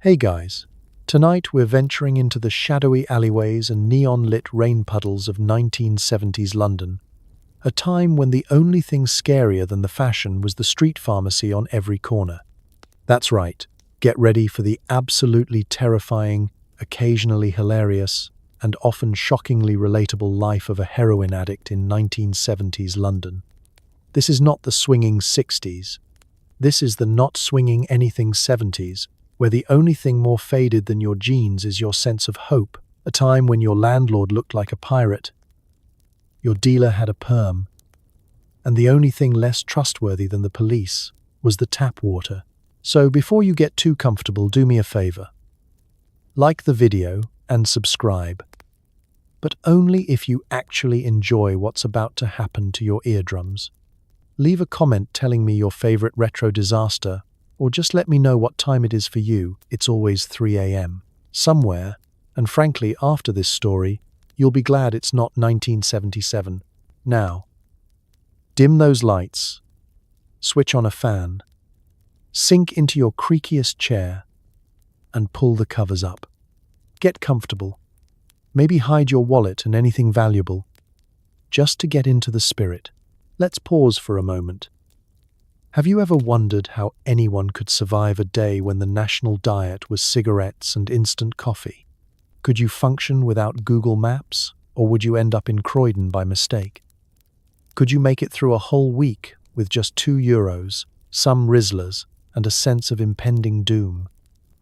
Hey guys, tonight we're venturing into the shadowy alleyways and neon-lit rain puddles of 1970s London, a time when the only thing scarier than the fashion was the street pharmacy on every corner. That's right, get ready for the absolutely terrifying, occasionally hilarious, and often shockingly relatable life of a heroin addict in 1970s London. This is not the swinging 60s. This is the not swinging anything 70s, where the only thing more faded than your jeans is your sense of hope, a time when your landlord looked like a pirate, your dealer had a perm, and the only thing less trustworthy than the police was the tap water. So before you get too comfortable, do me a favor. Like the video and subscribe, but only if you actually enjoy what's about to happen to your eardrums. Leave a comment telling me your favorite retro disaster, or just let me know what time it is for you. It's always 3 a.m. somewhere, and frankly, after this story, you'll be glad it's not 1977. Now, dim those lights, switch on a fan, sink into your creakiest chair, and pull the covers up. Get comfortable. Maybe hide your wallet and anything valuable, just to get into the spirit. Let's pause for a moment. Have you ever wondered how anyone could survive a day when the national diet was cigarettes and instant coffee? Could you function without Google Maps, or would you end up in Croydon by mistake? Could you make it through a whole week with just €2, some Rizzlers, and a sense of impending doom?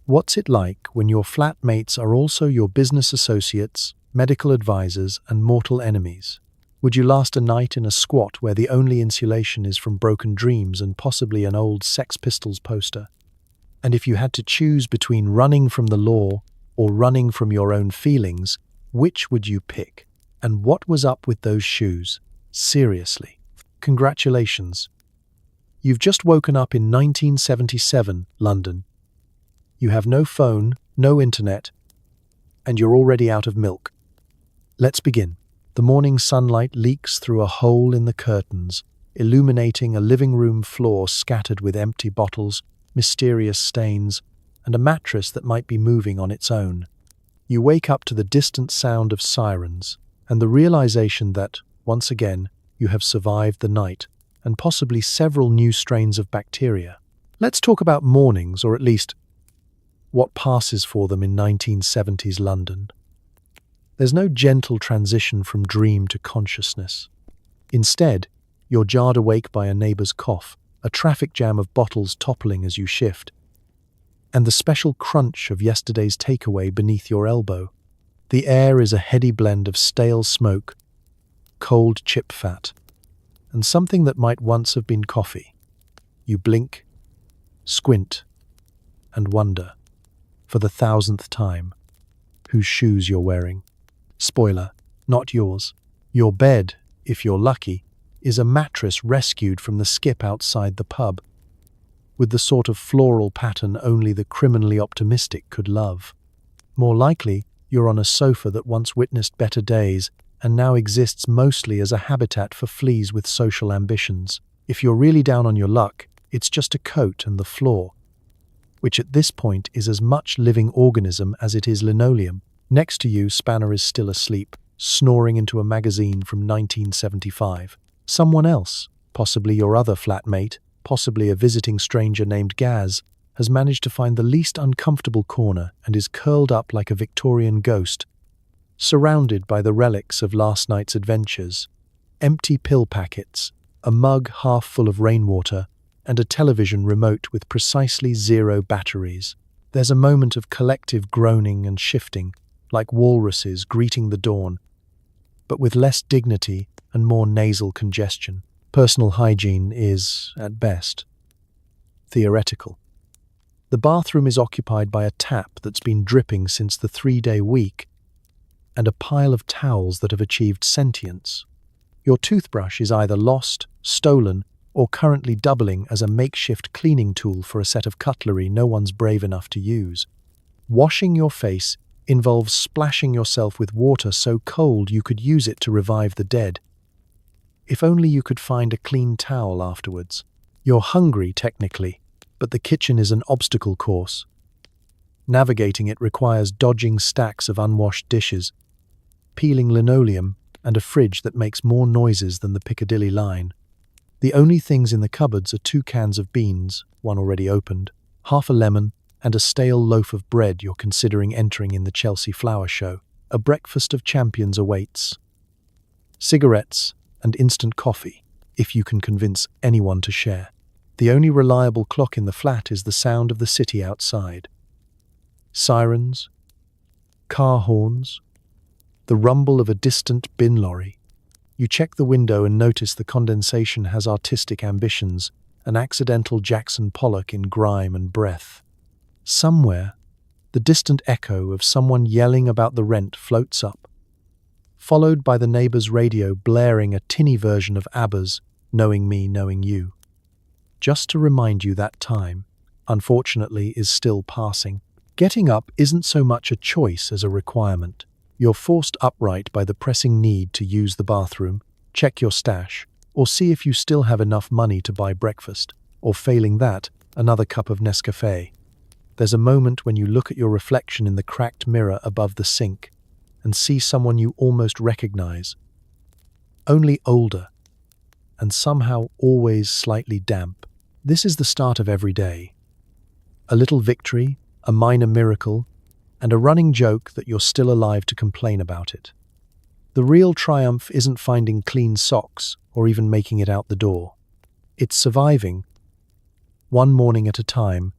What's it like when your flatmates are also your business associates, medical advisors, and mortal enemies? Would you last a night in a squat where the only insulation is from broken dreams and possibly an old Sex Pistols poster? And if you had to choose between running from the law or running from your own feelings, which would you pick? And what was up with those shoes? Seriously. Congratulations. You've just woken up in 1977, London. You have no phone, no internet, and you're already out of milk. Let's begin. The morning sunlight leaks through a hole in the curtains, illuminating a living room floor scattered with empty bottles, mysterious stains, and a mattress that might be moving on its own. You wake up to the distant sound of sirens, and the realization that, once again, you have survived the night, and possibly several new strains of bacteria. Let's talk about mornings, or at least what passes for them in 1970s London. There's no gentle transition from dream to consciousness. Instead, you're jarred awake by a neighbor's cough, a traffic jam of bottles toppling as you shift, and the special crunch of yesterday's takeaway beneath your elbow. The air is a heady blend of stale smoke, cold chip fat, and something that might once have been coffee. You blink, squint, and wonder, for the 1,000th time, whose shoes you're wearing. Spoiler, not yours. Your bed, if you're lucky, is a mattress rescued from the skip outside the pub, with the sort of floral pattern only the criminally optimistic could love. More likely, you're on a sofa that once witnessed better days and now exists mostly as a habitat for fleas with social ambitions. If you're really down on your luck, it's just a coat and the floor, which at this point is as much living organism as it is linoleum. Next to you, Spanner is still asleep, snoring into a magazine from 1975. Someone else, possibly your other flatmate, possibly a visiting stranger named Gaz, has managed to find the least uncomfortable corner and is curled up like a Victorian ghost, surrounded by the relics of last night's adventures. Empty pill packets, a mug half full of rainwater, and a television remote with precisely 0 batteries. There's a moment of collective groaning and shifting, like walruses greeting the dawn, but with less dignity and more nasal congestion. Personal hygiene is, at best, theoretical. The bathroom is occupied by a tap that's been dripping since the 3-day week, and a pile of towels that have achieved sentience. Your toothbrush is either lost, stolen, or currently doubling as a makeshift cleaning tool for a set of cutlery no one's brave enough to use. Washing your face involves splashing yourself with water so cold you could use it to revive the dead. If only you could find a clean towel afterwards. You're hungry, technically, but the kitchen is an obstacle course. Navigating it requires dodging stacks of unwashed dishes, peeling linoleum, and a fridge that makes more noises than the Piccadilly line. The only things in the cupboards are 2 cans of beans, one already opened, half a lemon, and a stale loaf of bread you're considering entering in the Chelsea Flower Show. A breakfast of champions awaits. Cigarettes and instant coffee, if you can convince anyone to share. The only reliable clock in the flat is the sound of the city outside. Sirens, car horns, the rumble of a distant bin lorry. You check the window and notice the condensation has artistic ambitions, an accidental Jackson Pollock in grime and breath. Somewhere, the distant echo of someone yelling about the rent floats up, followed by the neighbor's radio blaring a tinny version of ABBA's Knowing Me, Knowing You. Just to remind you that time, unfortunately, is still passing. Getting up isn't so much a choice as a requirement. You're forced upright by the pressing need to use the bathroom, check your stash, or see if you still have enough money to buy breakfast, or failing that, another cup of Nescafé. There's a moment when you look at your reflection in the cracked mirror above the sink and see someone you almost recognize, only older, and somehow always slightly damp. This is the start of every day. A little victory, a minor miracle, and a running joke that you're still alive to complain about it. The real triumph isn't finding clean socks or even making it out the door. It's surviving, one morning at a time,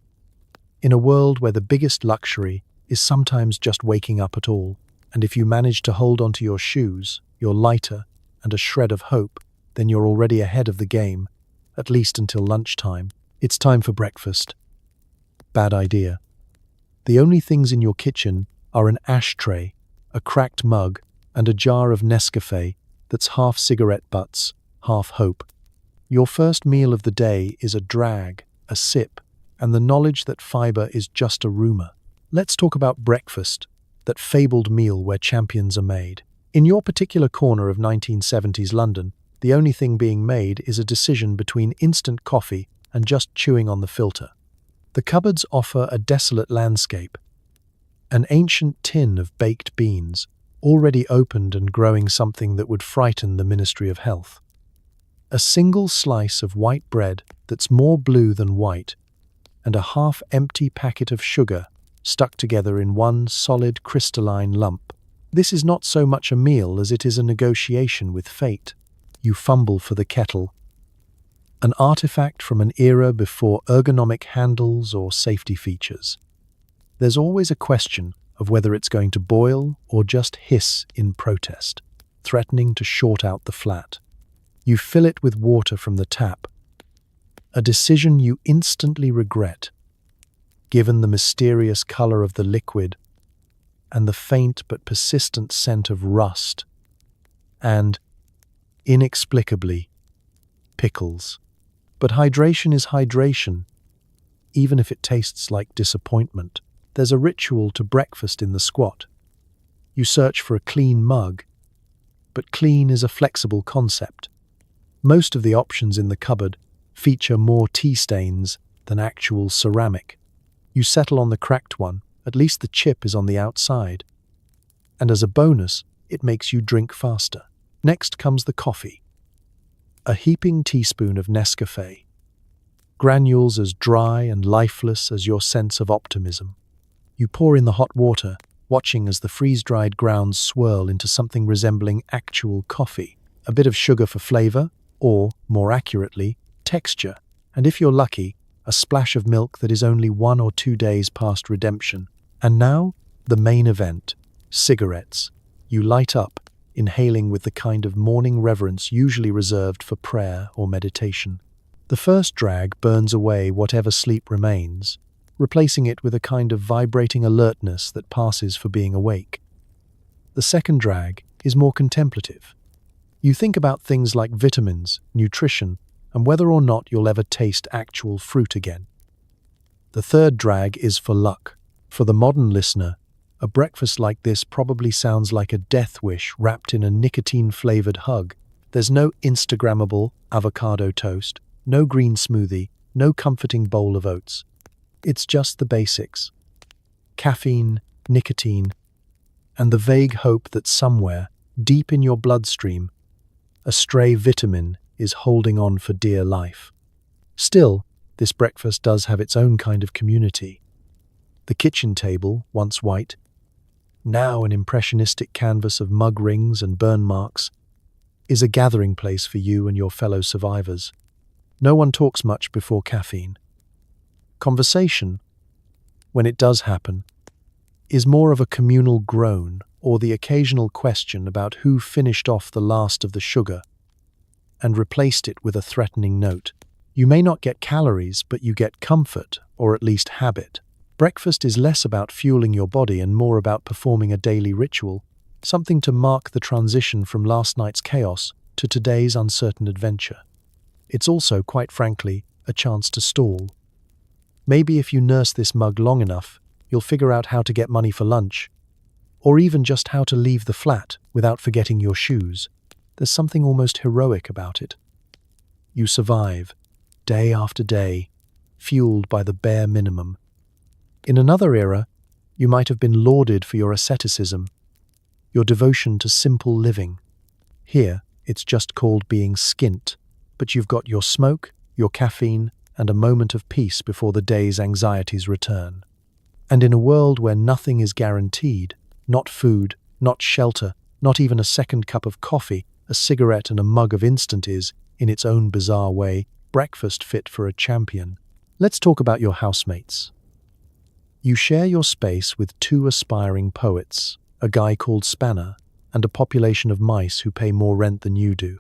in a world where the biggest luxury is sometimes just waking up at all. And if you manage to hold onto your shoes, your lighter, and a shred of hope, then you're already ahead of the game, at least until lunchtime. It's time for breakfast. Bad idea. The only things in your kitchen are an ashtray, a cracked mug, and a jar of Nescafé that's half cigarette butts, half hope. Your first meal of the day is a drag, a sip, and the knowledge that fiber is just a rumor. Let's talk about breakfast, that fabled meal where champions are made. In your particular corner of 1970s London, the only thing being made is a decision between instant coffee and just chewing on the filter. The cupboards offer a desolate landscape. An ancient tin of baked beans, already opened and growing something that would frighten the Ministry of Health. A single slice of white bread that's more blue than white, and a half-empty packet of sugar stuck together in one solid crystalline lump. This is not so much a meal as it is a negotiation with fate. You fumble for the kettle, an artifact from an era before ergonomic handles or safety features. There's always a question of whether it's going to boil or just hiss in protest, threatening to short out the flat. You fill it with water from the tap, a decision you instantly regret, given the mysterious color of the liquid and the faint but persistent scent of rust, and, inexplicably, pickles. But hydration is hydration, even if it tastes like disappointment. There's a ritual to breakfast in the squat. You search for a clean mug, but clean is a flexible concept. Most of the options in the cupboard feature more tea stains than actual ceramic. You settle on the cracked one, at least the chip is on the outside. And as a bonus, it makes you drink faster. Next comes the coffee. A heaping teaspoon of Nescafé. Granules as dry and lifeless as your sense of optimism. You pour in the hot water, watching as the freeze-dried grounds swirl into something resembling actual coffee. A bit of sugar for flavor, or, more accurately, texture. And if you're lucky, a splash of milk that is only 1 or 2 days past redemption. And now, the main event, cigarettes. You light up, inhaling with the kind of morning reverence usually reserved for prayer or meditation. The first drag burns away whatever sleep remains, replacing it with a kind of vibrating alertness that passes for being awake. The second drag is more contemplative. You think about things like vitamins, nutrition, and whether or not you'll ever taste actual fruit again. The third drag is for luck. For the modern listener, a breakfast like this probably sounds like a death wish wrapped in a nicotine-flavored hug. There's no Instagrammable avocado toast, no green smoothie, no comforting bowl of oats. It's just the basics. caffeine, nicotine, and the vague hope that somewhere, deep in your bloodstream, a stray vitamin is holding on for dear life. Still, this breakfast does have its own kind of community. The kitchen table, once white, now an impressionistic canvas of mug rings and burn marks, is a gathering place for you and your fellow survivors. No one talks much before caffeine. Conversation, when it does happen, is more of a communal groan or the occasional question about who finished off the last of the sugar and replaced it with a threatening note. You may not get calories, but you get comfort, or at least habit. Breakfast is less about fueling your body and more about performing a daily ritual, something to mark the transition from last night's chaos to today's uncertain adventure. It's also, quite frankly, a chance to stall. Maybe if you nurse this mug long enough, you'll figure out how to get money for lunch, or even just how to leave the flat without forgetting your shoes. There's something almost heroic about it. You survive, day after day, fueled by the bare minimum. In another era, you might have been lauded for your asceticism, your devotion to simple living. Here, it's just called being skint, but you've got your smoke, your caffeine, and a moment of peace before the day's anxieties return. And in a world where nothing is guaranteed, not food, not shelter, not even a second cup of coffee, a cigarette and a mug of instant is, in its own bizarre way, breakfast fit for a champion. Let's talk about your housemates. You share your space with two aspiring poets, a guy called Spanner, and a population of mice who pay more rent than you do.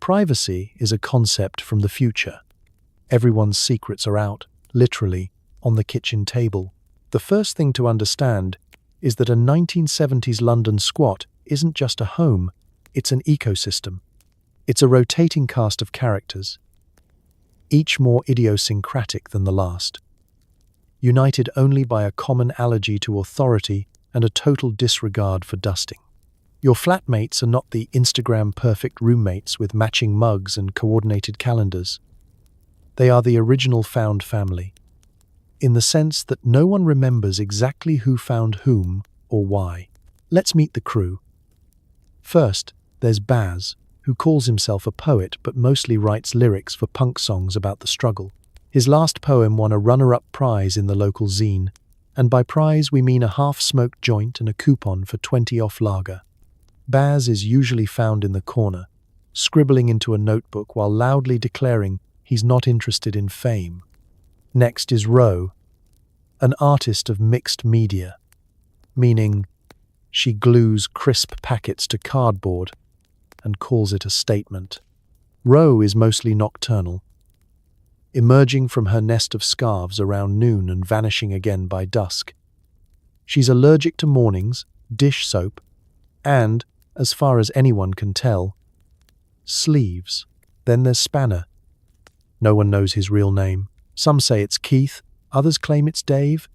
Privacy is a concept from the future. Everyone's secrets are out, literally, on the kitchen table. The first thing to understand is that a 1970s London squat isn't just a home, it's an ecosystem. It's a rotating cast of characters, each more idiosyncratic than the last, united only by a common allergy to authority and a total disregard for dusting. Your flatmates are not the Instagram-perfect roommates with matching mugs and coordinated calendars. They are the original found family, in the sense that no one remembers exactly who found whom or why. Let's meet the crew. First, there's Baz, who calls himself a poet but mostly writes lyrics for punk songs about the struggle. His last poem won a runner-up prize in the local zine, and by prize we mean a half-smoked joint and a coupon for 20 off lager. Baz is usually found in the corner, scribbling into a notebook while loudly declaring he's not interested in fame. Next is Ro, an artist of mixed media, meaning she glues crisp packets to cardboard and calls it a statement. Ro is mostly nocturnal, emerging from her nest of scarves around noon and vanishing again by dusk. She's allergic to mornings, dish soap, and, as far as anyone can tell, sleeves. Then there's Spanner. No one knows his real name. Some say it's Keith, others claim it's Dave.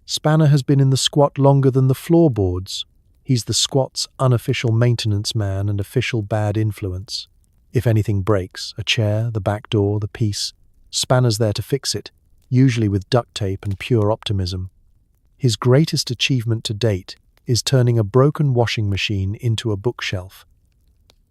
Spanner has been in the squat longer than the floorboards. He's the squat's unofficial maintenance man and official bad influence. If anything breaks, a chair, the back door, the piece, Spanner's there to fix it, usually with duct tape and pure optimism. His greatest achievement to date is turning a broken washing machine into a bookshelf.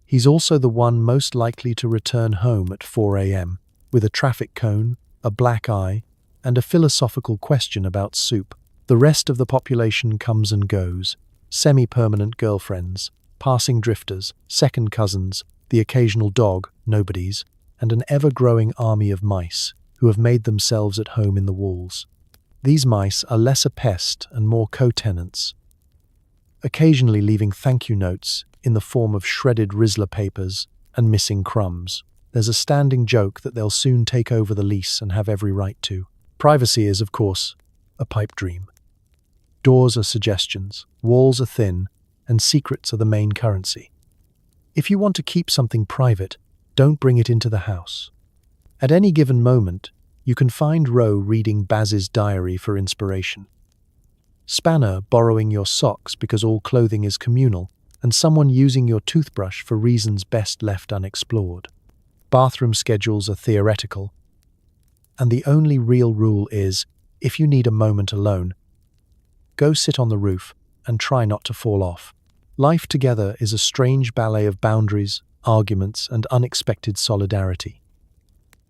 He's also the one most likely to return home at 4 a.m. with a traffic cone, a black eye, and a philosophical question about soup. The rest of the population comes and goes, semi-permanent girlfriends, passing drifters, second cousins, the occasional dog, nobodies, and an ever-growing army of mice who have made themselves at home in the walls. These mice are less a pest and more co-tenants, occasionally leaving thank you notes in the form of shredded Rizzler papers and missing crumbs. There's a standing joke that they'll soon take over the lease and have every right to. Privacy is, of course, a pipe dream. Doors are suggestions, walls are thin, and secrets are the main currency. If you want to keep something private, don't bring it into the house. At any given moment, you can find Ro reading Baz's diary for inspiration, Spanner borrowing your socks because all clothing is communal, and someone using your toothbrush for reasons best left unexplored. Bathroom schedules are theoretical, and the only real rule is, if you need a moment alone, go sit on the roof and try not to fall off. Life together is a strange ballet of boundaries, arguments, and unexpected solidarity.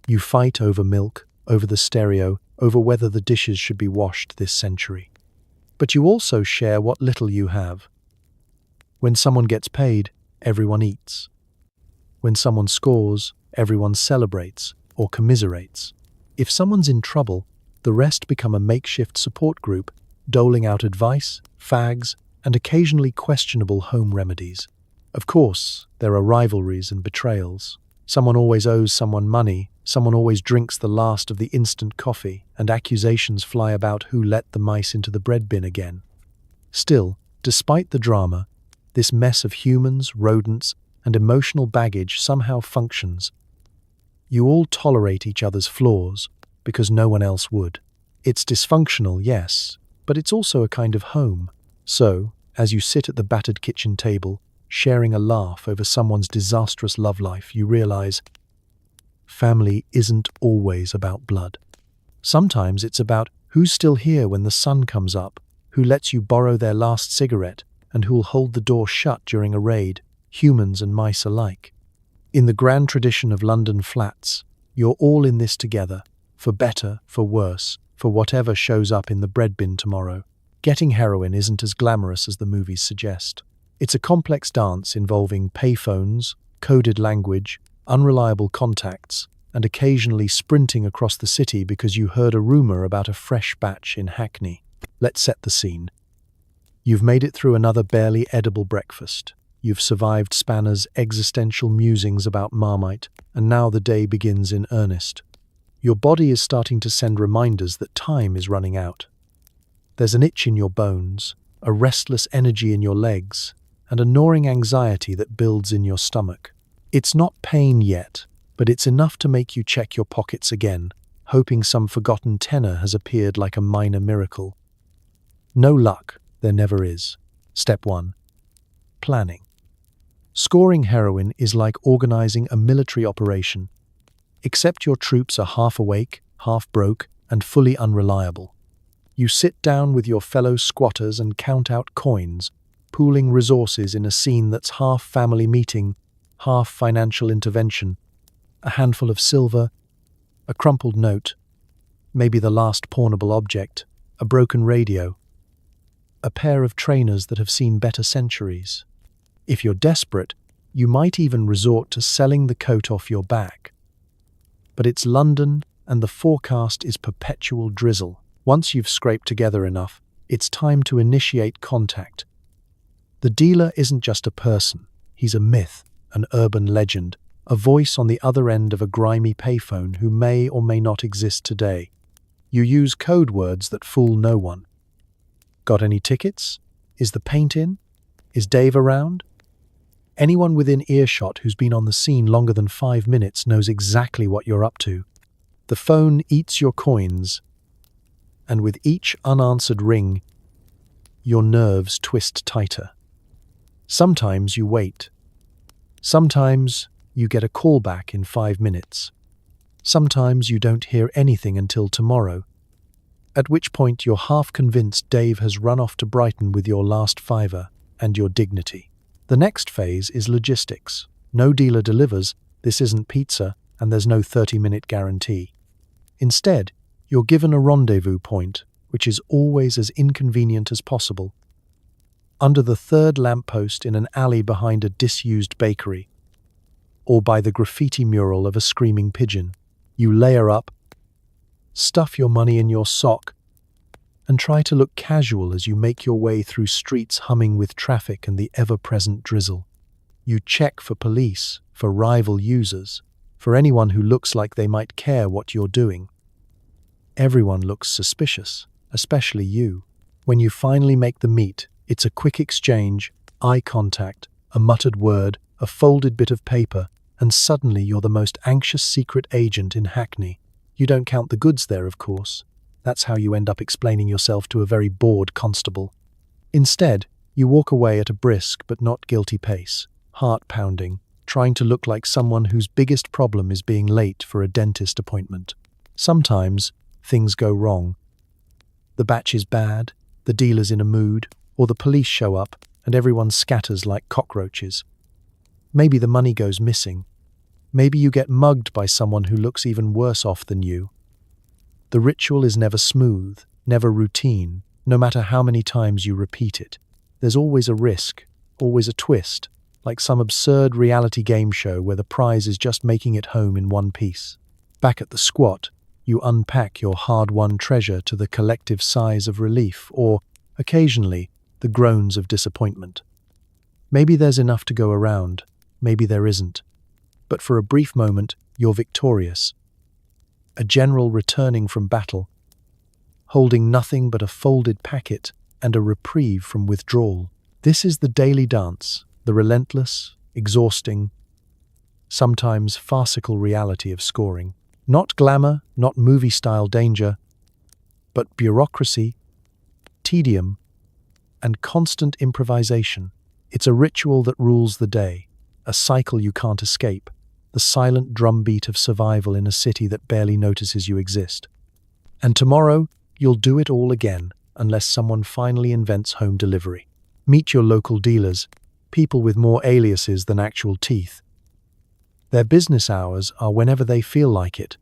You fight over milk, over the stereo, over whether the dishes should be washed this century. But you also share what little you have. When someone gets paid, everyone eats. When someone scores, everyone celebrates or commiserates. If someone's in trouble, the rest become a makeshift support group, doling out advice, fags, and occasionally questionable home remedies. Of course, there are rivalries and betrayals. Someone always owes someone money, someone always drinks the last of the instant coffee, and accusations fly about who let the mice into the bread bin again. Still, despite the drama, this mess of humans, rodents, and emotional baggage somehow functions. You all tolerate each other's flaws because no one else would. It's dysfunctional, yes, but it's also a kind of home. So, as you sit at the battered kitchen table, sharing a laugh over someone's disastrous love life, you realize family isn't always about blood. Sometimes it's about who's still here when the sun comes up, who lets you borrow their last cigarette, and who'll hold the door shut during a raid, humans and mice alike. In the grand tradition of London flats, you're all in this together, for better, for worse, for whatever shows up in the bread bin tomorrow. Getting heroin isn't as glamorous as the movies suggest. It's a complex dance involving payphones, coded language, unreliable contacts, and occasionally sprinting across the city because you heard a rumor about a fresh batch in Hackney. Let's set the scene. You've made it through another barely edible breakfast. You've survived Spanner's existential musings about Marmite, and now the day begins in earnest. Your body is starting to send reminders that time is running out. There's an itch in your bones, a restless energy in your legs, and a gnawing anxiety that builds in your stomach. It's not pain yet, but it's enough to make you check your pockets again, hoping some forgotten tenner has appeared like a minor miracle. No luck, there never is. Step 1. Planning. Scoring heroin is like organizing a military operation, except your troops are half awake, half broke, and fully unreliable. You sit down with your fellow squatters and count out coins, pooling resources in a scene that's half family meeting, half financial intervention. A handful of silver, a crumpled note, maybe the last pawnable object, a broken radio, a pair of trainers that have seen better centuries. If you're desperate, you might even resort to selling the coat off your back. But it's London, and the forecast is perpetual drizzle. Once you've scraped together enough, it's time to initiate contact. The dealer isn't just a person, he's a myth, an urban legend, a voice on the other end of a grimy payphone who may or may not exist today. You use code words that fool no one. Got any tickets? Is the paint in? Is Dave around? Anyone within earshot who's been on the scene longer than 5 minutes knows exactly what you're up to. The phone eats your coins, and with each unanswered ring, your nerves twist tighter. Sometimes you wait. Sometimes you get a call back in 5 minutes. Sometimes you don't hear anything until tomorrow, at which point you're half convinced Dave has run off to Brighton with your last fiver and your dignity. The next phase is logistics. No dealer delivers, this isn't pizza, and there's no 30-minute guarantee. Instead, you're given a rendezvous point, which is always as inconvenient as possible. Under the third lamppost in an alley behind a disused bakery, or by the graffiti mural of a screaming pigeon, you layer up, stuff your money in your sock, and try to look casual as you make your way through streets humming with traffic and the ever-present drizzle. You check for police, for rival users, for anyone who looks like they might care what you're doing. Everyone looks suspicious, especially you. When you finally make the meet, it's a quick exchange, eye contact, a muttered word, a folded bit of paper, and suddenly you're the most anxious secret agent in Hackney. You don't count the goods there, of course. That's how you end up explaining yourself to a very bored constable. Instead, you walk away at a brisk but not guilty pace, heart pounding, trying to look like someone whose biggest problem is being late for a dentist appointment. Sometimes, things go wrong. The batch is bad, the dealer's in a mood, or the police show up and everyone scatters like cockroaches. Maybe the money goes missing. Maybe you get mugged by someone who looks even worse off than you. The ritual is never smooth, never routine, no matter how many times you repeat it. There's always a risk, always a twist, like some absurd reality game show where the prize is just making it home in one piece. Back at the squat, you unpack your hard-won treasure to the collective sighs of relief or, occasionally, the groans of disappointment. Maybe there's enough to go around, maybe there isn't. But for a brief moment, you're victorious. A general returning from battle, holding nothing but a folded packet and a reprieve from withdrawal. This is the daily dance, the relentless, exhausting, sometimes farcical reality of scoring. Not glamour, not movie-style danger, but bureaucracy, tedium, and constant improvisation. It's a ritual that rules the day, a cycle you can't escape, the silent drumbeat of survival in a city that barely notices you exist. And tomorrow, you'll do it all again, unless someone finally invents home delivery. Meet your local dealers, people with more aliases than actual teeth. Their business hours are whenever they feel like it,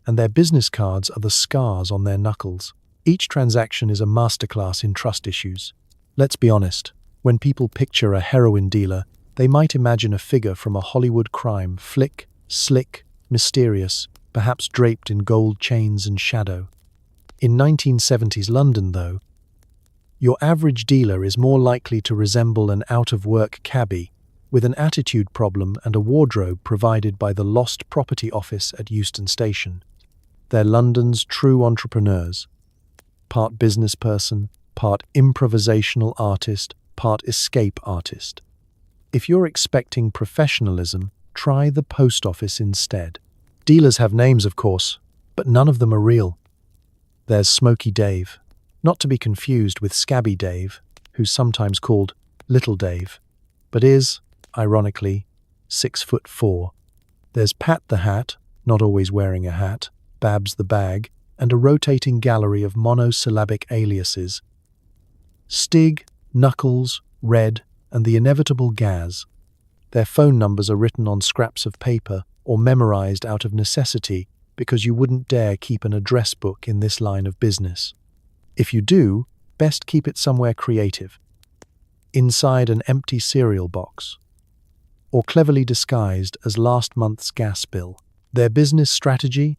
and their business cards are the scars on their knuckles. Each transaction is a masterclass in trust issues. Let's be honest, when people picture a heroin dealer, they might imagine a figure from a Hollywood crime flick, slick, mysterious, perhaps draped in gold chains and shadow. In 1970s London, though, your average dealer is more likely to resemble an out-of-work cabbie with an attitude problem and a wardrobe provided by the lost property office at Euston Station. They're London's true entrepreneurs, part business person, part improvisational artist, part escape artist. If you're expecting professionalism, try the post office instead. Dealers have names, of course, but none of them are real. There's Smoky Dave, not to be confused with Scabby Dave, who's sometimes called Little Dave, but is, ironically, 6'4". There's Pat the Hat, not always wearing a hat, Babs the Bag, and a rotating gallery of monosyllabic aliases. Stig, Knuckles, Red, and the inevitable Gaz. Their phone numbers are written on scraps of paper or memorized out of necessity because you wouldn't dare keep an address book in this line of business. If you do, best keep it somewhere creative. Inside an empty cereal box, or cleverly disguised as last month's gas bill. Their business strategy?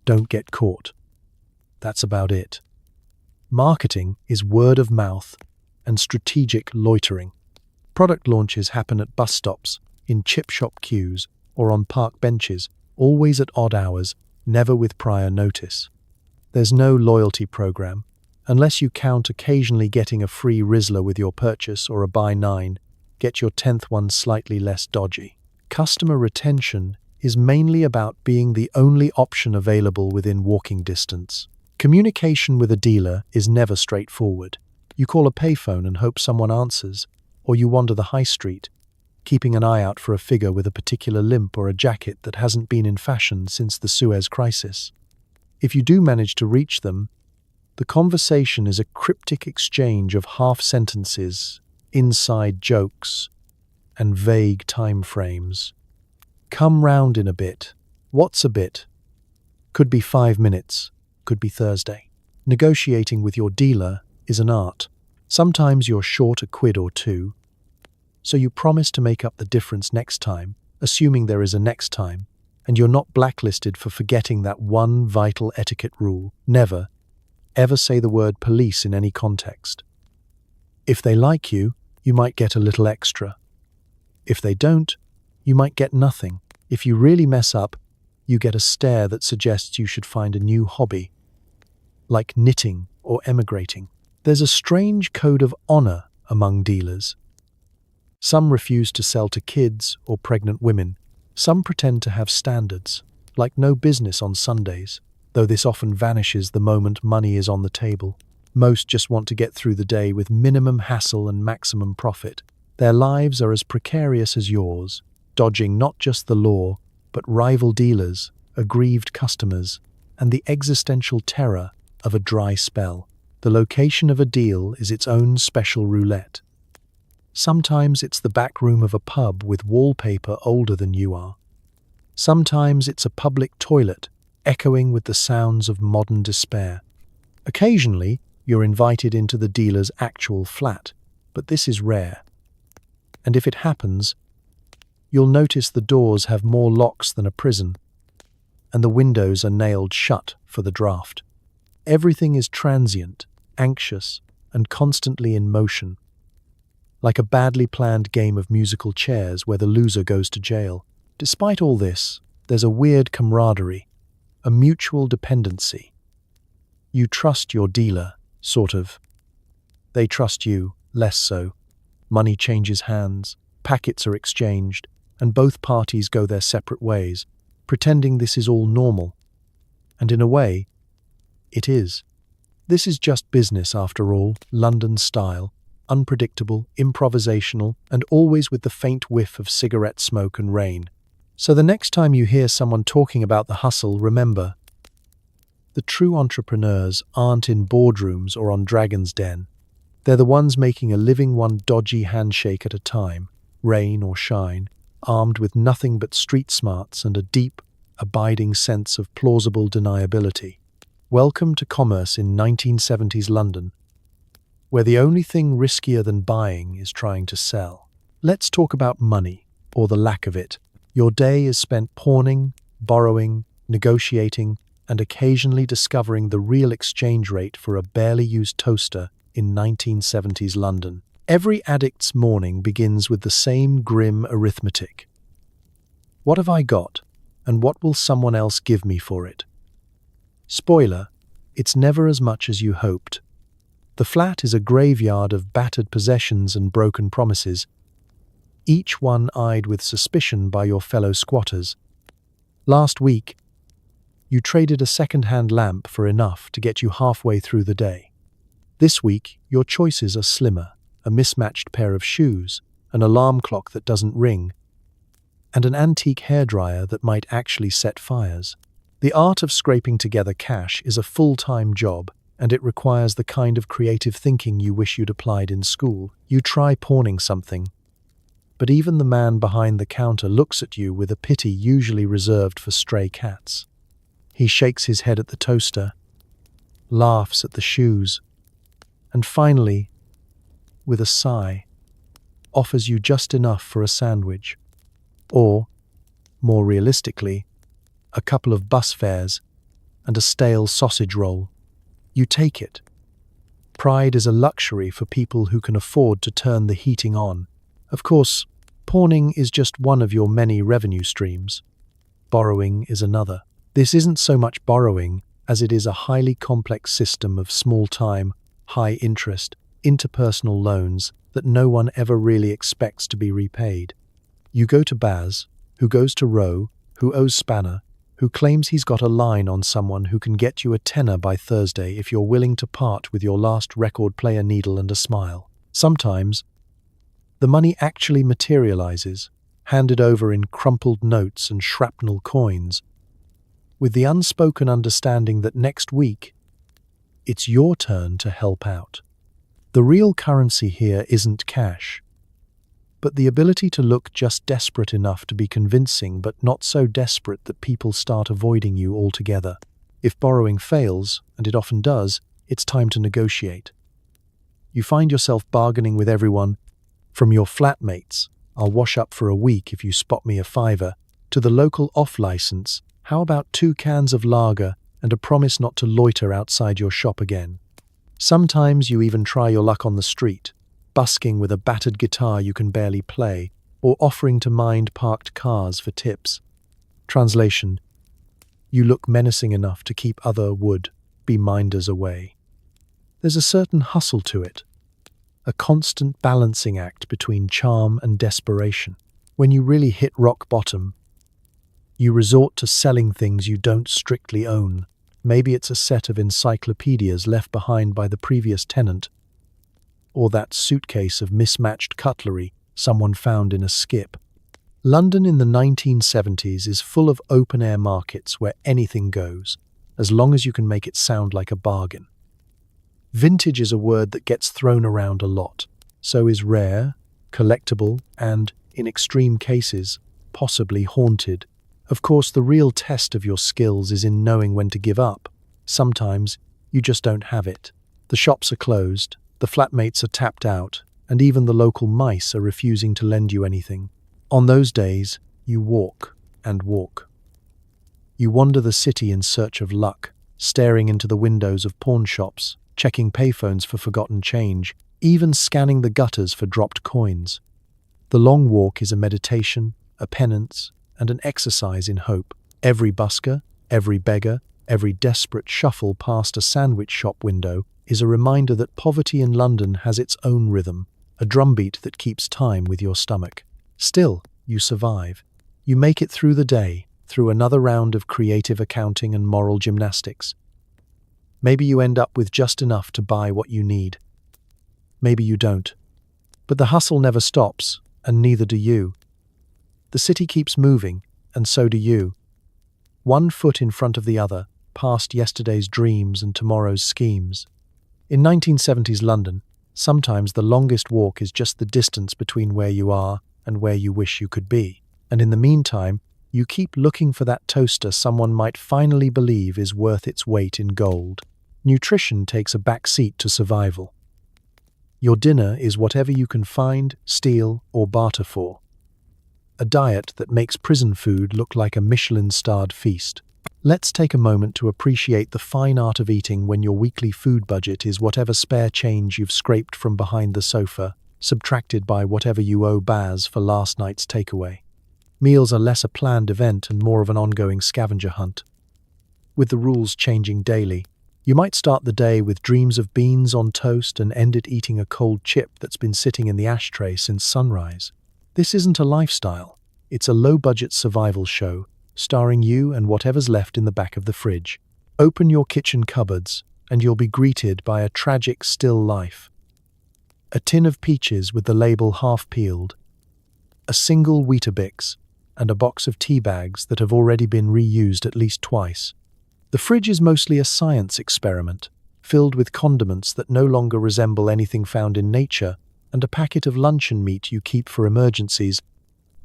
Don't get caught. That's about it. Marketing is word of mouth and strategic loitering. Product launches happen at bus stops, in chip shop queues, or on park benches, always at odd hours, never with prior notice. There's no loyalty program, unless you count occasionally getting a free Rizzler with your purchase or a buy 9, get your 10th one slightly less dodgy. Customer retention is mainly about being the only option available within walking distance. Communication with a dealer is never straightforward. You call a payphone and hope someone answers, or you wander the high street, keeping an eye out for a figure with a particular limp or a jacket that hasn't been in fashion since the Suez Crisis. If you do manage to reach them, the conversation is a cryptic exchange of half-sentences, inside jokes, and vague time frames. Come round in a bit. What's a bit? Could be 5 minutes, could be Thursday. Negotiating with your dealer is an art. Sometimes you're short a quid or two, so you promise to make up the difference next time, assuming there is a next time, and you're not blacklisted for forgetting that one vital etiquette rule: never, ever say the word police in any context. If they like you, you might get a little extra. If they don't, you might get nothing. If you really mess up, you get a stare that suggests you should find a new hobby, like knitting or emigrating. There's a strange code of honor among dealers. Some refuse to sell to kids or pregnant women. Some pretend to have standards, like no business on Sundays, though this often vanishes the moment money is on the table. Most just want to get through the day with minimum hassle and maximum profit. Their lives are as precarious as yours, dodging not just the law, but rival dealers, aggrieved customers, and the existential terror of a dry spell. The location of a deal is its own special roulette. Sometimes it's the back room of a pub with wallpaper older than you are. Sometimes it's a public toilet, echoing with the sounds of modern despair. Occasionally, you're invited into the dealer's actual flat, but this is rare. And if it happens, you'll notice the doors have more locks than a prison, and the windows are nailed shut for the draft. Everything is transient, anxious, and constantly in motion, like a badly planned game of musical chairs where the loser goes to jail. Despite all this, there's a weird camaraderie, a mutual dependency. You trust your dealer, sort of. They trust you, less so. Money changes hands, packets are exchanged, and both parties go their separate ways, pretending this is all normal. And in a way, it is. This is just business after all, London style, unpredictable, improvisational, and always with the faint whiff of cigarette smoke and rain. So the next time you hear someone talking about the hustle, remember, the true entrepreneurs aren't in boardrooms or on Dragon's Den. They're the ones making a living one dodgy handshake at a time, rain or shine, armed with nothing but street smarts and a deep, abiding sense of plausible deniability. Welcome to commerce in 1970s London, where the only thing riskier than buying is trying to sell. Let's talk about money, or the lack of it. Your day is spent pawning, borrowing, negotiating, and occasionally discovering the real exchange rate for a barely used toaster in 1970s London. Every addict's morning begins with the same grim arithmetic. What have I got, and what will someone else give me for it? Spoiler, it's never as much as you hoped. The flat is a graveyard of battered possessions and broken promises, each one eyed with suspicion by your fellow squatters. Last week, you traded a second-hand lamp for enough to get you halfway through the day. This week, your choices are slimmer: a mismatched pair of shoes, an alarm clock that doesn't ring, and an antique hairdryer that might actually set fires. The art of scraping together cash is a full-time job, and it requires the kind of creative thinking you wish you'd applied in school. You try pawning something, but even the man behind the counter looks at you with a pity usually reserved for stray cats. He shakes his head at the toaster, laughs at the shoes, and finally, with a sigh, offers you just enough for a sandwich. Or, more realistically, a couple of bus fares and a stale sausage roll. You take it. Pride is a luxury for people who can afford to turn the heating on. Of course, pawning is just one of your many revenue streams. Borrowing is another. This isn't so much borrowing as it is a highly complex system of small-time, high-interest, interpersonal loans that no one ever really expects to be repaid. You go to Baz, who goes to Roe, who owes Spanner, who claims he's got a line on someone who can get you a tenner by Thursday if you're willing to part with your last record player needle and a smile. Sometimes, the money actually materializes, handed over in crumpled notes and shrapnel coins, with the unspoken understanding that next week, it's your turn to help out. The real currency here isn't cash, but the ability to look just desperate enough to be convincing but not so desperate that people start avoiding you altogether. If borrowing fails, and it often does, it's time to negotiate. You find yourself bargaining with everyone, from your flatmates, "I'll wash up for a week if you spot me a fiver," to the local off-license, "How about 2 cans of lager and a promise not to loiter outside your shop again?" Sometimes you even try your luck on the street, busking with a battered guitar you can barely play, or offering to mind parked cars for tips. Translation: you look menacing enough to keep other would-be minders away. There's a certain hustle to it, a constant balancing act between charm and desperation. When you really hit rock bottom, you resort to selling things you don't strictly own. Maybe it's a set of encyclopedias left behind by the previous tenant, or that suitcase of mismatched cutlery someone found in a skip. London in the 1970s is full of open-air markets where anything goes, as long as you can make it sound like a bargain. Vintage is a word that gets thrown around a lot. So is rare, collectible, and, in extreme cases, possibly haunted. Of course, the real test of your skills is in knowing when to give up. Sometimes, you just don't have it. The shops are closed, the flatmates are tapped out, and even the local mice are refusing to lend you anything. On those days, you walk and walk. You wander the city in search of luck, staring into the windows of pawn shops, checking payphones for forgotten change, even scanning the gutters for dropped coins. The long walk is a meditation, a penance, and an exercise in hope. Every busker, every beggar, every desperate shuffle past a sandwich shop window is a reminder that poverty in London has its own rhythm, a drumbeat that keeps time with your stomach. Still, you survive. You make it through the day, through another round of creative accounting and moral gymnastics. Maybe you end up with just enough to buy what you need. Maybe you don't. But the hustle never stops, and neither do you. The city keeps moving, and so do you. One foot in front of the other, past yesterday's dreams and tomorrow's schemes. In 1970s London, sometimes the longest walk is just the distance between where you are and where you wish you could be. And in the meantime, you keep looking for that toaster someone might finally believe is worth its weight in gold. Nutrition takes a back seat to survival. Your dinner is whatever you can find, steal, or barter for. A diet that makes prison food look like a Michelin-starred feast. Let's take a moment to appreciate the fine art of eating when your weekly food budget is whatever spare change you've scraped from behind the sofa, subtracted by whatever you owe Baz for last night's takeaway. Meals are less a planned event and more of an ongoing scavenger hunt. With the rules changing daily, you might start the day with dreams of beans on toast and end it eating a cold chip that's been sitting in the ashtray since sunrise. This isn't a lifestyle, it's a low-budget survival show, starring you and whatever's left in the back of the fridge. Open your kitchen cupboards, and you'll be greeted by a tragic still life. A tin of peaches with the label half peeled, a single Weetabix, and a box of tea bags that have already been reused at least twice. The fridge is mostly a science experiment, filled with condiments that no longer resemble anything found in nature, and a packet of luncheon meat you keep for emergencies,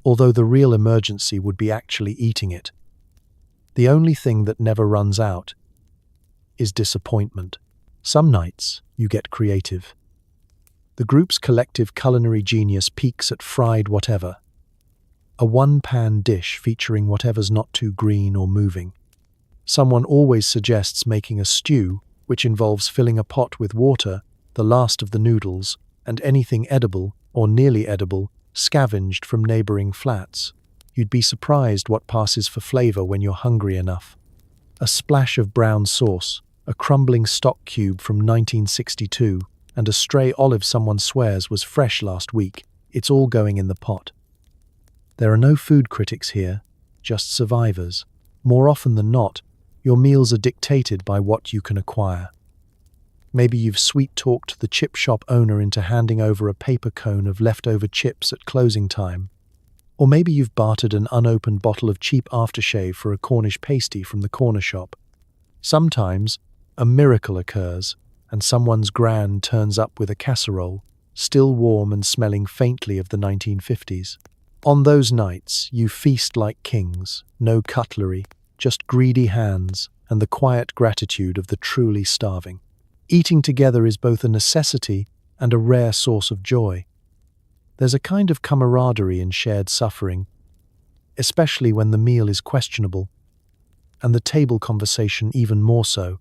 although the real emergency would be actually eating it. The only thing that never runs out is disappointment. Some nights, you get creative. The group's collective culinary genius peaks at fried whatever. A one-pan dish featuring whatever's not too green or moving. Someone always suggests making a stew, which involves filling a pot with water, the last of the noodles, and anything edible, or nearly edible, scavenged from neighboring flats. You'd be surprised what passes for flavor when you're hungry enough. A splash of brown sauce, a crumbling stock cube from 1962, and a stray olive someone swears was fresh last week. It's all going in the pot. There are no food critics here, just survivors. More often than not, your meals are dictated by what you can acquire. Maybe you've sweet-talked the chip shop owner into handing over a paper cone of leftover chips at closing time. Or maybe you've bartered an unopened bottle of cheap aftershave for a Cornish pasty from the corner shop. Sometimes, a miracle occurs, and someone's gran turns up with a casserole, still warm and smelling faintly of the 1950s. On those nights, you feast like kings, no cutlery, just greedy hands and the quiet gratitude of the truly starving. Eating together is both a necessity and a rare source of joy. There's a kind of camaraderie in shared suffering, especially when the meal is questionable, and the table conversation even more so.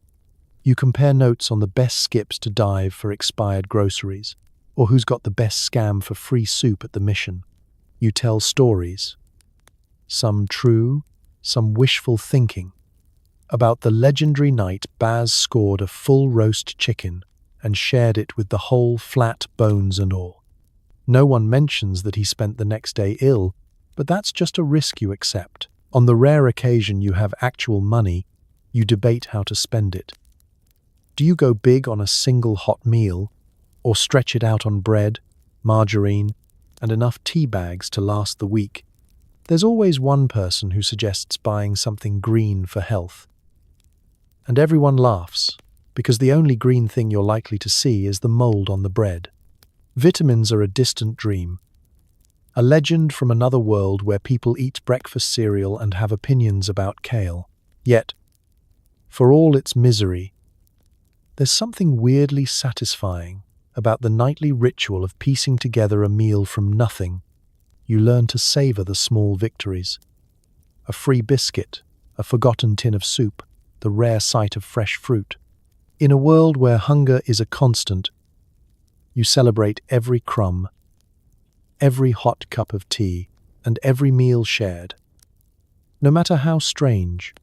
You compare notes on the best skips to dive for expired groceries, or who's got the best scam for free soup at the Mission. You tell stories, some true, some wishful thinking, about the legendary night Baz scored a full roast chicken and shared it with the whole flat, bones and all. No one mentions that he spent the next day ill, but that's just a risk you accept. On the rare occasion you have actual money, you debate how to spend it. Do you go big on a single hot meal, or stretch it out on bread, margarine, and enough tea bags to last the week? There's always one person who suggests buying something green for health. And everyone laughs, because the only green thing you're likely to see is the mold on the bread. Vitamins are a distant dream, a legend from another world where people eat breakfast cereal and have opinions about kale. Yet, for all its misery, there's something weirdly satisfying about the nightly ritual of piecing together a meal from nothing. You learn to savor the small victories. A free biscuit, a forgotten tin of soup, the rare sight of fresh fruit. In a world where hunger is a constant, you celebrate every crumb, every hot cup of tea, and every meal shared. No matter how strange,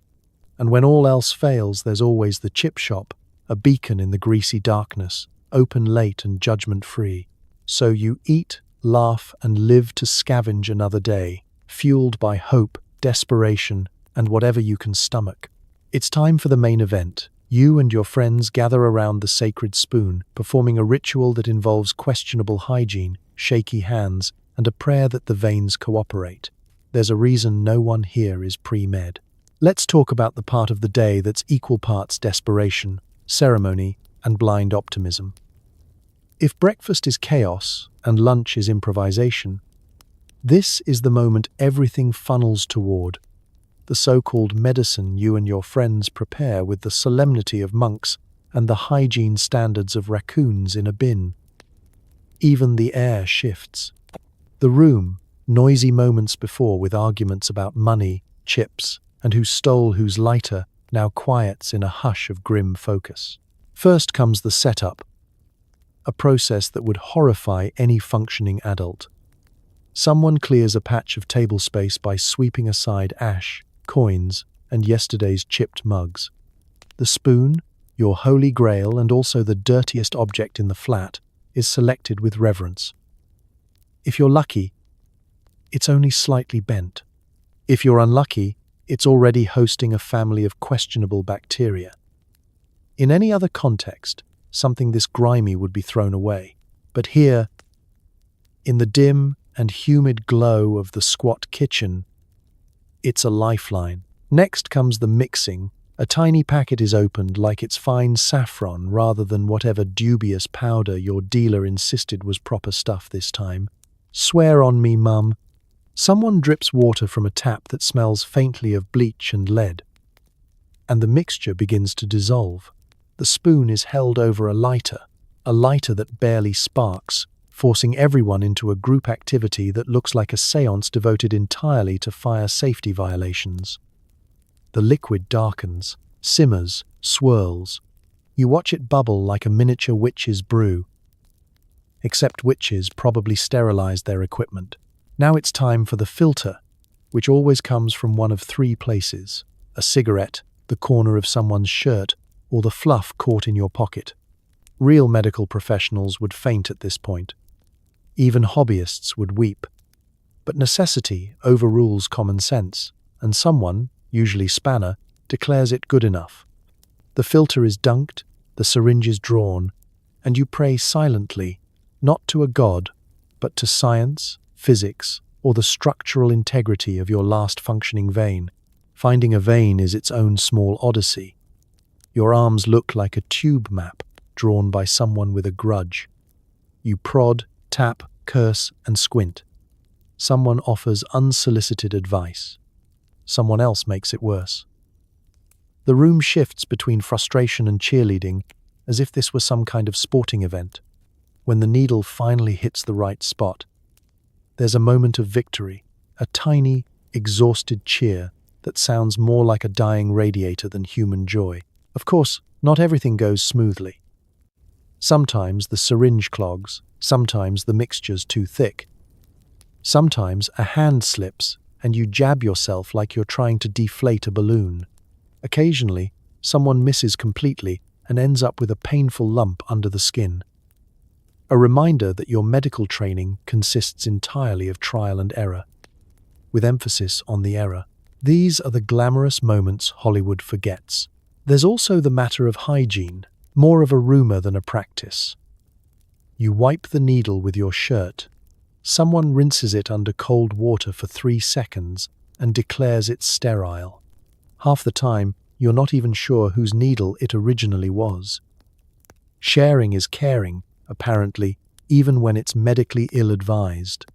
and when all else fails, there's always the chip shop, a beacon in the greasy darkness, open late and judgment-free. So you eat, laugh, and live to scavenge another day, fueled by hope, desperation, and whatever you can stomach. It's time for the main event. You and your friends gather around the sacred spoon, performing a ritual that involves questionable hygiene, shaky hands, and a prayer that the veins cooperate. There's a reason no one here is pre-med. Let's talk about the part of the day that's equal parts desperation, ceremony, and blind optimism. If breakfast is chaos and lunch is improvisation, this is the moment everything funnels toward, the so-called medicine you and your friends prepare with the solemnity of monks and the hygiene standards of raccoons in a bin. Even the air shifts. The room, noisy moments before with arguments about money, chips, and who stole whose lighter, now quiets in a hush of grim focus. First comes the setup, a process that would horrify any functioning adult. Someone clears a patch of table space by sweeping aside ash, coins, and yesterday's chipped mugs. The spoon, your holy grail and also the dirtiest object in the flat, is selected with reverence. If you're lucky, it's only slightly bent. If you're unlucky, it's already hosting a family of questionable bacteria. In any other context, something this grimy would be thrown away. But here, in the dim and humid glow of the squat kitchen, it's a lifeline. Next comes the mixing. A tiny packet is opened like it's fine saffron rather than whatever dubious powder your dealer insisted was proper stuff this time. Swear on me, mum. Someone drips water from a tap that smells faintly of bleach and lead, and the mixture begins to dissolve. The spoon is held over a lighter that barely sparks, forcing everyone into a group activity that looks like a séance devoted entirely to fire safety violations. The liquid darkens, simmers, swirls. You watch it bubble like a miniature witch's brew. Except witches probably sterilized their equipment. Now it's time for the filter, which always comes from one of three places: a cigarette, the corner of someone's shirt, or the fluff caught in your pocket. Real medical professionals would faint at this point. Even hobbyists would weep. But necessity overrules common sense, and someone, usually Spanner, declares it good enough. The filter is dunked, the syringe is drawn, and you pray silently, not to a god, but to science, physics, or the structural integrity of your last functioning vein. Finding a vein is its own small odyssey. Your arms look like a tube map drawn by someone with a grudge. You prod, tap, curse, and squint. Someone offers unsolicited advice. Someone else makes it worse. The room shifts between frustration and cheerleading, as if this were some kind of sporting event. When the needle finally hits the right spot, there's a moment of victory, a tiny, exhausted cheer that sounds more like a dying radiator than human joy. Of course, not everything goes smoothly. Sometimes the syringe clogs, sometimes the mixture's too thick. Sometimes a hand slips and you jab yourself like you're trying to deflate a balloon. Occasionally, someone misses completely and ends up with a painful lump under the skin. A reminder that your medical training consists entirely of trial and error, with emphasis on the error. These are the glamorous moments Hollywood forgets. There's also the matter of hygiene, more of a rumor than a practice. You wipe the needle with your shirt. Someone rinses it under cold water for 3 seconds and declares it sterile. Half the time, you're not even sure whose needle it originally was. Sharing is caring, apparently, even when it's medically ill-advised.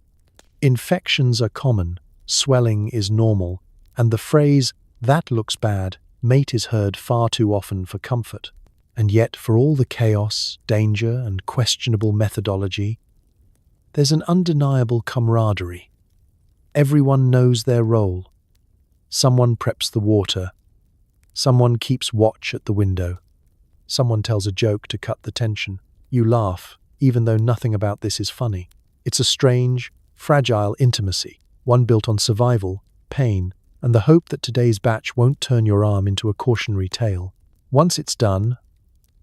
Infections are common, swelling is normal, and the phrase, "that looks bad," mate is heard far too often for comfort. And yet, for all the chaos, danger, and questionable methodology, there's an undeniable camaraderie. Everyone knows their role. Someone preps the water. Someone keeps watch at the window. Someone tells a joke to cut the tension. You laugh, even though nothing about this is funny. It's a strange, fragile intimacy, one built on survival, pain, and the hope that today's batch won't turn your arm into a cautionary tale. Once it's done,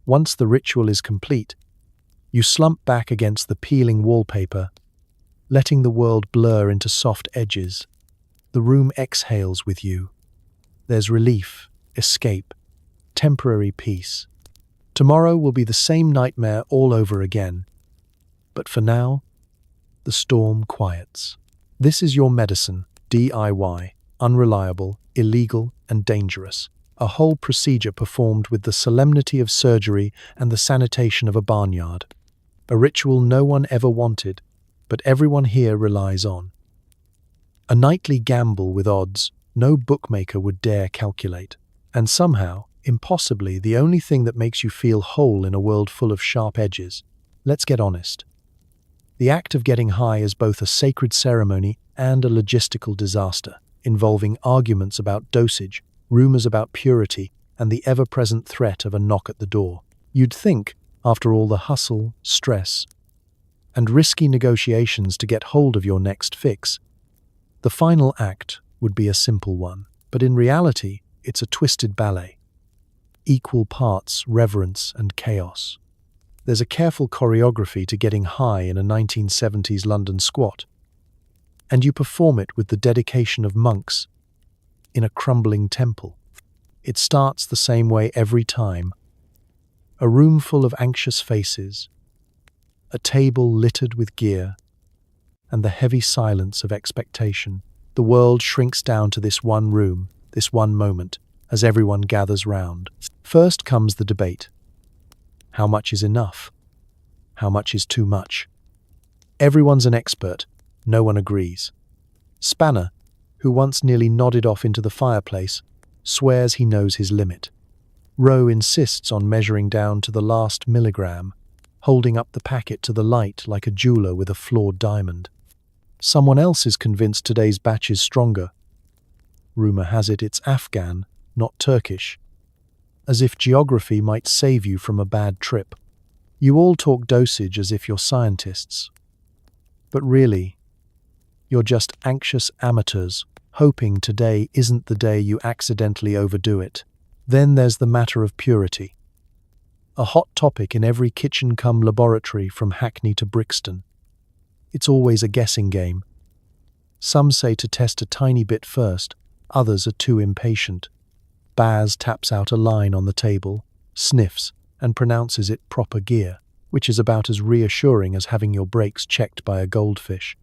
once the ritual is complete, you slump back against the peeling wallpaper, letting the world blur into soft edges. The room exhales with you. There's relief, escape, temporary peace. Tomorrow will be the same nightmare all over again. But for now, the storm quiets. This is your medicine, DIY, unreliable, illegal, and dangerous. A whole procedure performed with the solemnity of surgery and the sanitation of a barnyard. A ritual no one ever wanted, but everyone here relies on. A nightly gamble with odds no bookmaker would dare calculate. And somehow, impossibly, the only thing that makes you feel whole in a world full of sharp edges. Let's get honest. The act of getting high is both a sacred ceremony and a logistical disaster, involving arguments about dosage, rumors about purity, and the ever-present threat of a knock at the door. You'd think, after all the hustle, stress, and risky negotiations to get hold of your next fix, the final act would be a simple one. But in reality, it's a twisted ballet. Equal parts reverence and chaos. There's a careful choreography to getting high in a 1970s London squat, and you perform it with the dedication of monks in a crumbling temple. It starts the same way every time. A room full of anxious faces, a table littered with gear, and the heavy silence of expectation. The world shrinks down to this one room, this one moment, as everyone gathers round. First comes the debate. How much is enough? How much is too much? Everyone's an expert. No one agrees. Spanner, who once nearly nodded off into the fireplace, swears he knows his limit. Rowe insists on measuring down to the last milligram, holding up the packet to the light like a jeweler with a flawed diamond. Someone else is convinced today's batch is stronger. Rumor has it it's Afghan, not Turkish. As if geography might save you from a bad trip. You all talk dosage as if you're scientists. But really, you're just anxious amateurs, hoping today isn't the day you accidentally overdo it. Then there's the matter of purity. A hot topic in every kitchen-cum-laboratory from Hackney to Brixton. It's always a guessing game. Some say to test a tiny bit first, others are too impatient. Baz taps out a line on the table, sniffs, and pronounces it proper gear, which is about as reassuring as having your brakes checked by a goldfish.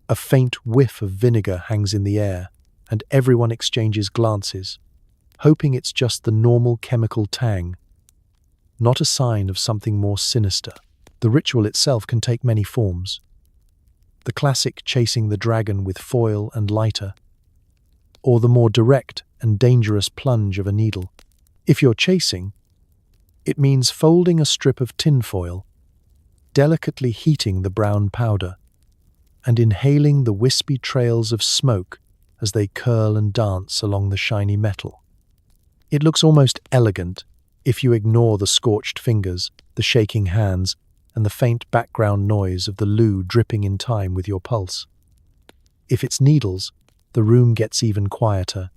A faint whiff of vinegar hangs in the air, and everyone exchanges glances, hoping it's just the normal chemical tang, not a sign of something more sinister. The ritual itself can take many forms. The classic chasing the dragon with foil and lighter, or the more direct and dangerous plunge of a needle. If you're chasing, it means folding a strip of tinfoil, delicately heating the brown powder, and inhaling the wispy trails of smoke as they curl and dance along the shiny metal. It looks almost elegant if you ignore the scorched fingers, the shaking hands, and the faint background noise of the loo dripping in time with your pulse. If it's needles, the room gets even quieter.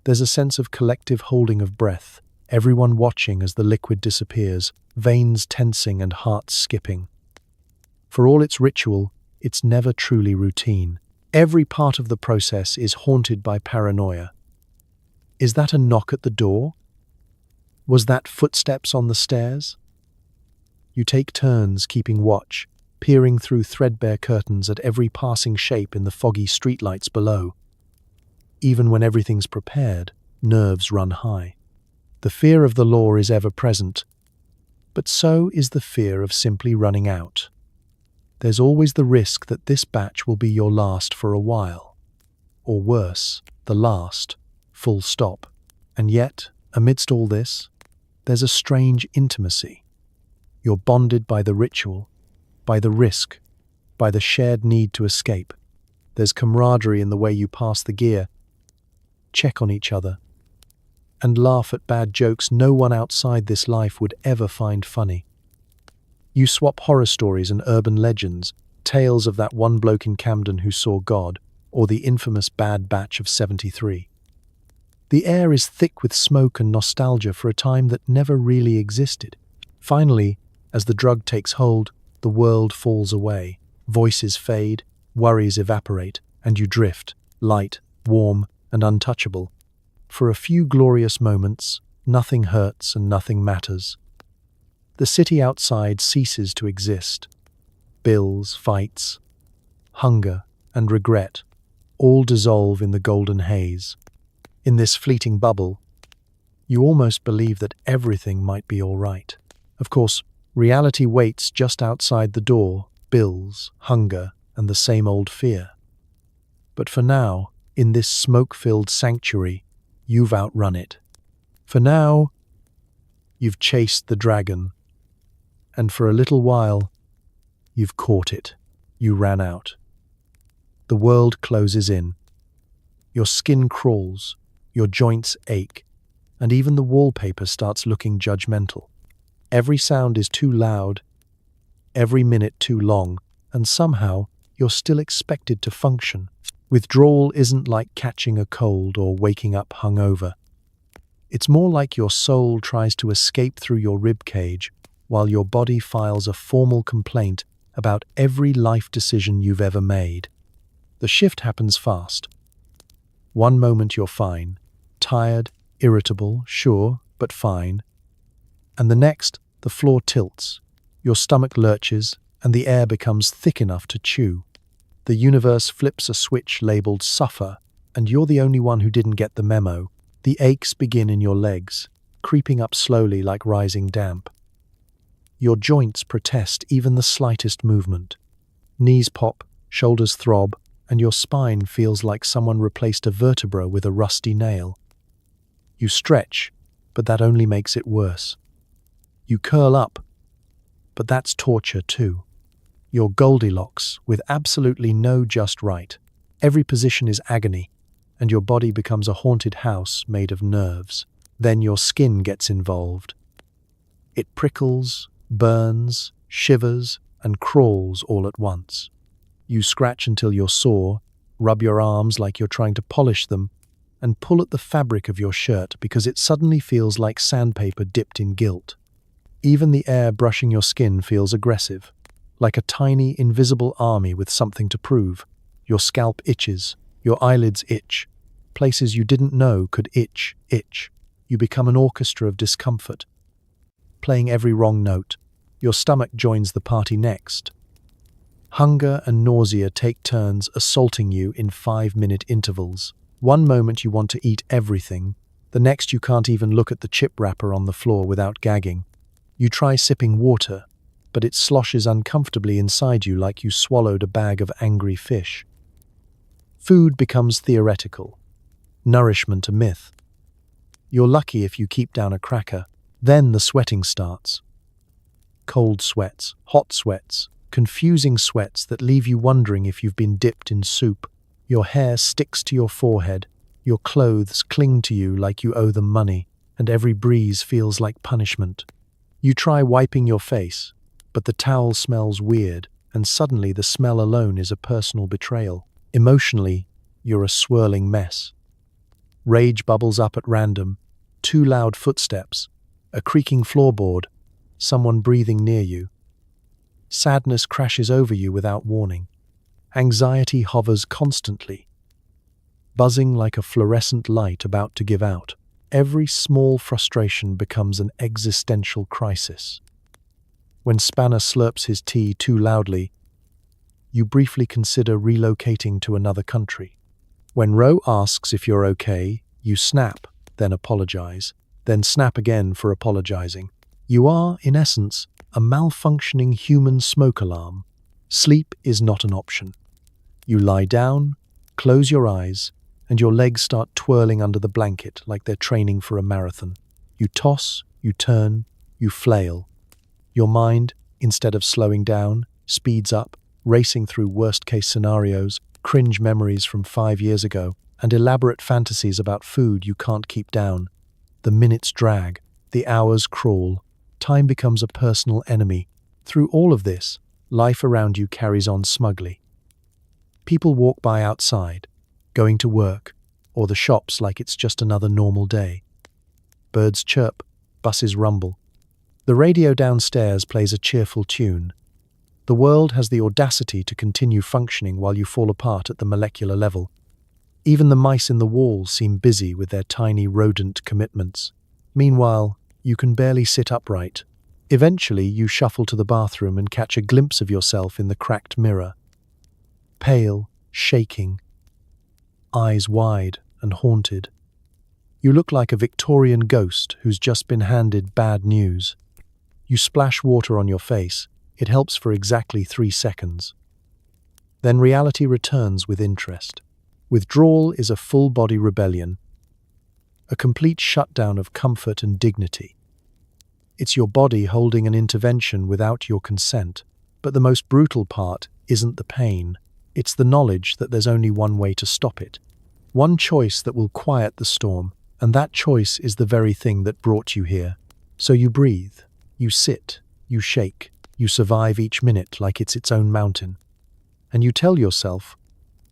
There's a sense of collective holding of breath, everyone watching as the liquid disappears, veins tensing and hearts skipping. For all its ritual, it's never truly routine. Every part of the process is haunted by paranoia. Is that a knock at the door? Was that footsteps on the stairs? You take turns keeping watch, peering through threadbare curtains at every passing shape in the foggy streetlights below. Even when everything's prepared, nerves run high. The fear of the law is ever present, but so is the fear of simply running out. There's always the risk that this batch will be your last for a while. Or worse, the last, full stop. And yet, amidst all this, there's a strange intimacy. You're bonded by the ritual, by the risk, by the shared need to escape. There's camaraderie in the way you pass the gear, check on each other, and laugh at bad jokes no one outside this life would ever find funny. You swap horror stories and urban legends, tales of that one bloke in Camden who saw God, or the infamous Bad Batch of '73. The air is thick with smoke and nostalgia for a time that never really existed. Finally, as the drug takes hold, the world falls away. Voices fade, worries evaporate, and you drift, light, warm, and untouchable. For a few glorious moments, nothing hurts and nothing matters. The city outside ceases to exist. Bills, fights, hunger, and regret all dissolve in the golden haze. In this fleeting bubble, you almost believe that everything might be all right. Of course, reality waits just outside the door, bills, hunger, and the same old fear. But for now, in this smoke-filled sanctuary, you've outrun it. For now, you've chased the dragon. And for a little while, you've caught it. You ran out. The world closes in. Your skin crawls, your joints ache, and even the wallpaper starts looking judgmental. Every sound is too loud, every minute too long, and somehow you're still expected to function. Withdrawal isn't like catching a cold or waking up hungover. It's more like your soul tries to escape through your ribcage while your body files a formal complaint about every life decision you've ever made. The shift happens fast. One moment you're fine, tired, irritable, sure, but fine. And the next, the floor tilts, your stomach lurches, and the air becomes thick enough to chew. The universe flips a switch labeled suffer, and you're the only one who didn't get the memo. The aches begin in your legs, creeping up slowly like rising damp. Your joints protest even the slightest movement. Knees pop, shoulders throb, and your spine feels like someone replaced a vertebra with a rusty nail. You stretch, but that only makes it worse. You curl up, but that's torture too. You're Goldilocks, with absolutely no just right. Every position is agony, and your body becomes a haunted house made of nerves. Then your skin gets involved. It prickles, burns, shivers, and crawls all at once. You scratch until you're sore, rub your arms like you're trying to polish them, and pull at the fabric of your shirt because it suddenly feels like sandpaper dipped in guilt. Even the air brushing your skin feels aggressive, like a tiny, invisible army with something to prove. Your scalp itches, your eyelids itch. Places you didn't know could itch. You become an orchestra of discomfort, playing every wrong note. Your stomach joins the party next. Hunger and nausea take turns assaulting you in 5-minute intervals. One moment you want to eat everything, the next you can't even look at the chip wrapper on the floor without gagging. You try sipping water, but it sloshes uncomfortably inside you like you swallowed a bag of angry fish. Food becomes theoretical, nourishment a myth. You're lucky if you keep down a cracker. Then the sweating starts. Cold sweats, hot sweats, confusing sweats that leave you wondering if you've been dipped in soup. Your hair sticks to your forehead, your clothes cling to you like you owe them money, and every breeze feels like punishment. You try wiping your face, but the towel smells weird, and suddenly the smell alone is a personal betrayal. Emotionally, you're a swirling mess. Rage bubbles up at random, 2 loud footsteps, a creaking floorboard, someone breathing near you. Sadness crashes over you without warning. Anxiety hovers constantly, buzzing like a fluorescent light about to give out. Every small frustration becomes an existential crisis. When Spanner slurps his tea too loudly, you briefly consider relocating to another country. When Roe asks if you're okay, you snap, then apologize. then snap again for apologizing. You are, in essence, a malfunctioning human smoke alarm. Sleep is not an option. You lie down, close your eyes, and your legs start twirling under the blanket like they're training for a marathon. You toss, you turn, you flail. Your mind, instead of slowing down, speeds up, racing through worst-case scenarios, cringe memories from 5 years ago, and elaborate fantasies about food you can't keep down. The minutes drag, the hours crawl, time becomes a personal enemy. Through all of this, life around you carries on smugly. People walk by outside, going to work, or the shops like it's just another normal day. Birds chirp, buses rumble. The radio downstairs plays a cheerful tune. The world has the audacity to continue functioning while you fall apart at the molecular level. Even the mice in the wall seem busy with their tiny rodent commitments. Meanwhile, you can barely sit upright. Eventually, you shuffle to the bathroom and catch a glimpse of yourself in the cracked mirror. Pale, shaking, eyes wide and haunted. You look like a Victorian ghost who's just been handed bad news. You splash water on your face. It helps for exactly 3 seconds. Then reality returns with interest. Withdrawal is a full-body rebellion, a complete shutdown of comfort and dignity. It's your body holding an intervention without your consent. But the most brutal part isn't the pain. It's the knowledge that there's only one way to stop it. One choice that will quiet the storm, and that choice is the very thing that brought you here. So you breathe, you sit, you shake, you survive each minute like it's its own mountain. And you tell yourself,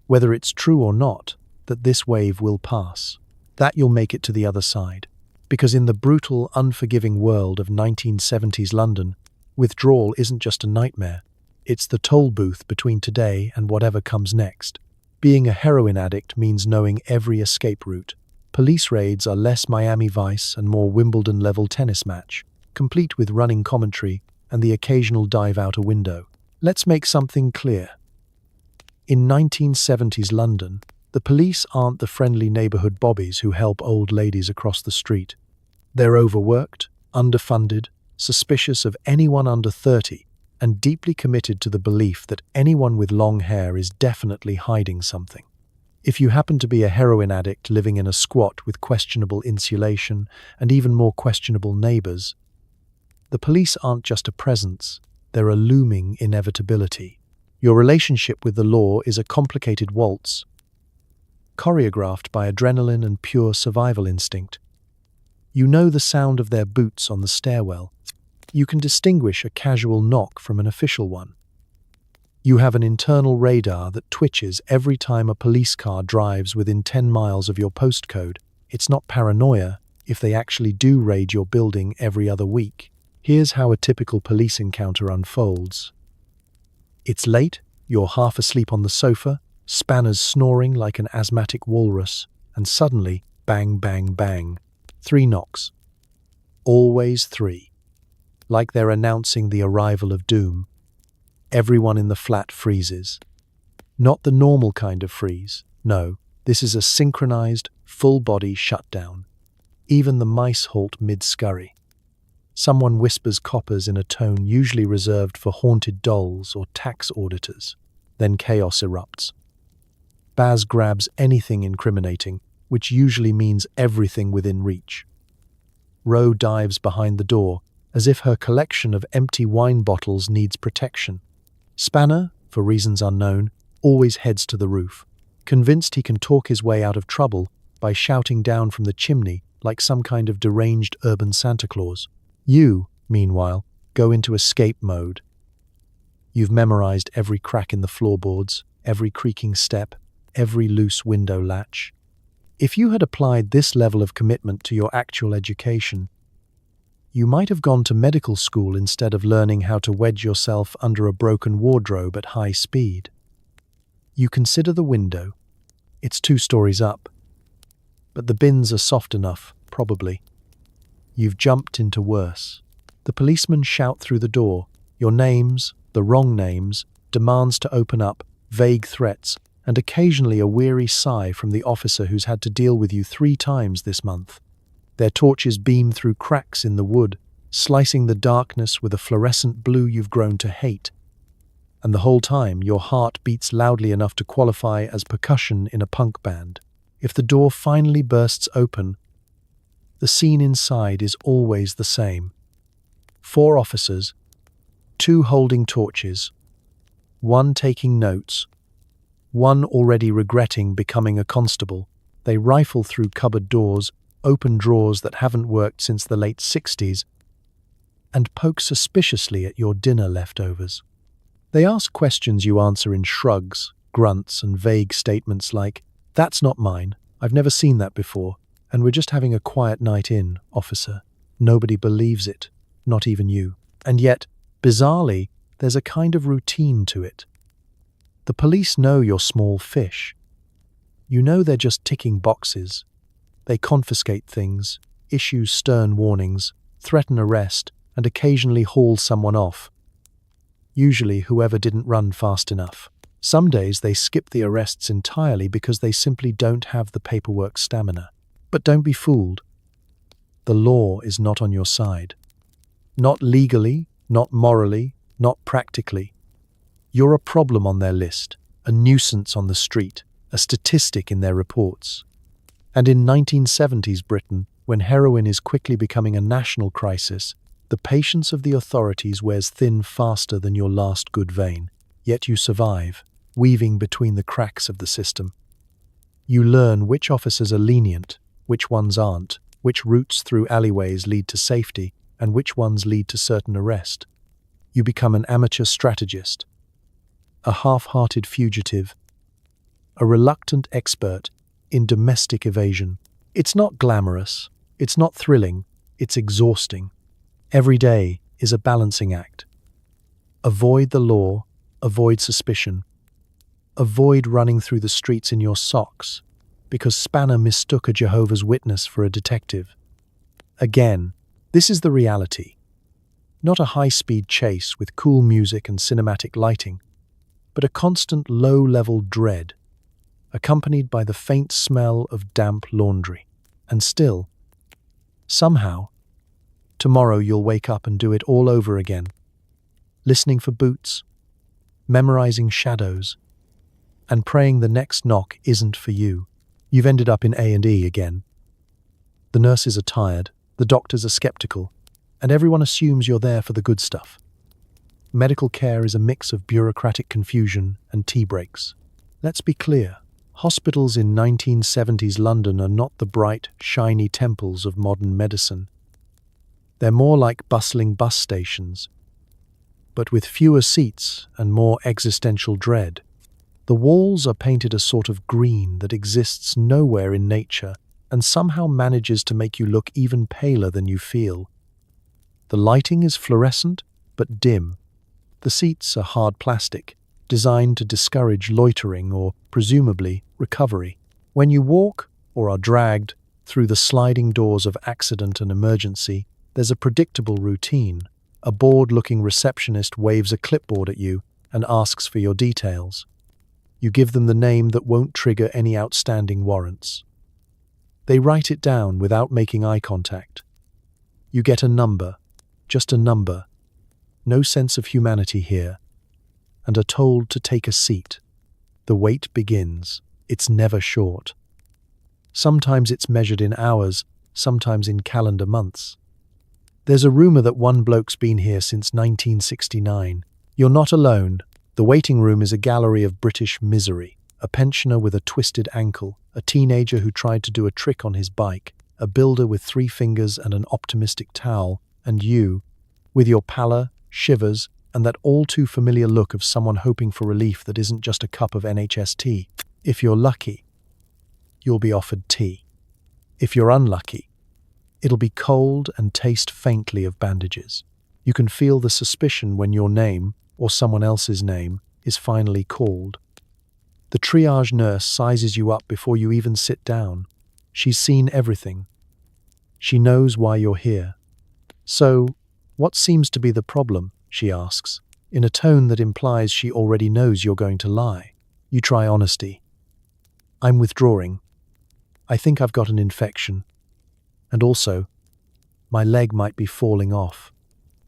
whether it's true or not, that this wave will pass, that you'll make it to the other side. Because in the brutal, unforgiving world of 1970s London, withdrawal isn't just a nightmare. It's the toll booth between today and whatever comes next. Being a heroin addict means knowing every escape route. Police raids are less Miami Vice and more Wimbledon-level tennis match, complete with running commentary and the occasional dive out a window. Let's make something clear. In 1970s London, the police aren't the friendly neighborhood bobbies who help old ladies across the street. They're overworked, underfunded, suspicious of anyone under 30, and deeply committed to the belief that anyone with long hair is definitely hiding something. If you happen to be a heroin addict living in a squat with questionable insulation and even more questionable neighbors, the police aren't just a presence, they're a looming inevitability. Your relationship with the law is a complicated waltz, choreographed by adrenaline and pure survival instinct. You know the sound of their boots on the stairwell. You can distinguish a casual knock from an official one. You have an internal radar that twitches every time a police car drives within 10 miles of your postcode. It's not paranoia if they actually do raid your building every other week. Here's how a typical police encounter unfolds. It's late, you're half asleep on the sofa, Spanner's snoring like an asthmatic walrus, and suddenly, bang, bang, bang. 3 knocks. Always 3. Like they're announcing the arrival of doom. Everyone in the flat freezes. Not the normal kind of freeze. No, this is a synchronized, full-body shutdown. Even the mice halt mid-scurry. Someone whispers coppers in a tone usually reserved for haunted dolls or tax auditors. Then chaos erupts. Baz grabs anything incriminating, which usually means everything within reach. Ro dives behind the door, as if her collection of empty wine bottles needs protection. Spanner, for reasons unknown, always heads to the roof, convinced he can talk his way out of trouble by shouting down from the chimney like some kind of deranged urban Santa Claus. You, meanwhile, go into escape mode. You've memorized every crack in the floorboards, every creaking step, every loose window latch. If you had applied this level of commitment to your actual education, you might have gone to medical school instead of learning how to wedge yourself under a broken wardrobe at high speed. You consider the window. It's 2 stories up. But the bins are soft enough, probably. You've jumped into worse. The policemen shout through the door, your names, the wrong names, demands to open up, vague threats, and occasionally a weary sigh from the officer who's had to deal with you 3 times this month. Their torches beam through cracks in the wood, slicing the darkness with a fluorescent blue you've grown to hate. And the whole time, your heart beats loudly enough to qualify as percussion in a punk band. If the door finally bursts open, the scene inside is always the same. 4 officers, 2 holding torches, 1 taking notes, 1 already regretting becoming a constable. They rifle through cupboard doors, open drawers that haven't worked since the late 60s, and poke suspiciously at your dinner leftovers. They ask questions you answer in shrugs, grunts, and vague statements like, "That's not mine, I've never seen that before, and we're just having a quiet night in, officer." Nobody believes it, not even you. And yet, bizarrely, there's a kind of routine to it. The police know you're small fish. You know they're just ticking boxes. They confiscate things, issue stern warnings, threaten arrest, and occasionally haul someone off. Usually whoever didn't run fast enough. Some days they skip the arrests entirely because they simply don't have the paperwork stamina. But don't be fooled. The law is not on your side. Not legally, not morally, not practically. You're a problem on their list, a nuisance on the street, a statistic in their reports. And in 1970s Britain, when heroin is quickly becoming a national crisis, the patience of the authorities wears thin faster than your last good vein. Yet you survive, weaving between the cracks of the system. You learn which officers are lenient, which ones aren't, which routes through alleyways lead to safety, and which ones lead to certain arrest. You become an amateur strategist, a half-hearted fugitive, a reluctant expert in domestic evasion. It's not glamorous, it's not thrilling, it's exhausting. Every day is a balancing act. Avoid the law, avoid suspicion. Avoid running through the streets in your socks, because Spanner mistook a Jehovah's Witness for a detective. Again, this is the reality. Not a high-speed chase with cool music and cinematic lighting, but a constant low-level dread, accompanied by the faint smell of damp laundry. And still, somehow, tomorrow you'll wake up and do it all over again, listening for boots, memorizing shadows, and praying the next knock isn't for you. You've ended up in A&E again. The nurses are tired, the doctors are skeptical, and everyone assumes you're there for the good stuff. Medical care is a mix of bureaucratic confusion and tea breaks. Let's be clear, hospitals in 1970s London are not the bright, shiny temples of modern medicine. They're more like bustling bus stations, but with fewer seats and more existential dread. The walls are painted a sort of green that exists nowhere in nature and somehow manages to make you look even paler than you feel. The lighting is fluorescent but dim. The seats are hard plastic, designed to discourage loitering or, presumably, recovery. When you walk, or are dragged, through the sliding doors of accident and emergency, there's a predictable routine. A bored-looking receptionist waves a clipboard at you and asks for your details. You give them the name that won't trigger any outstanding warrants. They write it down without making eye contact. You get a number, just a number, no sense of humanity here, and are told to take a seat. The wait begins. It's never short. Sometimes it's measured in hours, sometimes in calendar months. There's a rumor that one bloke's been here since 1969. You're not alone. The waiting room is a gallery of British misery. A pensioner with a twisted ankle, a teenager who tried to do a trick on his bike, a builder with 3 fingers and an optimistic towel, and you, with your pallor, shivers, and that all-too-familiar look of someone hoping for relief that isn't just a cup of NHS tea. If you're lucky, you'll be offered tea. If you're unlucky, it'll be cold and taste faintly of bandages. You can feel the suspicion when your name, or someone else's name, is finally called. The triage nurse sizes you up before you even sit down. She's seen everything. She knows why you're here. "So, what seems to be the problem?" she asks, in a tone that implies she already knows you're going to lie. You try honesty. "I'm withdrawing. I think I've got an infection." And also, my leg might be falling off.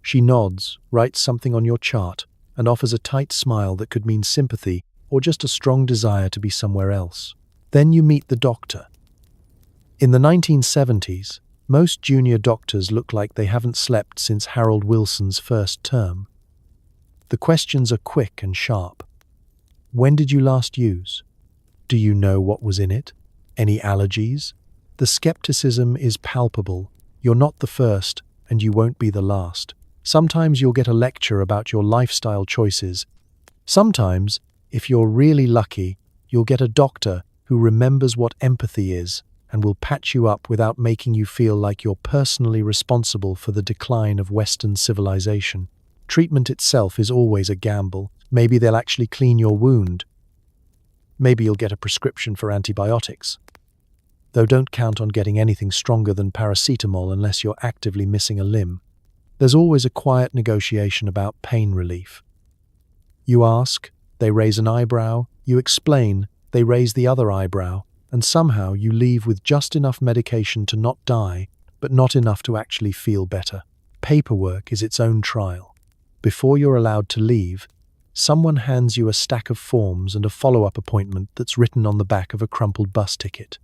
She nods, writes something on your chart, and offers a tight smile that could mean sympathy or just a strong desire to be somewhere else. Then you meet the doctor. In the 1970s, most junior doctors look like they haven't slept since Harold Wilson's first term. The questions are quick and sharp. When did you last use? Do you know what was in it? Any allergies? The skepticism is palpable. You're not the first, and you won't be the last. Sometimes you'll get a lecture about your lifestyle choices. Sometimes, if you're really lucky, you'll get a doctor who remembers what empathy is and will patch you up without making you feel like you're personally responsible for the decline of Western civilization. Treatment itself is always a gamble. Maybe they'll actually clean your wound. Maybe you'll get a prescription for antibiotics. Though don't count on getting anything stronger than paracetamol unless you're actively missing a limb. There's always a quiet negotiation about pain relief. You ask, they raise an eyebrow. You explain, they raise the other eyebrow. And somehow you leave with just enough medication to not die, but not enough to actually feel better. Paperwork is its own trial. Before you're allowed to leave, someone hands you a stack of forms and a follow-up appointment that's written on the back of a crumpled bus ticket.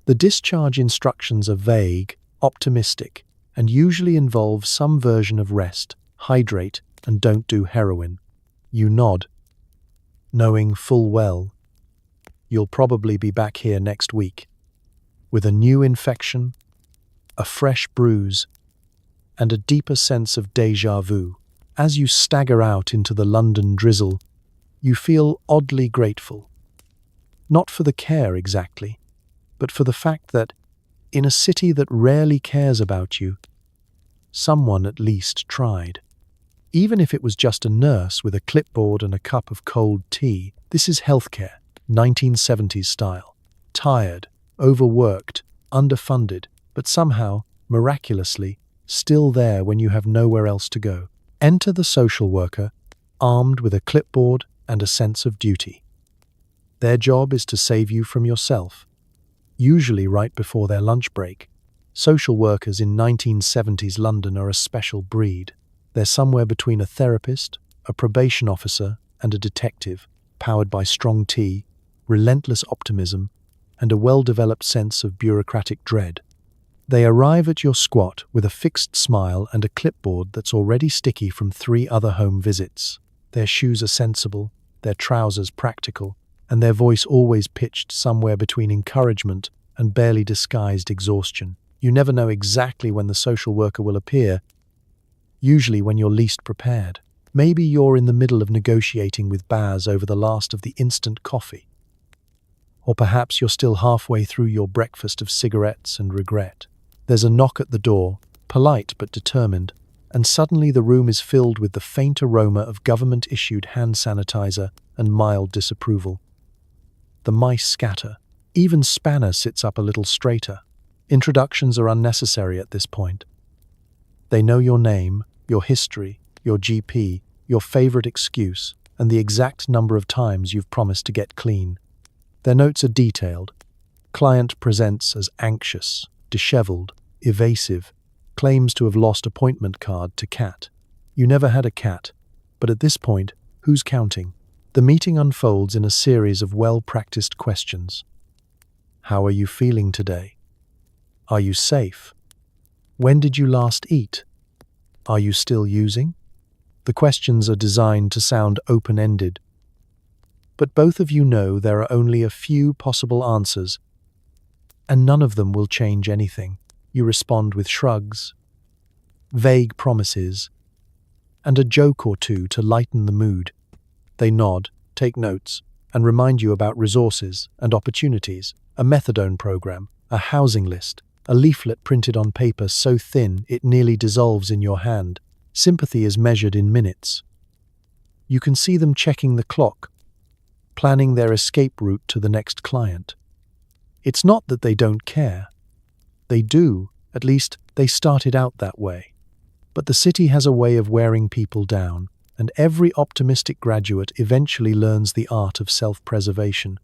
The discharge instructions are vague, optimistic, and usually involve some version of rest, hydrate, and don't do heroin. You nod, knowing full well you'll probably be back here next week, with a new infection, a fresh bruise, and a deeper sense of déjà vu. As you stagger out into the London drizzle, you feel oddly grateful. Not for the care exactly, but for the fact that, in a city that rarely cares about you, someone at least tried. Even if it was just a nurse with a clipboard and a cup of cold tea, this is healthcare. 1970s style. Tired, overworked, underfunded, but somehow, miraculously, still there when you have nowhere else to go. Enter the social worker, armed with a clipboard and a sense of duty. Their job is to save you from yourself, usually right before their lunch break. Social workers in 1970s London are a special breed. They're somewhere between a therapist, a probation officer, and a detective, powered by strong tea, relentless optimism, and a well-developed sense of bureaucratic dread. They arrive at your squat with a fixed smile and a clipboard that's already sticky from 3 other home visits. Their shoes are sensible, their trousers practical, and their voice always pitched somewhere between encouragement and barely disguised exhaustion. You never know exactly when the social worker will appear, usually when you're least prepared. Maybe you're in the middle of negotiating with Baz over the last of the instant coffee. Or perhaps you're still halfway through your breakfast of cigarettes and regret. There's a knock at the door, polite but determined, and suddenly the room is filled with the faint aroma of government-issued hand sanitizer and mild disapproval. The mice scatter. Even Spanner sits up a little straighter. Introductions are unnecessary at this point. They know your name, your history, your GP, your favorite excuse, and the exact number of times you've promised to get clean. Their notes are detailed. Client presents as anxious, disheveled, evasive, claims to have lost appointment card to cat. You never had a cat, but at this point, who's counting? The meeting unfolds in a series of well-practiced questions. How are you feeling today? Are you safe? When did you last eat? Are you still using? The questions are designed to sound open-ended, but both of you know there are only a few possible answers, and none of them will change anything. You respond with shrugs, vague promises, and a joke or two to lighten the mood. They nod, take notes, and remind you about resources and opportunities, a methadone program, a housing list, a leaflet printed on paper so thin it nearly dissolves in your hand. Sympathy is measured in minutes. You can see them checking the clock, planning their escape route to the next client. It's not that they don't care. They do, at least they started out that way. But the city has a way of wearing people down, and every optimistic graduate eventually learns the art of self-preservation.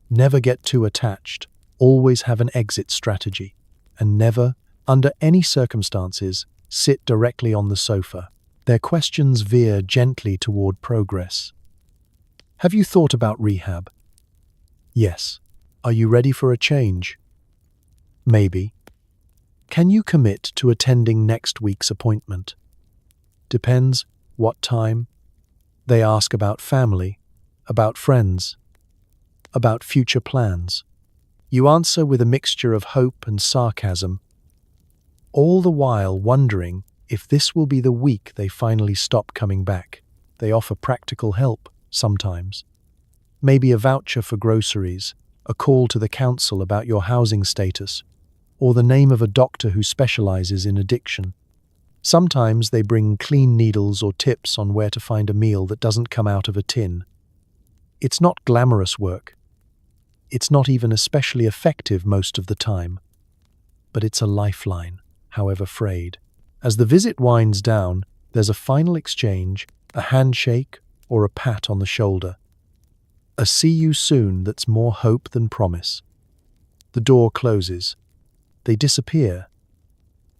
Never get too attached, always have an exit strategy. and never, under any circumstances, sit directly on the sofa. Their questions veer gently toward progress. Have you thought about rehab? Yes. Are you ready for a change? Maybe. Can you commit to attending next week's appointment? Depends. What time? They ask about family, about friends, about future plans. You answer with a mixture of hope and sarcasm, all the while wondering if this will be the week they finally stop coming back. They offer practical help, sometimes. Maybe a voucher for groceries, a call to the council about your housing status, or the name of a doctor who specializes in addiction. Sometimes they bring clean needles or tips on where to find a meal that doesn't come out of a tin. It's not glamorous work. It's not even especially effective most of the time. But it's a lifeline, however frayed. As the visit winds down, there's a final exchange, a handshake or a pat on the shoulder. A see you soon that's more hope than promise. The door closes. They disappear,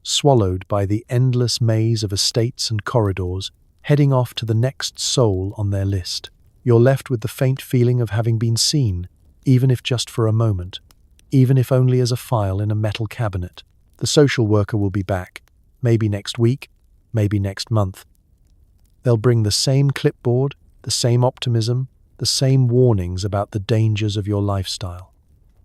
swallowed by the endless maze of estates and corridors, heading off to the next soul on their list. You're left with the faint feeling of having been seen, even if just for a moment, even if only as a file in a metal cabinet. The social worker will be back, maybe next week, maybe next month. They'll bring the same clipboard, the same optimism, the same warnings about the dangers of your lifestyle.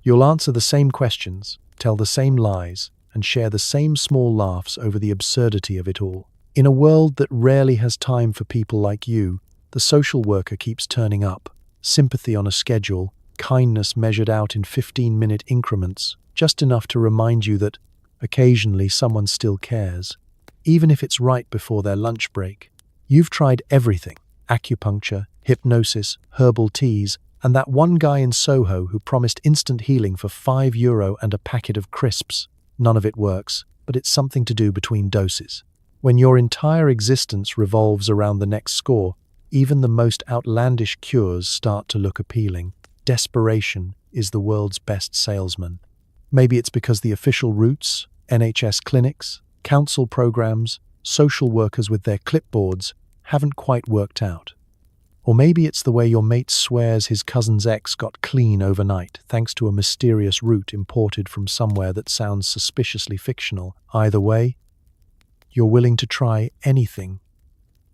You'll answer the same questions, tell the same lies, and share the same small laughs over the absurdity of it all. In a world that rarely has time for people like you, the social worker keeps turning up, sympathy on a schedule, kindness measured out in 15-minute increments, just enough to remind you that occasionally someone still cares, even if it's right before their lunch break. You've tried everything: acupuncture, hypnosis, herbal teas, and that one guy in Soho who promised instant healing for €5 and a packet of crisps. None of it works, but it's something to do between doses. When your entire existence revolves around the next score, even the most outlandish cures start to look appealing. Desperation is the world's best salesman. Maybe it's because the official routes, NHS clinics, council programs, social workers with their clipboards haven't quite worked out. Or maybe it's the way your mate swears his cousin's ex got clean overnight thanks to a mysterious route imported from somewhere that sounds suspiciously fictional. Either way, you're willing to try anything,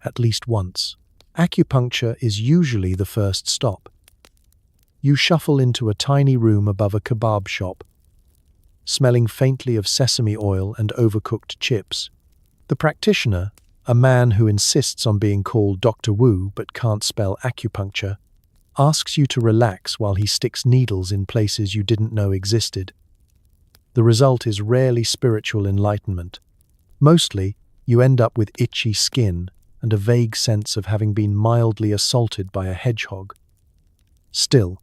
at least once. Acupuncture is usually the first stop. You shuffle into a tiny room above a kebab shop, smelling faintly of sesame oil and overcooked chips. The practitioner, a man who insists on being called Dr. Wu but can't spell acupuncture, asks you to relax while he sticks needles in places you didn't know existed. The result is rarely spiritual enlightenment. Mostly, you end up with itchy skin and a vague sense of having been mildly assaulted by a hedgehog. Still,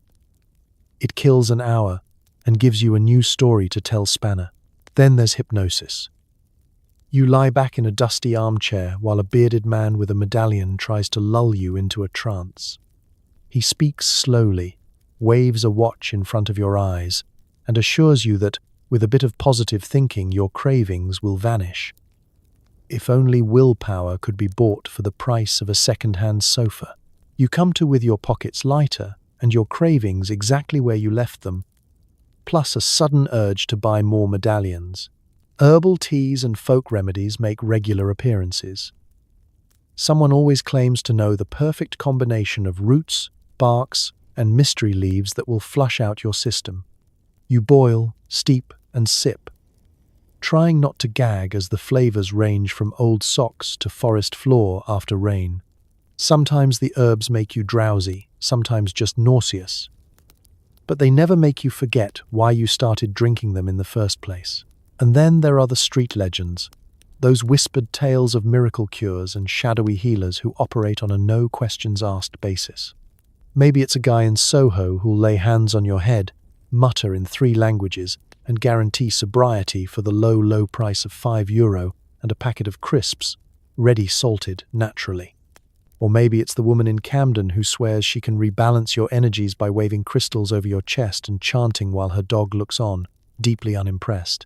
it kills an hour and gives you a new story to tell Spanner. Then there's hypnosis. You lie back in a dusty armchair while a bearded man with a medallion tries to lull you into a trance. He speaks slowly, waves a watch in front of your eyes, and assures you that, with a bit of positive thinking, your cravings will vanish. If only willpower could be bought for the price of a second-hand sofa. You come to with your pockets lighter and your cravings exactly where you left them, plus a sudden urge to buy more medallions. Herbal teas and folk remedies make regular appearances. Someone always claims to know the perfect combination of roots, barks, and mystery leaves that will flush out your system. You boil, steep, and sip, trying not to gag as the flavors range from old socks to forest floor after rain. Sometimes the herbs make you drowsy, sometimes just nauseous. But they never make you forget why you started drinking them in the first place. And then there are the street legends, those whispered tales of miracle cures and shadowy healers who operate on a no-questions-asked basis. Maybe it's a guy in Soho who'll lay hands on your head, mutter in 3 languages, and guarantee sobriety for the low, low price of €5 and a packet of crisps, ready salted naturally. Or maybe it's the woman in Camden who swears she can rebalance your energies by waving crystals over your chest and chanting while her dog looks on, deeply unimpressed.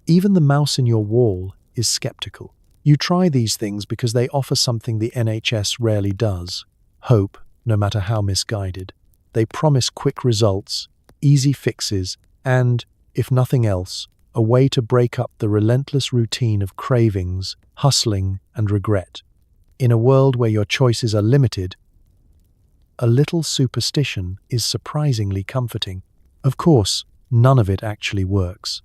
Even the mouse in your wall is skeptical. You try these things because they offer something the NHS rarely does: hope, no matter how misguided. They promise quick results, easy fixes, and, if nothing else, a way to break up the relentless routine of cravings, hustling, and regret. In a world where your choices are limited, a little superstition is surprisingly comforting. Of course, none of it actually works.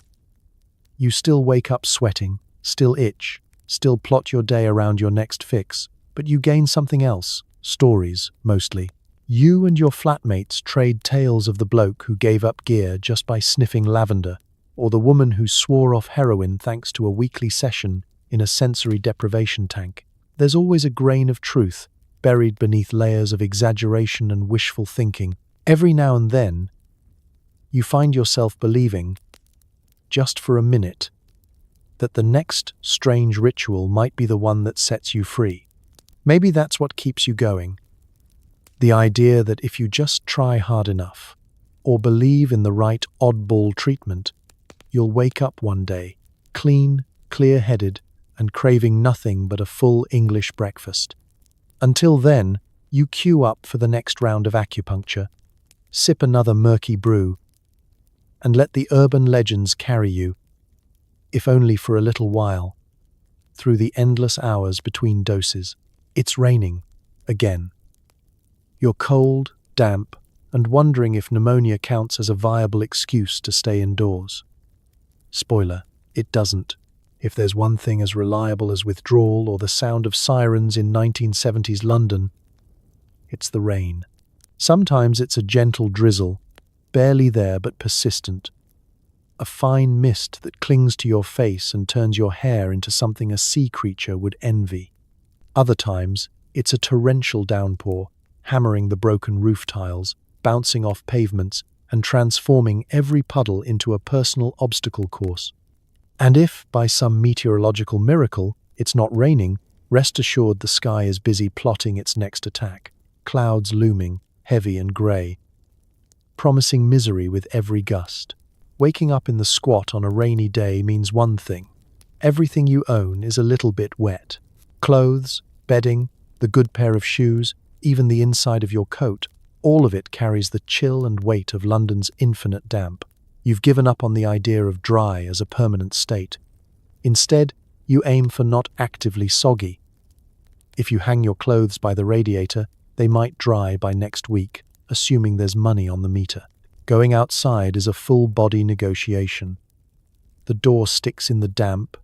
You still wake up sweating, still itch, still plot your day around your next fix, but you gain something else: stories, mostly. You and your flatmates trade tales of the bloke who gave up gear just by sniffing lavender, or the woman who swore off heroin thanks to a weekly session in a sensory deprivation tank. There's always a grain of truth buried beneath layers of exaggeration and wishful thinking. Every now and then, you find yourself believing, just for a minute, that the next strange ritual might be the one that sets you free. Maybe that's what keeps you going. The idea that if you just try hard enough, or believe in the right oddball treatment, you'll wake up one day, clean, clear-headed, and craving nothing but a full English breakfast. Until then, you queue up for the next round of acupuncture, sip another murky brew, and let the urban legends carry you, if only for a little while, through the endless hours between doses. It's raining, again. You're cold, damp, and wondering if pneumonia counts as a viable excuse to stay indoors. Spoiler, it doesn't. If there's one thing as reliable as withdrawal or the sound of sirens in 1970s London, it's the rain. Sometimes it's a gentle drizzle, barely there but persistent. A fine mist that clings to your face and turns your hair into something a sea creature would envy. Other times, it's a torrential downpour, hammering the broken roof tiles, bouncing off pavements, and transforming every puddle into a personal obstacle course. And if, by some meteorological miracle, it's not raining, rest assured the sky is busy plotting its next attack, clouds looming, heavy and grey, promising misery with every gust. Waking up in the squat on a rainy day means one thing: everything you own is a little bit wet. Clothes, bedding, the good pair of shoes, even the inside of your coat, all of it carries the chill and weight of London's infinite damp. You've given up on the idea of dry as a permanent state. Instead, you aim for not actively soggy. If you hang your clothes by the radiator, they might dry by next week, assuming there's money on the meter. Going outside is a full-body negotiation. The door sticks in the damp,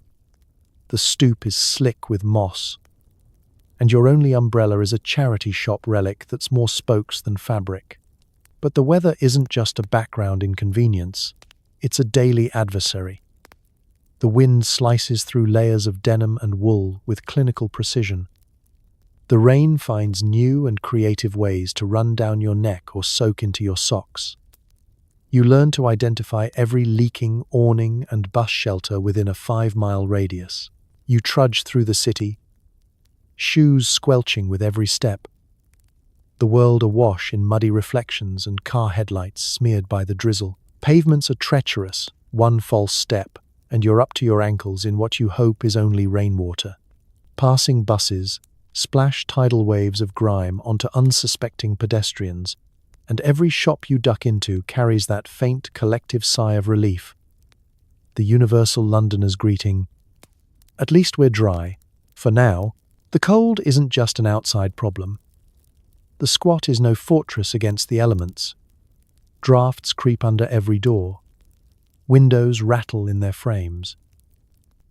the stoop is slick with moss, and your only umbrella is a charity shop relic that's more spokes than fabric. But the weather isn't just a background inconvenience, it's a daily adversary. The wind slices through layers of denim and wool with clinical precision. The rain finds new and creative ways to run down your neck or soak into your socks. You learn to identify every leaking awning and bus shelter within a 5-mile radius. You trudge through the city, shoes squelching with every step, the world awash in muddy reflections and car headlights smeared by the drizzle. Pavements are treacherous, one false step, and you're up to your ankles in what you hope is only rainwater. Passing buses splash tidal waves of grime onto unsuspecting pedestrians, and every shop you duck into carries that faint collective sigh of relief. The universal Londoner's greeting: "At least we're dry. For now." The cold isn't just an outside problem. The squat is no fortress against the elements. Drafts creep under every door. Windows rattle in their frames.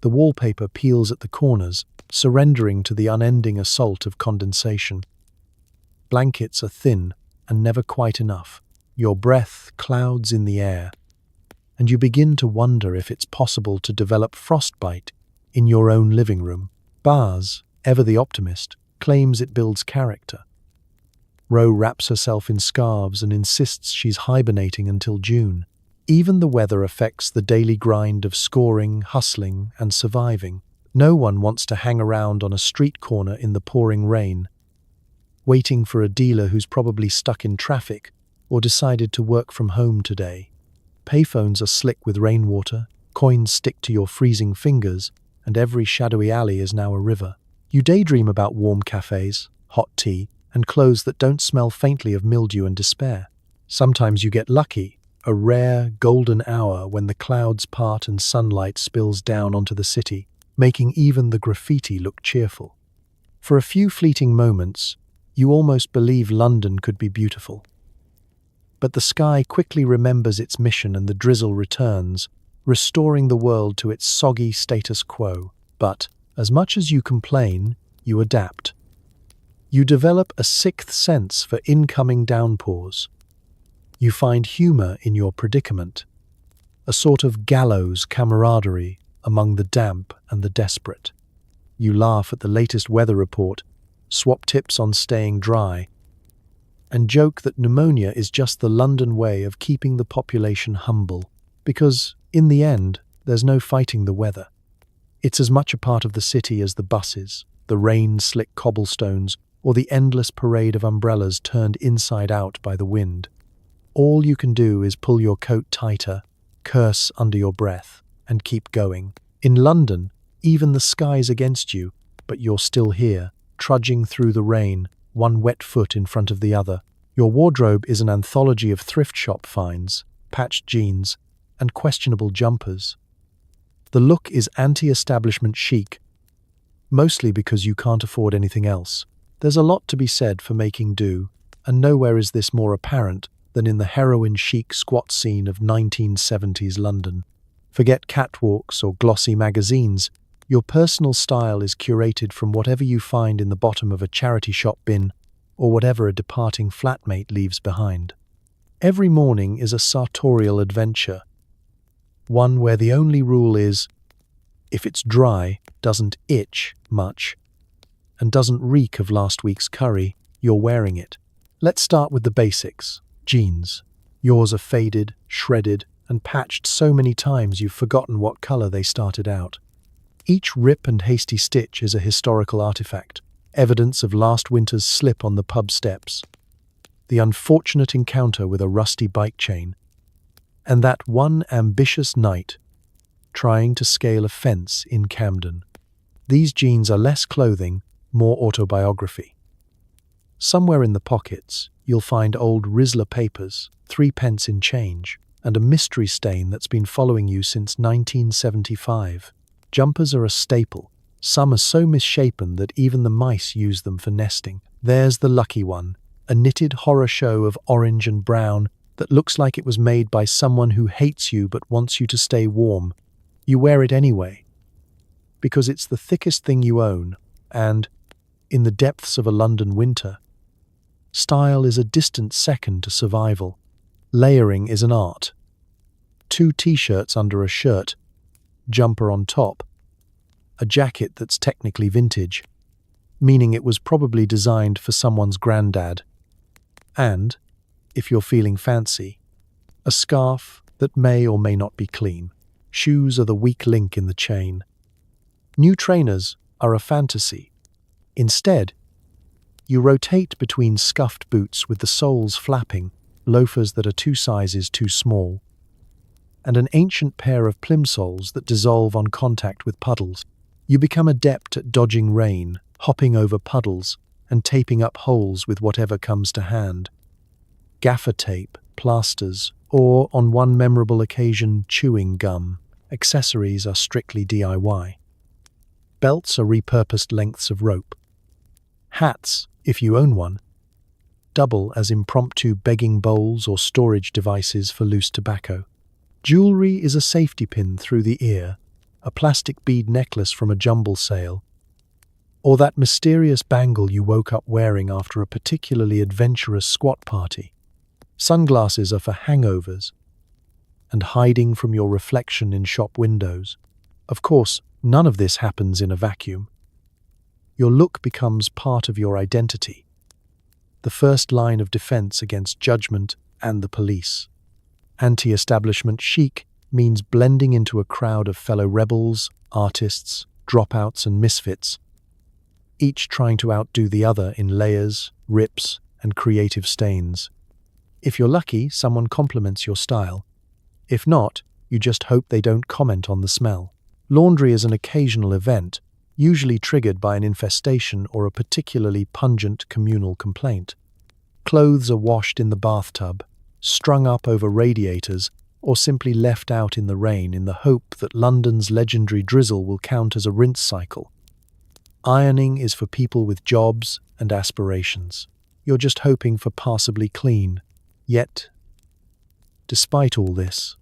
The wallpaper peels at the corners, surrendering to the unending assault of condensation. Blankets are thin and never quite enough. Your breath clouds in the air, and you begin to wonder if it's possible to develop frostbite in your own living room. Bars, ever the optimist, claims it builds character. Ro wraps herself in scarves and insists she's hibernating until June. Even the weather affects the daily grind of scoring, hustling, and surviving. No one wants to hang around on a street corner in the pouring rain, waiting for a dealer who's probably stuck in traffic or decided to work from home today. Payphones are slick with rainwater, Coins stick to your freezing fingers, and every shadowy alley is now a river. You daydream about warm cafes, hot tea, and clothes that don't smell faintly of mildew and despair. Sometimes you get lucky, a rare, golden hour when the clouds part and sunlight spills down onto the city, making even the graffiti look cheerful. For a few fleeting moments, you almost believe London could be beautiful. But the sky quickly remembers its mission and the drizzle returns, restoring the world to its soggy status quo. But, as much as you complain, you adapt. You develop a sixth sense for incoming downpours. You find humor in your predicament, a sort of gallows camaraderie among the damp and the desperate. You laugh at the latest weather report, swap tips on staying dry, and joke that pneumonia is just the London way of keeping the population humble, because, in the end, there's no fighting the weather. It's as much a part of the city as the buses, the rain-slick cobblestones, or the endless parade of umbrellas turned inside out by the wind. All you can do is pull your coat tighter, curse under your breath, and keep going. In London, even the sky's against you, but you're still here, trudging through the rain, one wet foot in front of the other. Your wardrobe is an anthology of thrift shop finds, patched jeans, and questionable jumpers. The look is anti-establishment chic, mostly because you can't afford anything else. There's a lot to be said for making do, and nowhere is this more apparent than in the heroin chic squat scene of 1970s London. Forget catwalks or glossy magazines. Your personal style is curated from whatever you find in the bottom of a charity shop bin or whatever a departing flatmate leaves behind. Every morning is a sartorial adventure, one where the only rule is, if it's dry, doesn't itch much, and doesn't reek of last week's curry, you're wearing it. Let's start with the basics. Jeans. Yours are faded, shredded, and patched so many times you've forgotten what color they started out. Each rip and hasty stitch is a historical artifact, evidence of last winter's slip on the pub steps, the unfortunate encounter with a rusty bike chain, and that one ambitious night trying to scale a fence in Camden. These jeans are less clothing, more autobiography. Somewhere in the pockets, you'll find old Rizzler papers, 3p in change, and a mystery stain that's been following you since 1975. Jumpers are a staple. Some are so misshapen that even the mice use them for nesting. There's the lucky one, a knitted horror show of orange and brown that looks like it was made by someone who hates you but wants you to stay warm. You wear it anyway, because it's the thickest thing you own, and, in the depths of a London winter, style is a distant second to survival. Layering is an art. 2 t-shirts under a shirt, jumper on top, a jacket that's technically vintage, meaning it was probably designed for someone's granddad, and, if you're feeling fancy, a scarf that may or may not be clean. Shoes are the weak link in the chain. New trainers are a fantasy. Instead, you rotate between scuffed boots with the soles flapping, loafers that are 2 sizes too small, and an ancient pair of plimsolls that dissolve on contact with puddles. You become adept at dodging rain, hopping over puddles, and taping up holes with whatever comes to hand. Gaffer tape, plasters, or, on one memorable occasion, chewing gum. Accessories are strictly DIY. Belts are repurposed lengths of rope. Hats, if you own one, double as impromptu begging bowls or storage devices for loose tobacco. Jewelry is a safety pin through the ear, a plastic bead necklace from a jumble sale, or that mysterious bangle you woke up wearing after a particularly adventurous squat party. Sunglasses are for hangovers and hiding from your reflection in shop windows. Of course, none of this happens in a vacuum. Your look becomes part of your identity, the first line of defense against judgment and the police. Anti-establishment chic means blending into a crowd of fellow rebels, artists, dropouts, and misfits, each trying to outdo the other in layers, rips, and creative stains. If you're lucky, someone compliments your style. If not, You just hope they don't comment on the smell. Laundry is an occasional event, usually triggered by an infestation or a particularly pungent communal complaint. Clothes are washed in the bathtub, strung up over radiators, or simply left out in the rain in the hope that London's legendary drizzle will count as a rinse cycle. Ironing is for people with jobs and aspirations. You're just hoping for passably clean. Yet, despite all this,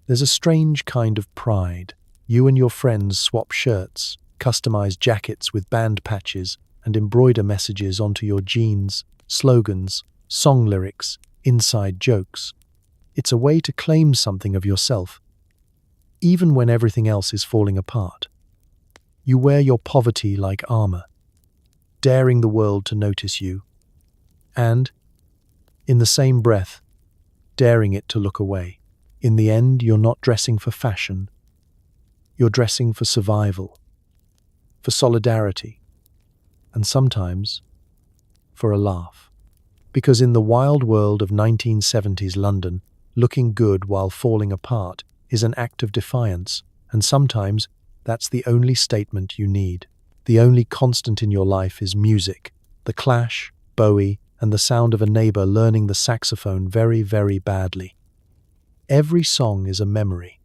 there's a strange kind of pride. You and your friends swap shirts, customize jackets with band patches, and embroider messages onto your jeans, slogans, song lyrics, inside jokes. It's a way to claim something of yourself, even when everything else is falling apart. You wear your poverty like armor, daring the world to notice you, and, in the same breath, daring it to look away. In the end, you're not dressing for fashion. You're dressing for survival, for solidarity, and sometimes for a laugh. Because in the wild world of 1970s London, looking good while falling apart is an act of defiance, and sometimes that's the only statement you need. The only constant in your life is music, the Clash, Bowie, and the sound of a neighbor learning the saxophone very, very badly. Every song is a memory.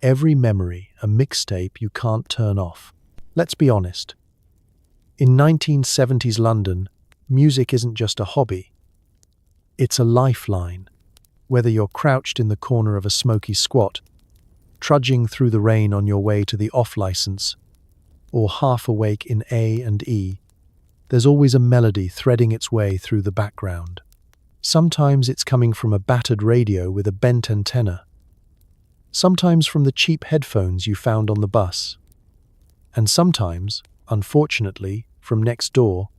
Every memory a mixtape you can't turn off. Let's be honest. In 1970s London, music isn't just a hobby. It's a lifeline. Whether you're crouched in the corner of a smoky squat, trudging through the rain on your way to the off-license, or half awake in A&E, there's always a melody threading its way through the background. Sometimes it's coming from a battered radio with a bent antenna. Sometimes from the cheap headphones you found on the bus. And sometimes, unfortunately, from next door,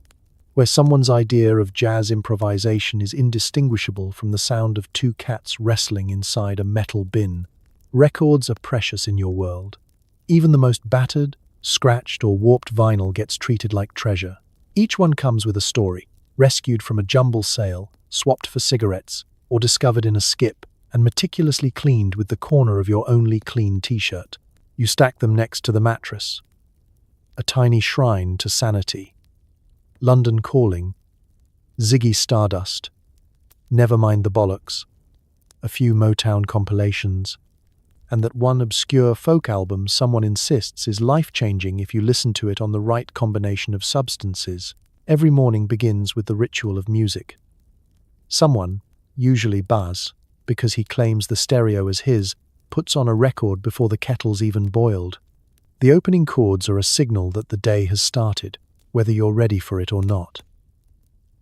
where someone's idea of jazz improvisation is indistinguishable from the sound of two cats wrestling inside a metal bin. Records are precious in your world. Even the most battered, scratched, or warped vinyl gets treated like treasure. Each one comes with a story, rescued from a jumble sale, swapped for cigarettes, or discovered in a skip, and meticulously cleaned with the corner of your only clean t-shirt. You stack them next to the mattress. A tiny shrine to sanity. London Calling, Ziggy Stardust, Never Mind the Bollocks, a few Motown compilations, and that one obscure folk album someone insists is life-changing if you listen to it on the right combination of substances. Every morning begins with the ritual of music. Someone, usually Buzz, because he claims the stereo is his, puts on a record before the kettle's even boiled. The opening chords are a signal that the day has started, whether you're ready for it or not.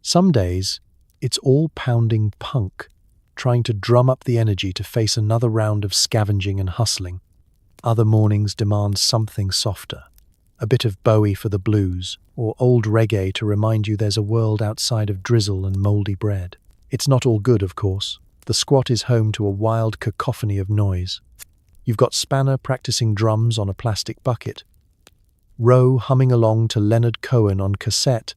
Some days, it's all pounding punk, trying to drum up the energy to face another round of scavenging and hustling. Other mornings demand something softer, a bit of Bowie for the blues, or old reggae to remind you there's a world outside of drizzle and mouldy bread. It's not all good, of course. The squat is home to a wild cacophony of noise. You've got Spanner practicing drums on a plastic bucket, Rowe humming along to Leonard Cohen on cassette,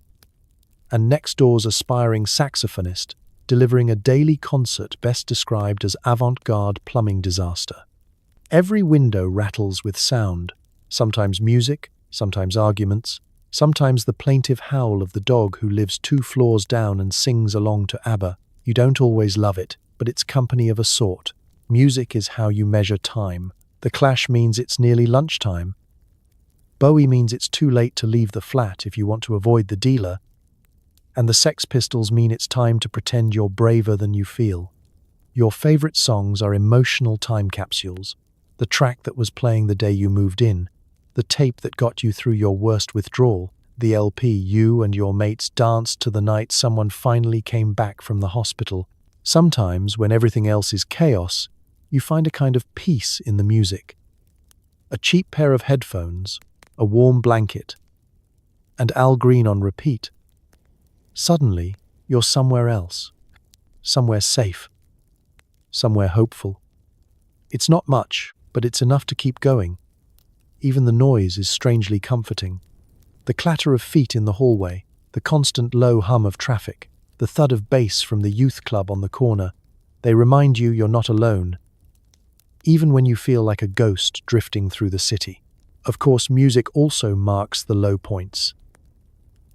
and next door's aspiring saxophonist delivering a daily concert best described as avant-garde plumbing disaster. Every window rattles with sound, sometimes music, sometimes arguments, sometimes the plaintive howl of the dog who lives 2 floors down and sings along to ABBA. You don't always love it, but it's company of a sort. Music is how you measure time. The Clash means it's nearly lunchtime. Bowie means it's too late to leave the flat if you want to avoid the dealer. And the Sex Pistols mean it's time to pretend you're braver than you feel. Your favorite songs are emotional time capsules. The track that was playing the day you moved in, the tape that got you through your worst withdrawal, the LP you and your mates danced to the night someone finally came back from the hospital. Sometimes, when everything else is chaos, you find a kind of peace in the music. A cheap pair of headphones, a warm blanket, and Al Green on repeat. Suddenly, you're somewhere else. Somewhere safe. Somewhere hopeful. It's not much, but it's enough to keep going. Even the noise is strangely comforting. The clatter of feet in the hallway, the constant low hum of traffic, the thud of bass from the youth club on the corner, they remind you you're not alone. even when you feel like a ghost drifting through the city. Of course, music also marks the low points.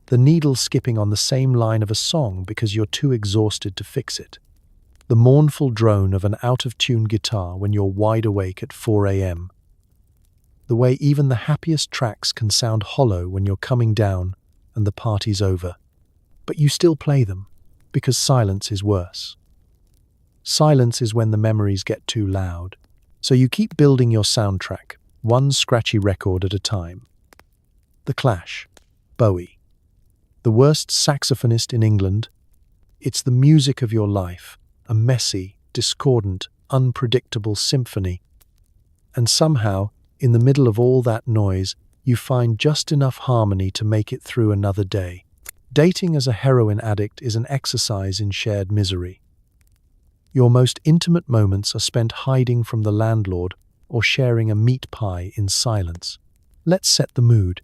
The needle skipping on the same line of a song because you're too exhausted to fix it. The mournful drone of an out-of-tune guitar when you're wide awake at 4 a.m. The way even the happiest tracks can sound hollow when you're coming down and the party's over. But you still play them, because silence is worse. Silence is when the memories get too loud. So you keep building your soundtrack, one scratchy record at a time. The Clash, Bowie. The worst saxophonist in England. It's the music of your life, a messy, discordant, unpredictable symphony. And somehow, in the middle of all that noise, you find just enough harmony to make it through another day. Dating as a heroin addict is an exercise in shared misery. Your most intimate moments are spent hiding from the landlord or sharing a meat pie in silence. Let's set the mood.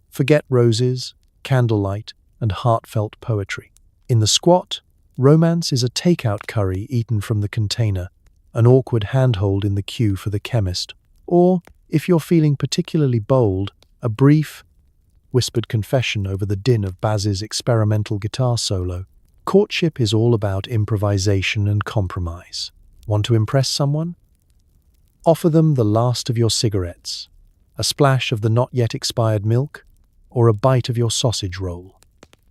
Forget roses, candlelight, and heartfelt poetry. In the squat, romance is a takeout curry eaten from the container, an awkward handhold in the queue for the chemist, or, if you're feeling particularly bold, a brief, whispered confession over the din of Baz's experimental guitar solo. Courtship is all about improvisation and compromise. Want to impress someone? Offer them the last of your cigarettes, a splash of the not yet expired milk, or a bite of your sausage roll.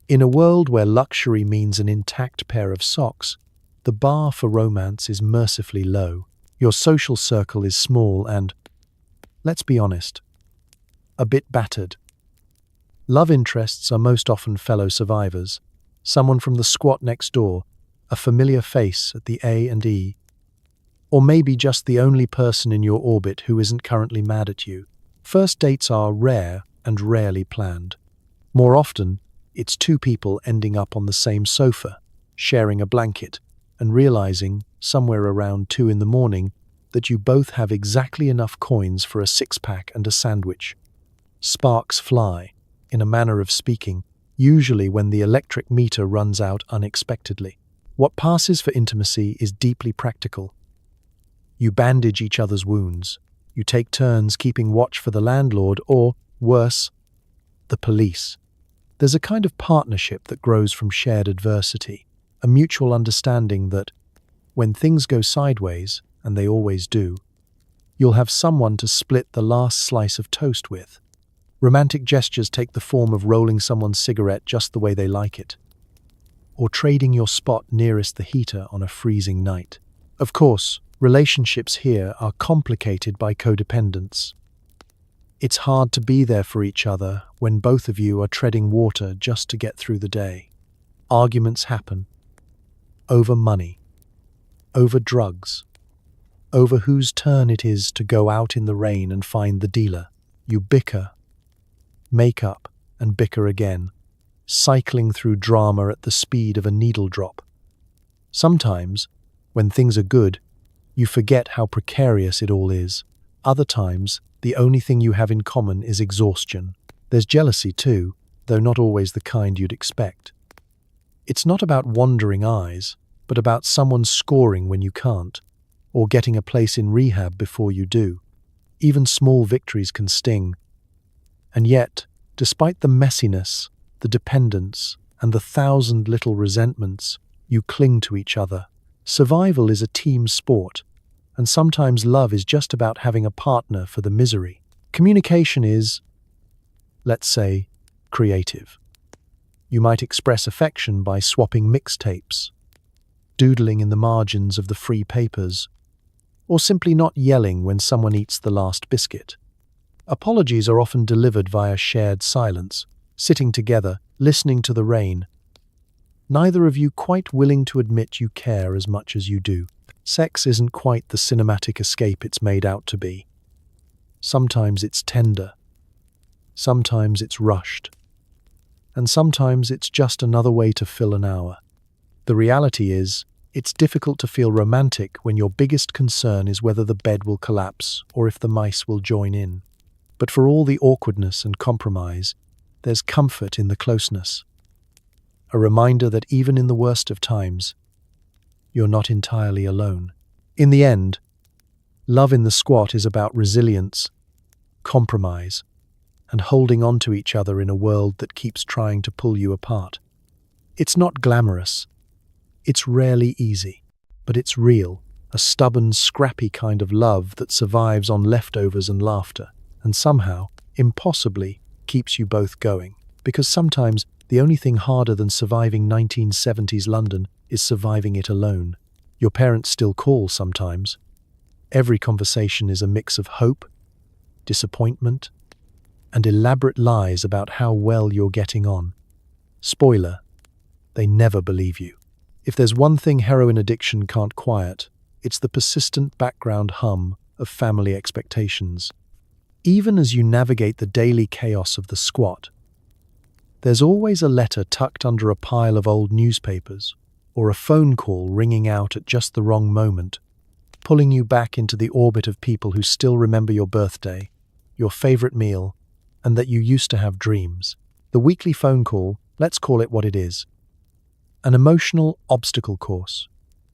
In a world where luxury means an intact pair of socks, the bar for romance is mercifully low. Your social circle is small and, let's be honest, a bit battered. Love interests are most often fellow survivors, someone from the squat next door, a familiar face at the A&E, or maybe just the only person in your orbit who isn't currently mad at you. First dates are rare and rarely planned. More often, it's two people ending up on the same sofa, sharing a blanket, and realizing, somewhere around 2 in the morning, that you both have exactly enough coins for a six-pack and a sandwich. Sparks fly, in a manner of speaking, usually when the electric meter runs out unexpectedly. What passes for intimacy is deeply practical. You bandage each other's wounds. You take turns keeping watch for the landlord or, worse, the police. There's a kind of partnership that grows from shared adversity, a mutual understanding that, when things go sideways, and they always do, you'll have someone to split the last slice of toast with. Romantic gestures take the form of rolling someone's cigarette just the way they like it, or trading your spot nearest the heater on a freezing night. Of course, relationships here are complicated by codependence. It's hard to be there for each other when both of you are treading water just to get through the day. Arguments happen. Over money. Over drugs. Over whose turn it is to go out in the rain and find the dealer. You bicker, make up, and bicker again, cycling through drama at the speed of a needle drop. Sometimes, when things are good, you forget how precarious it all is. Other times, the only thing you have in common is exhaustion. There's jealousy too, though not always the kind you'd expect. It's not about wandering eyes, but about someone scoring when you can't, or getting a place in rehab before you do. Even small victories can sting. And yet, despite the messiness, the dependence, and the 1,000 little resentments, you cling to each other. Survival is a team sport, and sometimes love is just about having a partner for the misery. Communication is, let's say, creative. You might express affection by swapping mixtapes, doodling in the margins of the free papers, or simply not yelling when someone eats the last biscuit. Apologies are often delivered via shared silence, sitting together, listening to the rain. Neither of you quite willing to admit you care as much as you do. Sex isn't quite the cinematic escape it's made out to be. Sometimes it's tender. Sometimes it's rushed. And sometimes it's just another way to fill an hour. The reality is, it's difficult to feel romantic when your biggest concern is whether the bed will collapse or if the mice will join in. But for all the awkwardness and compromise, there's comfort in the closeness. A reminder that even in the worst of times, you're not entirely alone. In the end, Love in the squat is about resilience, compromise, and holding on to each other in a world that keeps trying to pull you apart. It's not glamorous. It's rarely easy, but it's real, a stubborn, scrappy kind of love that survives on leftovers and laughter, and somehow, impossibly, keeps you both going. Because sometimes the only thing harder than surviving 1970s London is surviving it alone. Your parents still call sometimes. Every conversation is a mix of hope, disappointment, and elaborate lies about how well you're getting on. Spoiler, they never believe you. If there's one thing heroin addiction can't quiet, it's the persistent background hum of family expectations. Even as you navigate the daily chaos of the squat, there's always a letter tucked under a pile of old newspapers, or a phone call ringing out at just the wrong moment, pulling you back into the orbit of people who still remember your birthday, your favorite meal, and that you used to have dreams. The weekly phone call, let's call it what it is. An emotional obstacle course.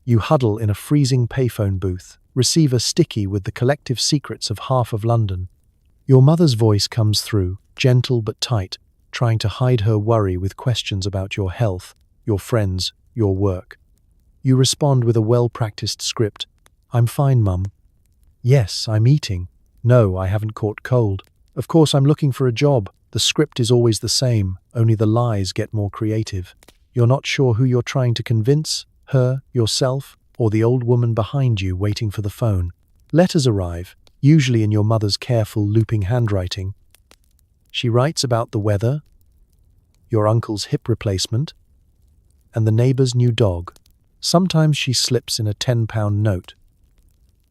You huddle in a freezing payphone booth, receiver sticky with the collective secrets of half of London. Your mother's voice comes through, gentle but tight, trying to hide her worry with questions about your health, your friends, your work. You respond with a well-practiced script. "I'm fine, Mum." "Yes, I'm eating." "No, I haven't caught cold." "Of course, I'm looking for a job." The script is always the same, only the lies get more creative. You're not sure who you're trying to convince, her, yourself, or the old woman behind you waiting for the phone. Letters arrive, usually in your mother's careful, looping handwriting. She writes about the weather, your uncle's hip replacement, and the neighbor's new dog. Sometimes she slips in a £10 note,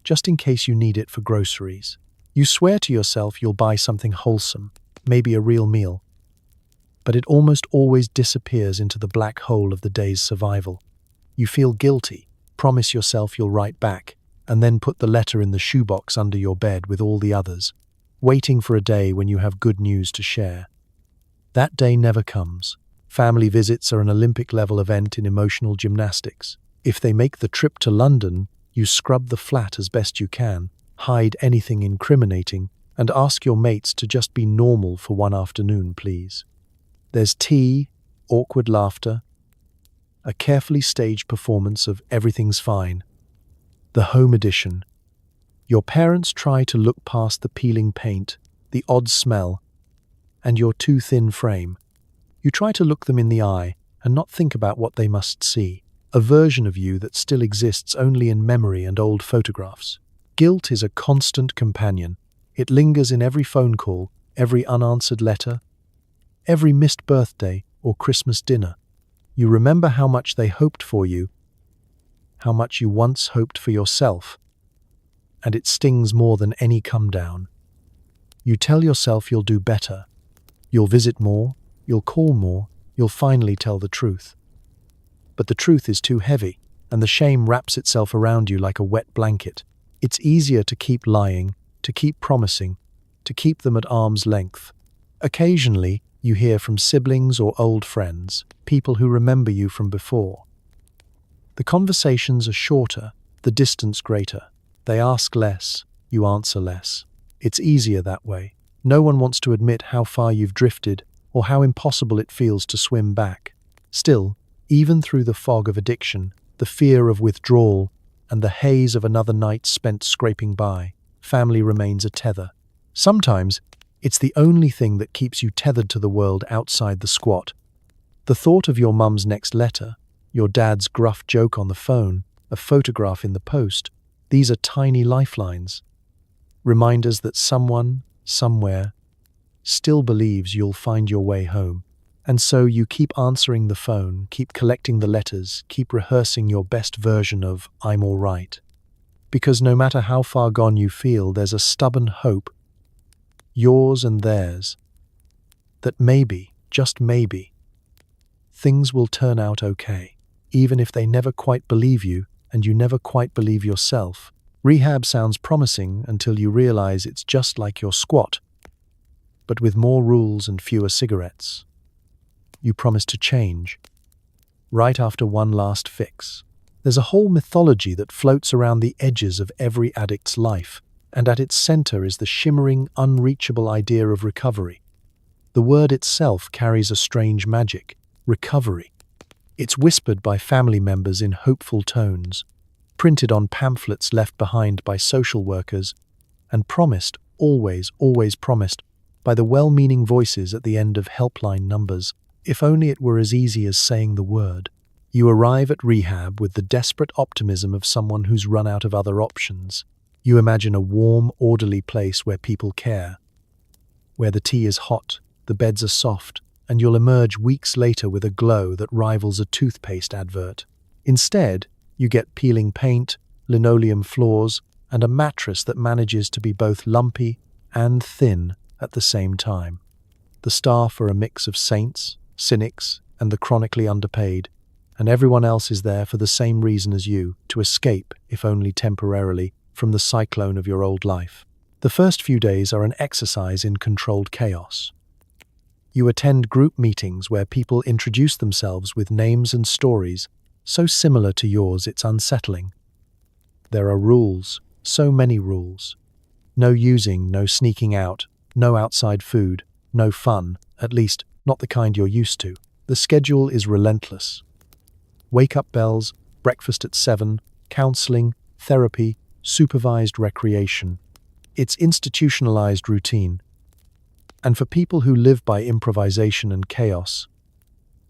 just in case you need it for groceries. You swear to yourself you'll buy something wholesome, maybe a real meal. But it almost always disappears into the black hole of the day's survival. You feel guilty, promise yourself you'll write back, and then put the letter in the shoebox under your bed with all the others, waiting for a day when you have good news to share. That day never comes. Family visits are an Olympic-level event in emotional gymnastics. If they make the trip to London, you scrub the flat as best you can, hide anything incriminating, and ask your mates to just be normal for one afternoon, please. There's tea, awkward laughter, a carefully staged performance of Everything's Fine. The home edition. Your parents try to look past the peeling paint, the odd smell, and your too thin frame. You try to look them in the eye and not think about what they must see, a version of you that still exists only in memory and old photographs. Guilt is a constant companion. It lingers in every phone call, every unanswered letter, every missed birthday or Christmas dinner. You remember how much they hoped for you, how much you once hoped for yourself, and it stings more than any come down. You tell yourself you'll do better. You'll visit more, you'll call more, you'll finally tell the truth. But the truth is too heavy, and the shame wraps itself around you like a wet blanket. It's easier to keep lying, to keep promising, to keep them at arm's length. Occasionally, you hear from siblings or old friends, people who remember you from before. The conversations are shorter, the distance greater. They ask less, you answer less. It's easier that way. No one wants to admit how far you've drifted or how impossible it feels to swim back. Still, even through the fog of addiction, the fear of withdrawal, and the haze of another night spent scraping by, family remains a tether. Sometimes, it's the only thing that keeps you tethered to the world outside the squat. The thought of your mum's next letter, your dad's gruff joke on the phone, a photograph in the post, these are tiny lifelines. Reminders that someone, somewhere, still believes you'll find your way home. And so you keep answering the phone, keep collecting the letters, keep rehearsing your best version of "I'm all right." Because no matter how far gone you feel, there's a stubborn hope, yours and theirs, that maybe, just maybe, things will turn out okay, even if they never quite believe you and you never quite believe yourself. Rehab sounds promising until you realize it's just like your squat, but with more rules and fewer cigarettes. You promise to change, right after one last fix. There's a whole mythology that floats around the edges of every addict's life, and at its center is the shimmering, unreachable idea of recovery. The word itself carries a strange magic: recovery. It's whispered by family members in hopeful tones, printed on pamphlets left behind by social workers, and promised, always promised, by the well-meaning voices at the end of helpline numbers. If only it were as easy as saying the word. You arrive at rehab with the desperate optimism of someone who's run out of other options. You imagine a warm, orderly place where people care, where the tea is hot, the beds are soft, and you'll emerge weeks later with a glow that rivals a toothpaste advert. Instead, you get peeling paint, linoleum floors, and a mattress that manages to be both lumpy and thin at the same time. The staff are a mix of saints, cynics, and the chronically underpaid, and everyone else is there for the same reason as you, to escape, if only temporarily, from the cyclone of your old life. The first few days are an exercise in controlled chaos. You attend group meetings where people introduce themselves with names and stories so similar to yours it's unsettling. There are rules, so many rules. No using, no sneaking out, no outside food, no fun, at least not the kind you're used to. The schedule is relentless. Wake-up bells, breakfast at 7, counseling, therapy, supervised recreation. It's institutionalized routine. And for people who live by improvisation and chaos,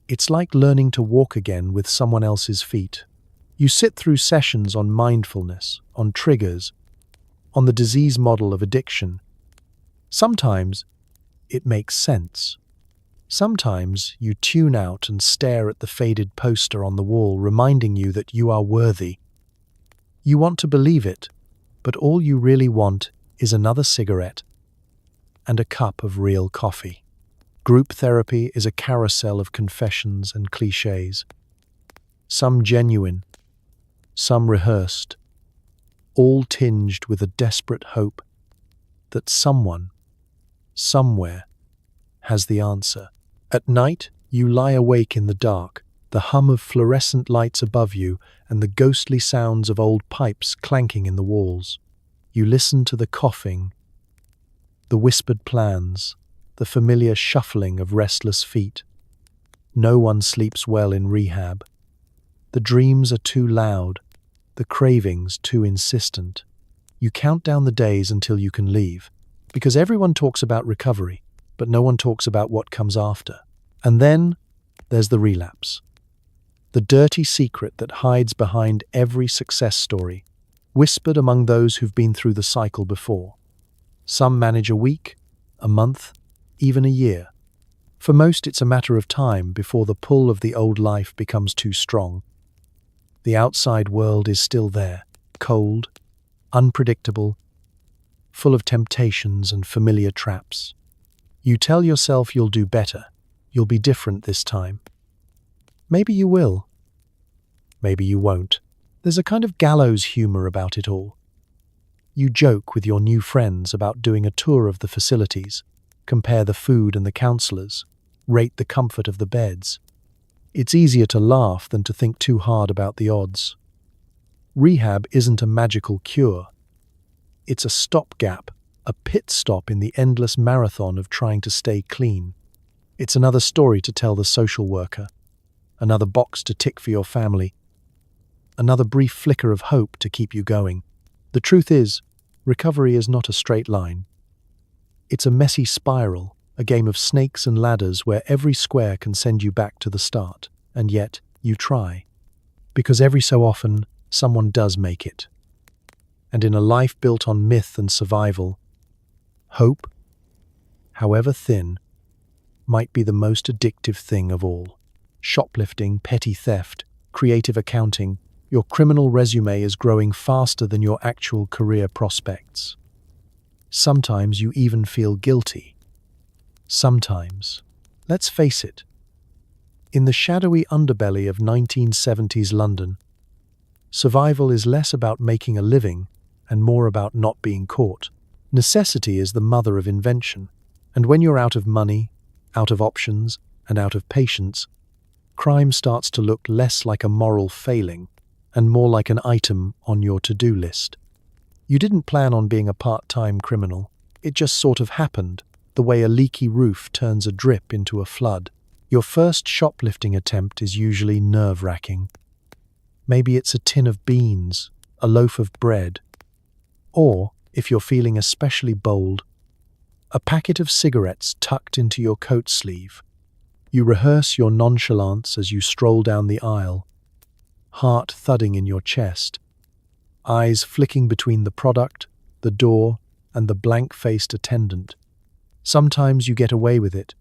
it's like learning to walk again with someone else's feet. You sit through sessions on mindfulness, on triggers, on the disease model of addiction. Sometimes it makes sense. Sometimes you tune out and stare at the faded poster on the wall, reminding you that you are worthy. You want to believe it, but all you really want is another cigarette and a cup of real coffee. Group therapy is a carousel of confessions and cliches. Some genuine, some rehearsed, all tinged with a desperate hope that someone, somewhere, has the answer. At night, you lie awake in the dark, the hum of fluorescent lights above you and the ghostly sounds of old pipes clanking in the walls. You listen to the coughing, the whispered plans, the familiar shuffling of restless feet. No one sleeps well in rehab. The dreams are too loud, the cravings too insistent. You count down the days until you can leave, because everyone talks about recovery, but no one talks about what comes after. And then there's the relapse. The dirty secret that hides behind every success story, whispered among those who've been through the cycle before. Some manage a week, a month, even a year. For most, it's a matter of time before the pull of the old life becomes too strong. The outside world is still there, cold, unpredictable, full of temptations and familiar traps. You tell yourself you'll do better, you'll be different this time. Maybe you will. Maybe you won't. There's a kind of gallows humor about it all. You joke with your new friends about doing a tour of the facilities, compare the food and the counselors, rate the comfort of the beds. It's easier to laugh than to think too hard about the odds. Rehab isn't a magical cure. It's a stopgap, a pit stop in the endless marathon of trying to stay clean. It's another story to tell the social worker, another box to tick for your family, another brief flicker of hope to keep you going. The truth is, recovery is not a straight line. It's a messy spiral, a game of snakes and ladders where every square can send you back to the start, and yet you try. Because every so often, someone does make it. And in a life built on myth and survival, hope, however thin, might be the most addictive thing of all. Shoplifting, petty theft, creative accounting, your criminal resume is growing faster than your actual career prospects. Sometimes you even feel guilty. Sometimes. Let's face it. In the shadowy underbelly of 1970s London, survival is less about making a living and more about not being caught. Necessity is the mother of invention, and when you're out of money, out of options, and out of patience, crime starts to look less like a moral failing and more like an item on your to-do list. You didn't plan on being a part-time criminal. It just sort of happened, the way a leaky roof turns a drip into a flood. Your first shoplifting attempt is usually nerve-wracking. Maybe it's a tin of beans, a loaf of bread, or, if you're feeling especially bold, a packet of cigarettes tucked into your coat sleeve. You rehearse your nonchalance as you stroll down the aisle, heart thudding in your chest, eyes flicking between the product, the door, and the blank-faced attendant. Sometimes you get away with it.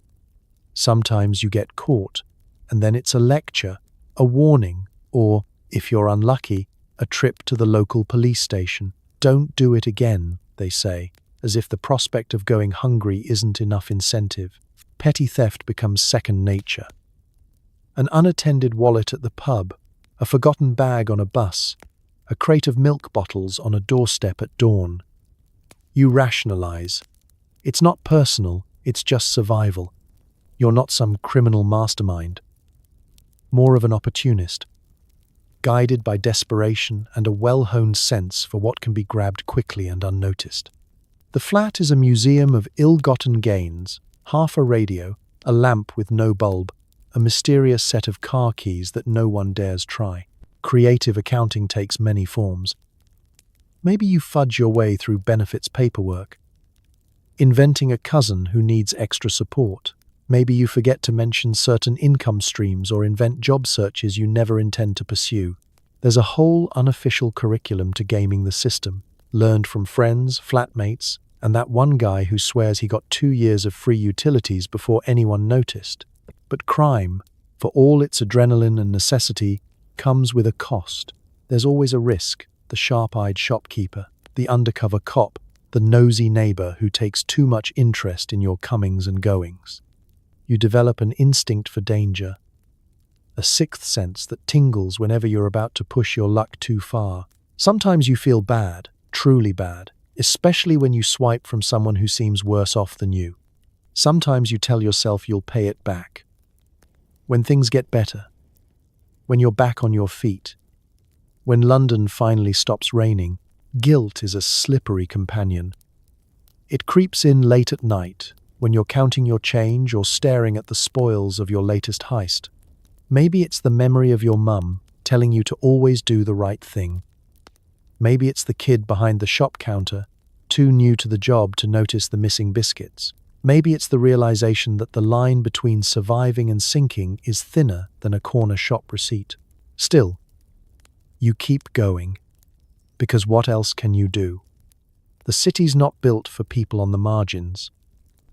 Sometimes you get caught, and then it's a lecture, a warning, or, if you're unlucky, a trip to the local police station. Don't do it again, they say, as if the prospect of going hungry isn't enough incentive. Petty theft becomes second nature. An unattended wallet at the pub, a forgotten bag on a bus, a crate of milk bottles on a doorstep at dawn. You rationalize. It's not personal, it's just survival. You're not some criminal mastermind. More of an opportunist, guided by desperation and a well-honed sense for what can be grabbed quickly and unnoticed. The flat is a museum of ill-gotten gains, half a radio, a lamp with no bulb, a mysterious set of car keys that no one dares try. Creative accounting takes many forms. Maybe you fudge your way through benefits paperwork, inventing a cousin who needs extra support. Maybe you forget to mention certain income streams or invent job searches you never intend to pursue. There's a whole unofficial curriculum to gaming the system, learned from friends, flatmates, and that one guy who swears he got 2 years of free utilities before anyone noticed. But crime, for all its adrenaline and necessity, comes with a cost. There's always a risk: the sharp-eyed shopkeeper, the undercover cop, the nosy neighbor who takes too much interest in your comings and goings. You develop an instinct for danger, a sixth sense that tingles whenever you're about to push your luck too far. Sometimes you feel bad, truly bad, especially when you swipe from someone who seems worse off than you. Sometimes you tell yourself you'll pay it back. When things get better, when you're back on your feet, when London finally stops raining, guilt is a slippery companion. It creeps in late at night, when you're counting your change or staring at the spoils of your latest heist. Maybe it's the memory of your mum telling you to always do the right thing. Maybe it's the kid behind the shop counter, too new to the job to notice the missing biscuits. Maybe it's the realization that the line between surviving and sinking is thinner than a corner shop receipt. Still, you keep going, because what else can you do? The city's not built for people on the margins.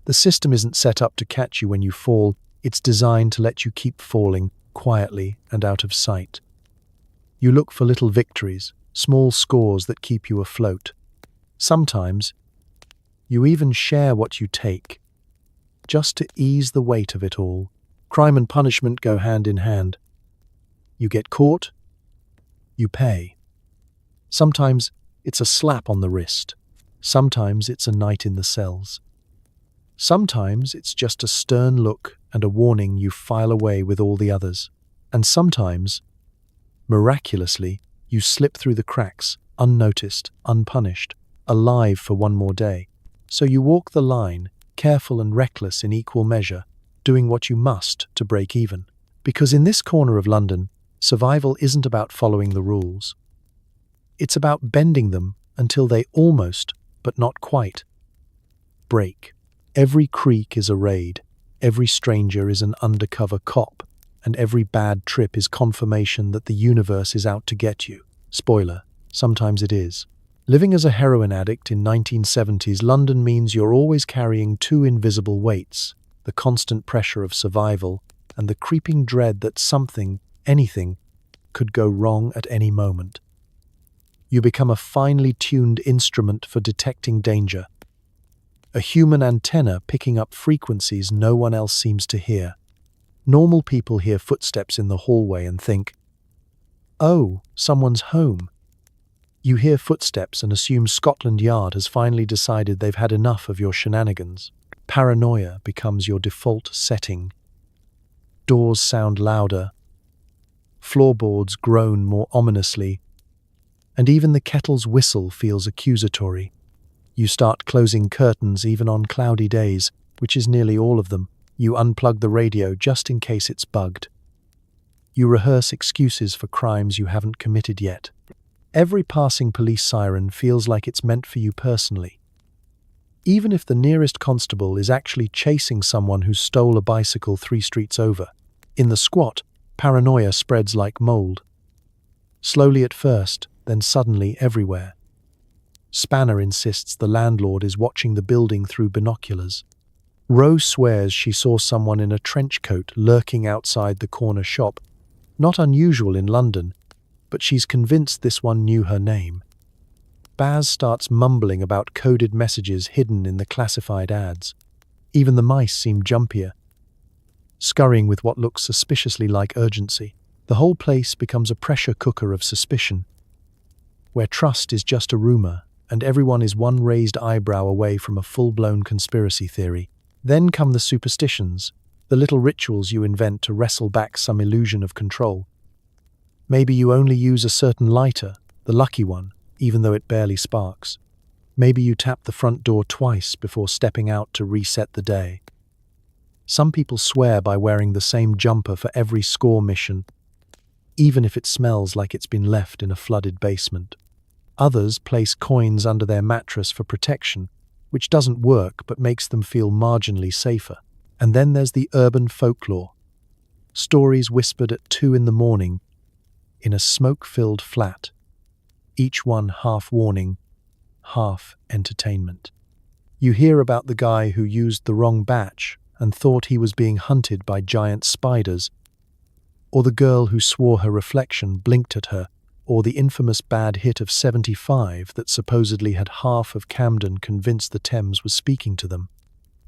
The system isn't set up to catch you when you fall, it's designed to let you keep falling, quietly and out of sight. You look for little victories, small scores that keep you afloat. Sometimes, you even share what you take, just to ease the weight of it all. Crime and punishment go hand in hand. You get caught, you pay. Sometimes it's a slap on the wrist. Sometimes it's a night in the cells. Sometimes it's just a stern look and a warning you file away with all the others. And sometimes, miraculously, you slip through the cracks, unnoticed, unpunished, alive for one more day. So you walk the line, careful and reckless in equal measure, doing what you must to break even. Because in this corner of London, survival isn't about following the rules. It's about bending them until they almost, but not quite, break. Every creek is a raid, every stranger is an undercover cop, and every bad trip is confirmation that the universe is out to get you. Spoiler, sometimes it is. Living as a heroin addict in 1970s London means you're always carrying two invisible weights: the constant pressure of survival and the creeping dread that something, anything, could go wrong at any moment. You become a finely tuned instrument for detecting danger, a human antenna picking up frequencies no one else seems to hear. Normal people hear footsteps in the hallway and think, "Oh, someone's home." You hear footsteps and assume Scotland Yard has finally decided they've had enough of your shenanigans. Paranoia becomes your default setting. Doors sound louder. Floorboards groan more ominously, and even the kettle's whistle feels accusatory. You start closing curtains even on cloudy days, which is nearly all of them. You unplug the radio just in case it's bugged. You rehearse excuses for crimes you haven't committed yet. Every passing police siren feels like it's meant for you personally. Even if the nearest constable is actually chasing someone who stole a bicycle 3 streets over. In the squat, paranoia spreads like mold. Slowly at first, then suddenly everywhere. Spanner insists the landlord is watching the building through binoculars. Rose swears she saw someone in a trench coat lurking outside the corner shop. Not unusual in London, but she's convinced this one knew her name. Baz starts mumbling about coded messages hidden in the classified ads. Even the mice seem jumpier, scurrying with what looks suspiciously like urgency. The whole place becomes a pressure cooker of suspicion, where trust is just a rumor, and everyone is one raised eyebrow away from a full-blown conspiracy theory. Then come the superstitions, the little rituals you invent to wrestle back some illusion of control. Maybe you only use a certain lighter, the lucky one, even though it barely sparks. Maybe you tap the front door twice before stepping out to reset the day. Some people swear by wearing the same jumper for every score mission, even if it smells like it's been left in a flooded basement. Others place coins under their mattress for protection, which doesn't work but makes them feel marginally safer. And then there's the urban folklore. Stories whispered at 2 in the morning in a smoke-filled flat, each one half warning, half entertainment. You hear about the guy who used the wrong batch and thought he was being hunted by giant spiders, or the girl who swore her reflection blinked at her, or the infamous bad hit of 75 that supposedly had half of Camden convinced the Thames was speaking to them.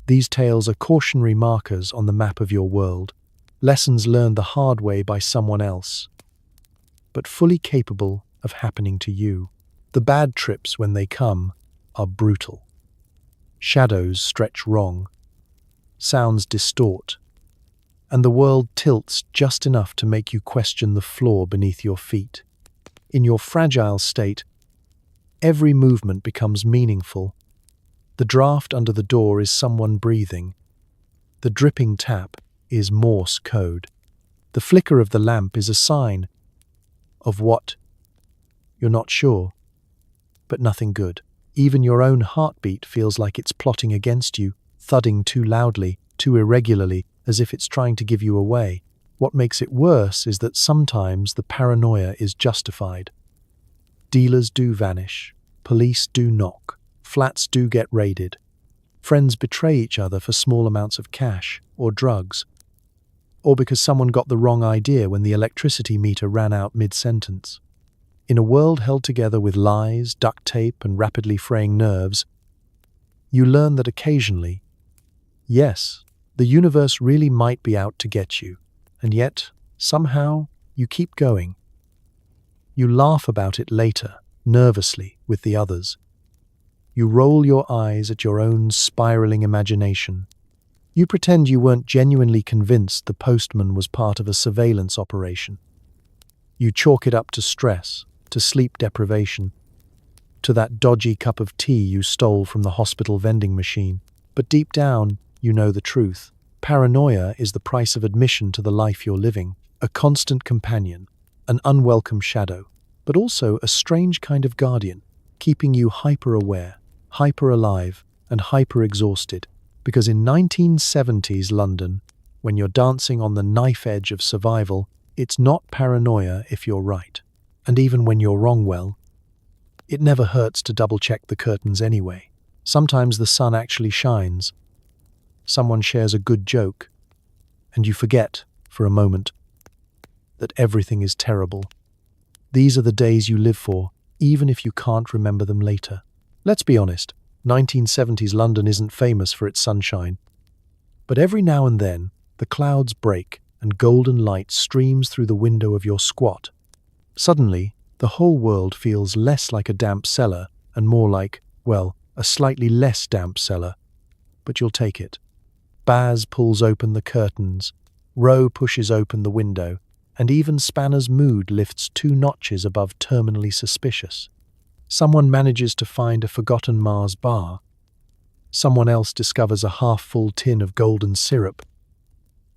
These tales are cautionary markers on the map of your world, lessons learned the hard way by someone else, but fully capable of happening to you. The bad trips, when they come, are brutal. Shadows stretch wrong, sounds distort, and the world tilts just enough to make you question the floor beneath your feet. In your fragile state, every movement becomes meaningful. The draft under the door is someone breathing. The dripping tap is Morse code. The flicker of the lamp is a sign of what? You're not sure, but nothing good. Even your own heartbeat feels like it's plotting against you, thudding too loudly, too irregularly, as if it's trying to give you away. What makes it worse is that sometimes the paranoia is justified. Dealers do vanish, police do knock, flats do get raided, friends betray each other for small amounts of cash or drugs, or because someone got the wrong idea when the electricity meter ran out mid-sentence. In a world held together with lies, duct tape, and rapidly fraying nerves, you learn that occasionally, yes, the universe really might be out to get you, and yet, somehow, you keep going. You laugh about it later, nervously, with the others. You roll your eyes at your own spiraling imagination. You pretend you weren't genuinely convinced the postman was part of a surveillance operation. You chalk it up to stress, to sleep deprivation, to that dodgy cup of tea you stole from the hospital vending machine. But deep down, you know the truth. Paranoia is the price of admission to the life you're living, a constant companion, an unwelcome shadow, but also a strange kind of guardian, keeping you hyper-aware, hyper-alive, and hyper-exhausted. Because in 1970s London, when you're dancing on the knife edge of survival, it's not paranoia if you're right. And even when you're wrong, well, it never hurts to double-check the curtains anyway. Sometimes the sun actually shines. Someone shares a good joke, and you forget, for a moment, that everything is terrible. These are the days you live for, even if you can't remember them later. Let's be honest, 1970s London isn't famous for its sunshine. But every now and then, the clouds break and golden light streams through the window of your squat. Suddenly, the whole world feels less like a damp cellar and more like, well, a slightly less damp cellar. But you'll take it. Baz pulls open the curtains. Ro pushes open the window, and even Spanner's mood lifts 2 notches above terminally suspicious. Someone manages to find a forgotten Mars bar. Someone else discovers a half-full tin of golden syrup,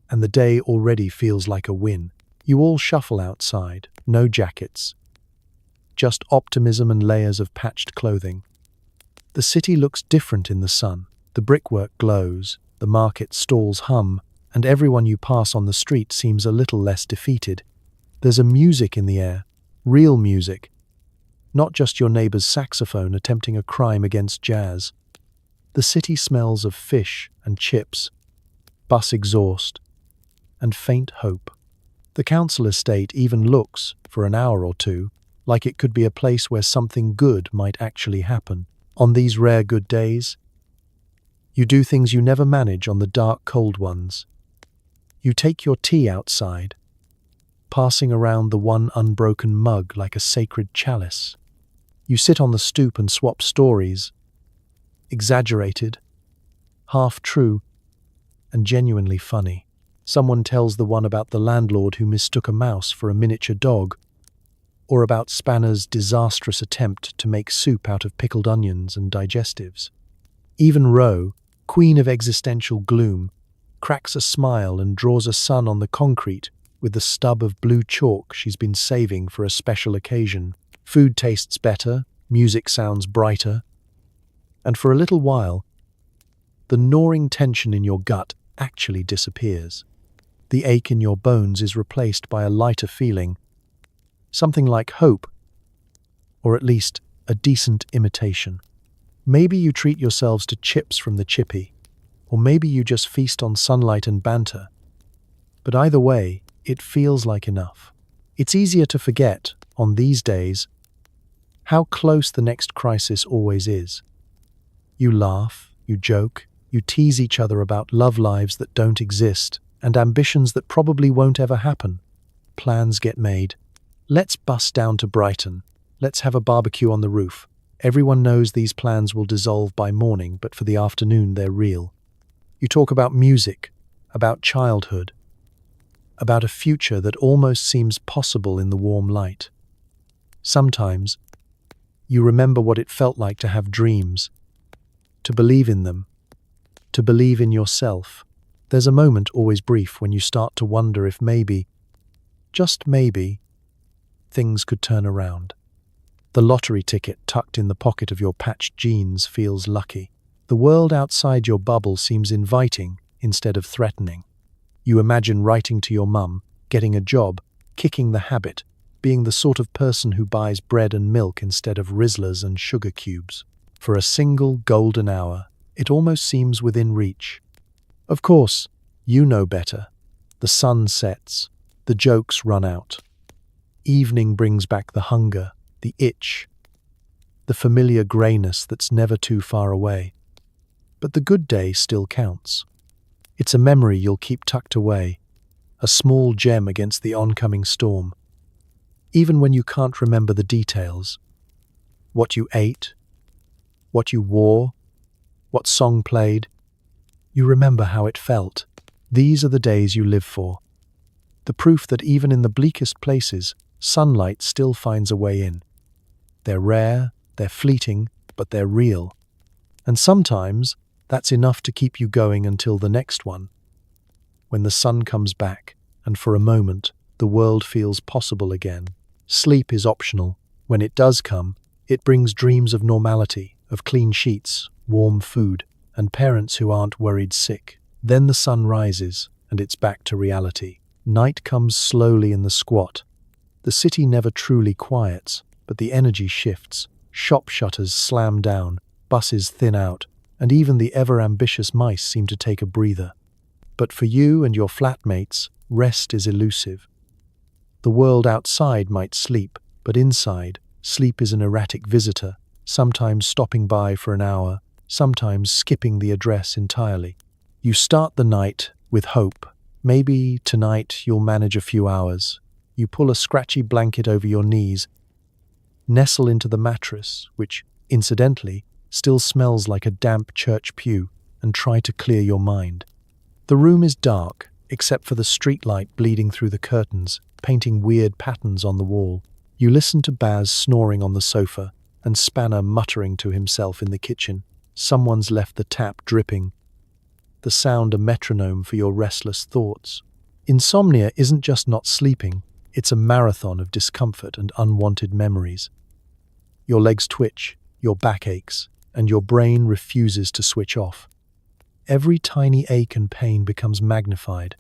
and the day already feels like a win. You all shuffle outside, no jackets, just optimism and layers of patched clothing. The city looks different in the sun. The brickwork glows, the market stalls hum, and everyone you pass on the street seems a little less defeated. There's a music in the air, real music, not just your neighbor's saxophone attempting a crime against jazz. The city smells of fish and chips, bus exhaust, and faint hope. The council estate even looks, for an hour or two, like it could be a place where something good might actually happen. On these rare good days, you do things you never manage on the dark, cold ones. You take your tea outside, passing around the one unbroken mug like a sacred chalice. You sit on the stoop and swap stories, exaggerated, half true, and genuinely funny. Someone tells the one about the landlord who mistook a mouse for a miniature dog, or about Spanner's disastrous attempt to make soup out of pickled onions and digestives. Even Roe, queen of existential gloom, cracks a smile and draws a sun on the concrete with the stub of blue chalk she's been saving for a special occasion. Food tastes better, music sounds brighter, and for a little while, the gnawing tension in your gut actually disappears. The ache in your bones is replaced by a lighter feeling, something like hope, or at least a decent imitation. Maybe you treat yourselves to chips from the chippy, or maybe you just feast on sunlight and banter. But either way, it feels like enough. It's easier to forget, on these days, how close the next crisis always is. You laugh, you joke, you tease each other about love lives that don't exist and ambitions that probably won't ever happen. Plans get made. Let's bus down to Brighton. Let's have a barbecue on the roof. Everyone knows these plans will dissolve by morning, but for the afternoon they're real. You talk about music, about childhood, about a future that almost seems possible in the warm light. Sometimes, you remember what it felt like to have dreams, to believe in them, to believe in yourself. There's a moment, always brief, when you start to wonder if maybe, just maybe, things could turn around. The lottery ticket tucked in the pocket of your patched jeans feels lucky. The world outside your bubble seems inviting instead of threatening. You imagine writing to your mum, getting a job, kicking the habit, being the sort of person who buys bread and milk instead of Rizzlers and sugar cubes. For a single golden hour, it almost seems within reach. Of course, you know better. The sun sets, the jokes run out. Evening brings back the hunger, the itch, the familiar greyness that's never too far away. But the good day still counts. It's a memory you'll keep tucked away, a small gem against the oncoming storm. Even when you can't remember the details, what you ate, what you wore, what song played, you remember how it felt. These are the days you live for. The proof that even in the bleakest places, sunlight still finds a way in. They're rare, they're fleeting, but they're real. And sometimes, that's enough to keep you going until the next one. When the sun comes back, and for a moment, the world feels possible again. Sleep is optional. When it does come, it brings dreams of normality, of clean sheets, warm food, and parents who aren't worried sick. Then the sun rises, and it's back to reality. Night comes slowly in the squat. The city never truly quiets, but the energy shifts. Shop shutters slam down, buses thin out, and even the ever-ambitious mice seem to take a breather. But for you and your flatmates, rest is elusive. The world outside might sleep, but inside, sleep is an erratic visitor, sometimes stopping by for an hour, sometimes skipping the address entirely. You start the night with hope. Maybe tonight you'll manage a few hours. You pull a scratchy blanket over your knees, nestle into the mattress, which, incidentally, still smells like a damp church pew, and try to clear your mind. The room is dark, except for the streetlight bleeding through the curtains, painting weird patterns on the wall. You listen to Baz snoring on the sofa and Spanner muttering to himself in the kitchen. Someone's left the tap dripping. The sound a metronome for your restless thoughts. Insomnia isn't just not sleeping, it's a marathon of discomfort and unwanted memories. Your legs twitch, your back aches, and your brain refuses to switch off. Every tiny ache and pain becomes magnified.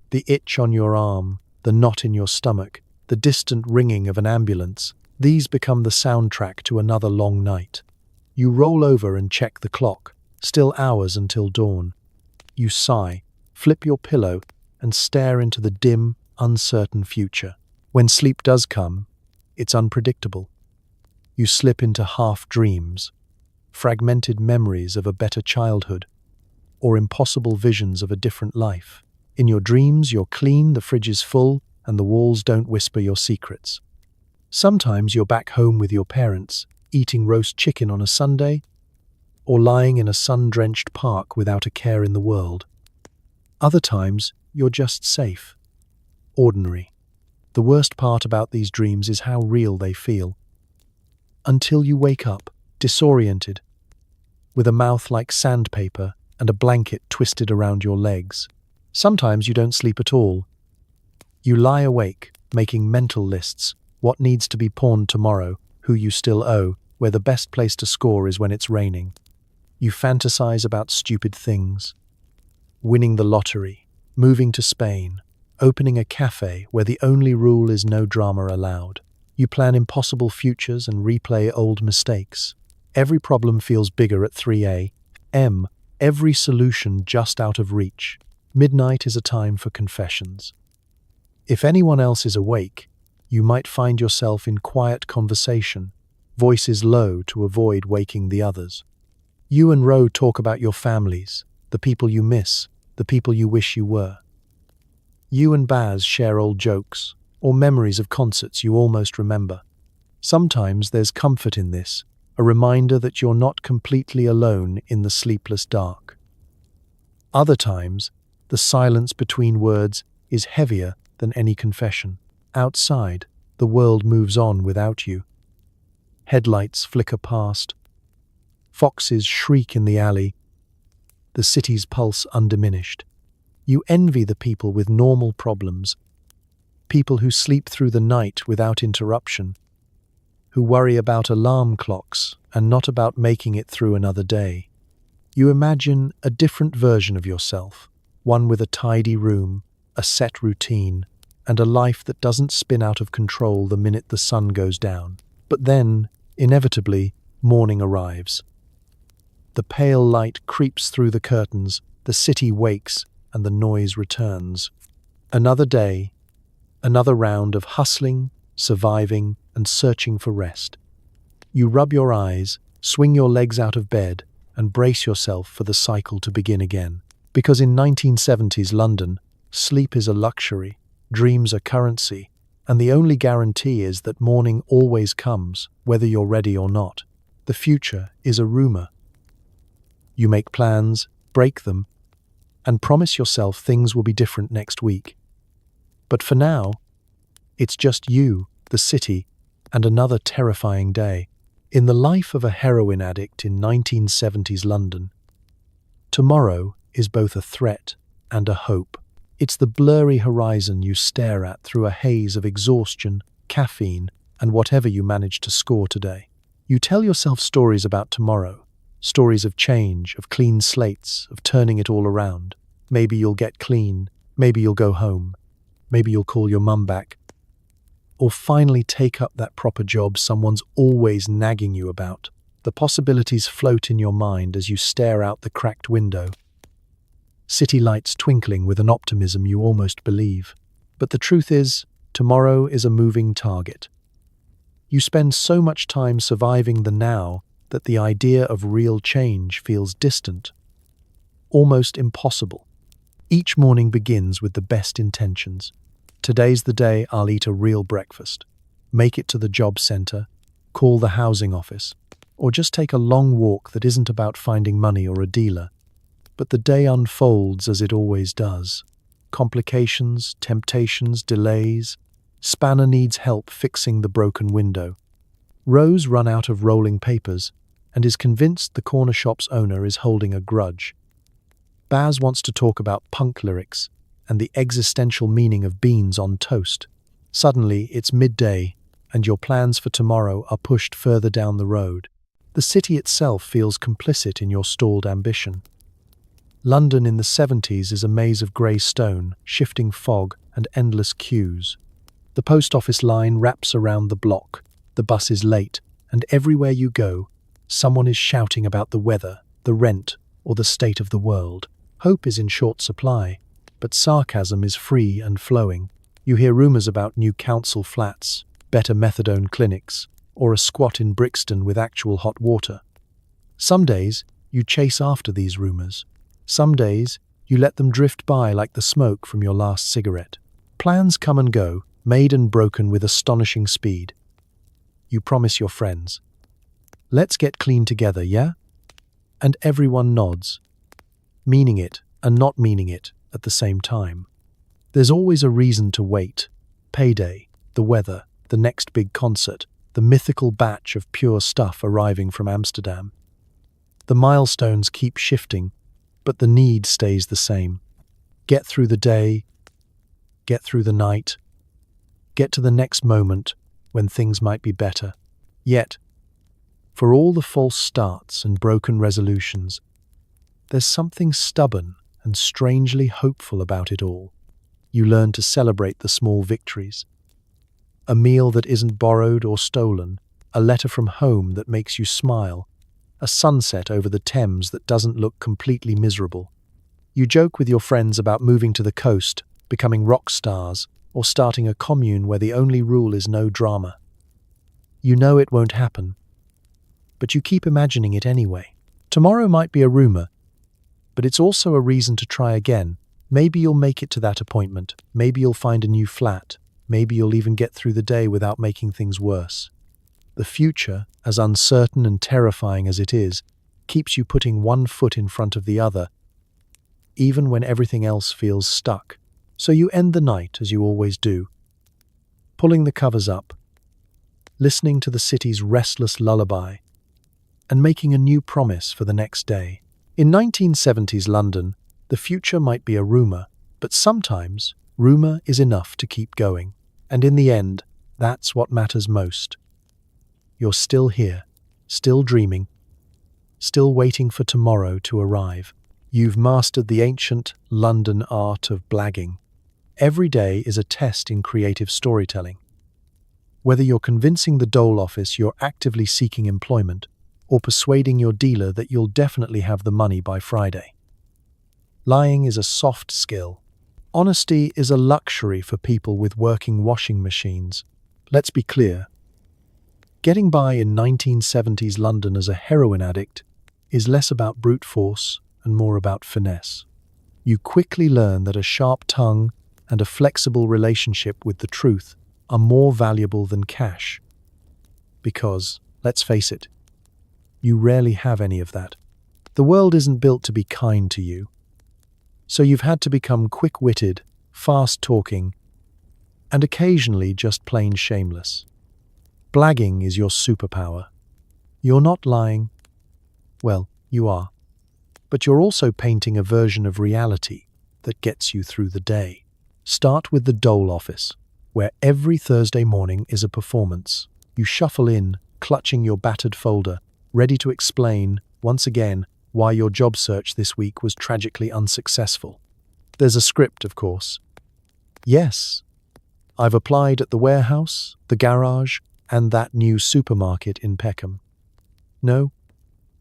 The itch on your arm, the knot in your stomach, the distant ringing of an ambulance, these become the soundtrack to another long night. You roll over and check the clock, still hours until dawn. You sigh, flip your pillow, and stare into the dim, uncertain future. When sleep does come, it's unpredictable. You slip into half dreams, fragmented memories of a better childhood, or impossible visions of a different life. In your dreams, you're clean, the fridge is full, and the walls don't whisper your secrets. Sometimes you're back home with your parents, eating roast chicken on a Sunday, or lying in a sun-drenched park without a care in the world. Other times, you're just safe, ordinary. The worst part about these dreams is how real they feel. Until you wake up, disoriented, with a mouth like sandpaper and a blanket twisted around your legs. Sometimes you don't sleep at all. You lie awake, making mental lists, what needs to be pawned tomorrow, who you still owe, where the best place to score is when it's raining. You fantasize about stupid things. Winning the lottery, moving to Spain, opening a cafe where the only rule is no drama allowed. You plan impossible futures and replay old mistakes. Every problem feels bigger at 3 a.m., every solution just out of reach. Midnight is a time for confessions. If anyone else is awake, you might find yourself in quiet conversation, voices low to avoid waking the others. You and Ro talk about your families, the people you miss, the people you wish you were. You and Baz share old jokes, or memories of concerts you almost remember. Sometimes there's comfort in this, a reminder that you're not completely alone in the sleepless dark. Other times, the silence between words is heavier than any confession. Outside, the world moves on without you. Headlights flicker past. Foxes shriek in the alley. The city's pulse undiminished. You envy the people with normal problems, people who sleep through the night without interruption, who worry about alarm clocks and not about making it through another day. You imagine a different version of yourself, one with a tidy room, a set routine, and a life that doesn't spin out of control the minute the sun goes down. But then, inevitably, morning arrives. The pale light creeps through the curtains, the city wakes, and the noise returns. Another day, another round of hustling, surviving, and searching for rest. You rub your eyes, swing your legs out of bed, and brace yourself for the cycle to begin again. Because in 1970s London, sleep is a luxury, dreams are currency, and the only guarantee is that morning always comes, whether you're ready or not. The future is a rumor. You make plans, break them, and promise yourself things will be different next week. But for now, it's just you, the city, and another terrifying day. In the life of a heroin addict in 1970s London, tomorrow is both a threat and a hope. It's the blurry horizon you stare at through a haze of exhaustion, caffeine, and whatever you manage to score today. You tell yourself stories about tomorrow, stories of change, of clean slates, of turning it all around. Maybe you'll get clean, maybe you'll go home, maybe you'll call your mum back, or finally take up that proper job someone's always nagging you about. The possibilities float in your mind as you stare out the cracked window. City lights twinkling with an optimism you almost believe. But the truth is, tomorrow is a moving target. You spend so much time surviving the now that the idea of real change feels distant, almost impossible. Each morning begins with the best intentions. Today's the day I'll eat a real breakfast, make it to the job center, call the housing office, or just take a long walk that isn't about finding money or a dealer. But the day unfolds as it always does. Complications, temptations, delays. Spanner needs help fixing the broken window. Rose run out of rolling papers and is convinced the corner shop's owner is holding a grudge. Baz wants to talk about punk lyrics and the existential meaning of beans on toast. Suddenly, it's midday, and your plans for tomorrow are pushed further down the road. The city itself feels complicit in your stalled ambition. London in the 70s is a maze of grey stone, shifting fog, and endless queues. The post office line wraps around the block, the bus is late, and everywhere you go, someone is shouting about the weather, the rent, or the state of the world. Hope is in short supply, but sarcasm is free and flowing. You hear rumours about new council flats, better methadone clinics, or a squat in Brixton with actual hot water. Some days, you chase after these rumours. Some days, you let them drift by like the smoke from your last cigarette. Plans come and go, made and broken with astonishing speed. You promise your friends, "Let's get clean together, yeah?" And everyone nods, meaning it and not meaning it at the same time. There's always a reason to wait. Payday, the weather, the next big concert, the mythical batch of pure stuff arriving from Amsterdam. The milestones keep shifting, but the need stays the same. Get through the day, get through the night, get to the next moment when things might be better. Yet, for all the false starts and broken resolutions, there's something stubborn and strangely hopeful about it all. You learn to celebrate the small victories. A meal that isn't borrowed or stolen, a letter from home that makes you smile, a sunset over the Thames that doesn't look completely miserable. You joke with your friends about moving to the coast, becoming rock stars, or starting a commune where the only rule is no drama. You know it won't happen, but you keep imagining it anyway. Tomorrow might be a rumor, but it's also a reason to try again. Maybe you'll make it to that appointment. Maybe you'll find a new flat. Maybe you'll even get through the day without making things worse. The future, as uncertain and terrifying as it is, keeps you putting one foot in front of the other, even when everything else feels stuck. So you end the night as you always do, pulling the covers up, listening to the city's restless lullaby, and making a new promise for the next day. In 1970s London, the future might be a rumor, but sometimes rumor is enough to keep going. And in the end, that's what matters most. You're still here, still dreaming, still waiting for tomorrow to arrive. You've mastered the ancient London art of blagging. Every day is a test in creative storytelling. Whether you're convincing the dole office you're actively seeking employment, or persuading your dealer that you'll definitely have the money by Friday. Lying is a soft skill. Honesty is a luxury for people with working washing machines. Let's be clear. Getting by in 1970s London as a heroin addict is less about brute force and more about finesse. You quickly learn that a sharp tongue and a flexible relationship with the truth are more valuable than cash. Because, let's face it, you rarely have any of that. The world isn't built to be kind to you. So you've had to become quick-witted, fast-talking, and occasionally just plain shameless. Blagging is your superpower. You're not lying. Well, you are. But you're also painting a version of reality that gets you through the day. Start with the dole office, where every Thursday morning is a performance. You shuffle in, clutching your battered folder, ready to explain, once again, why your job search this week was tragically unsuccessful. There's a script, of course. Yes, I've applied at the warehouse, the garage, and that new supermarket in Peckham. No,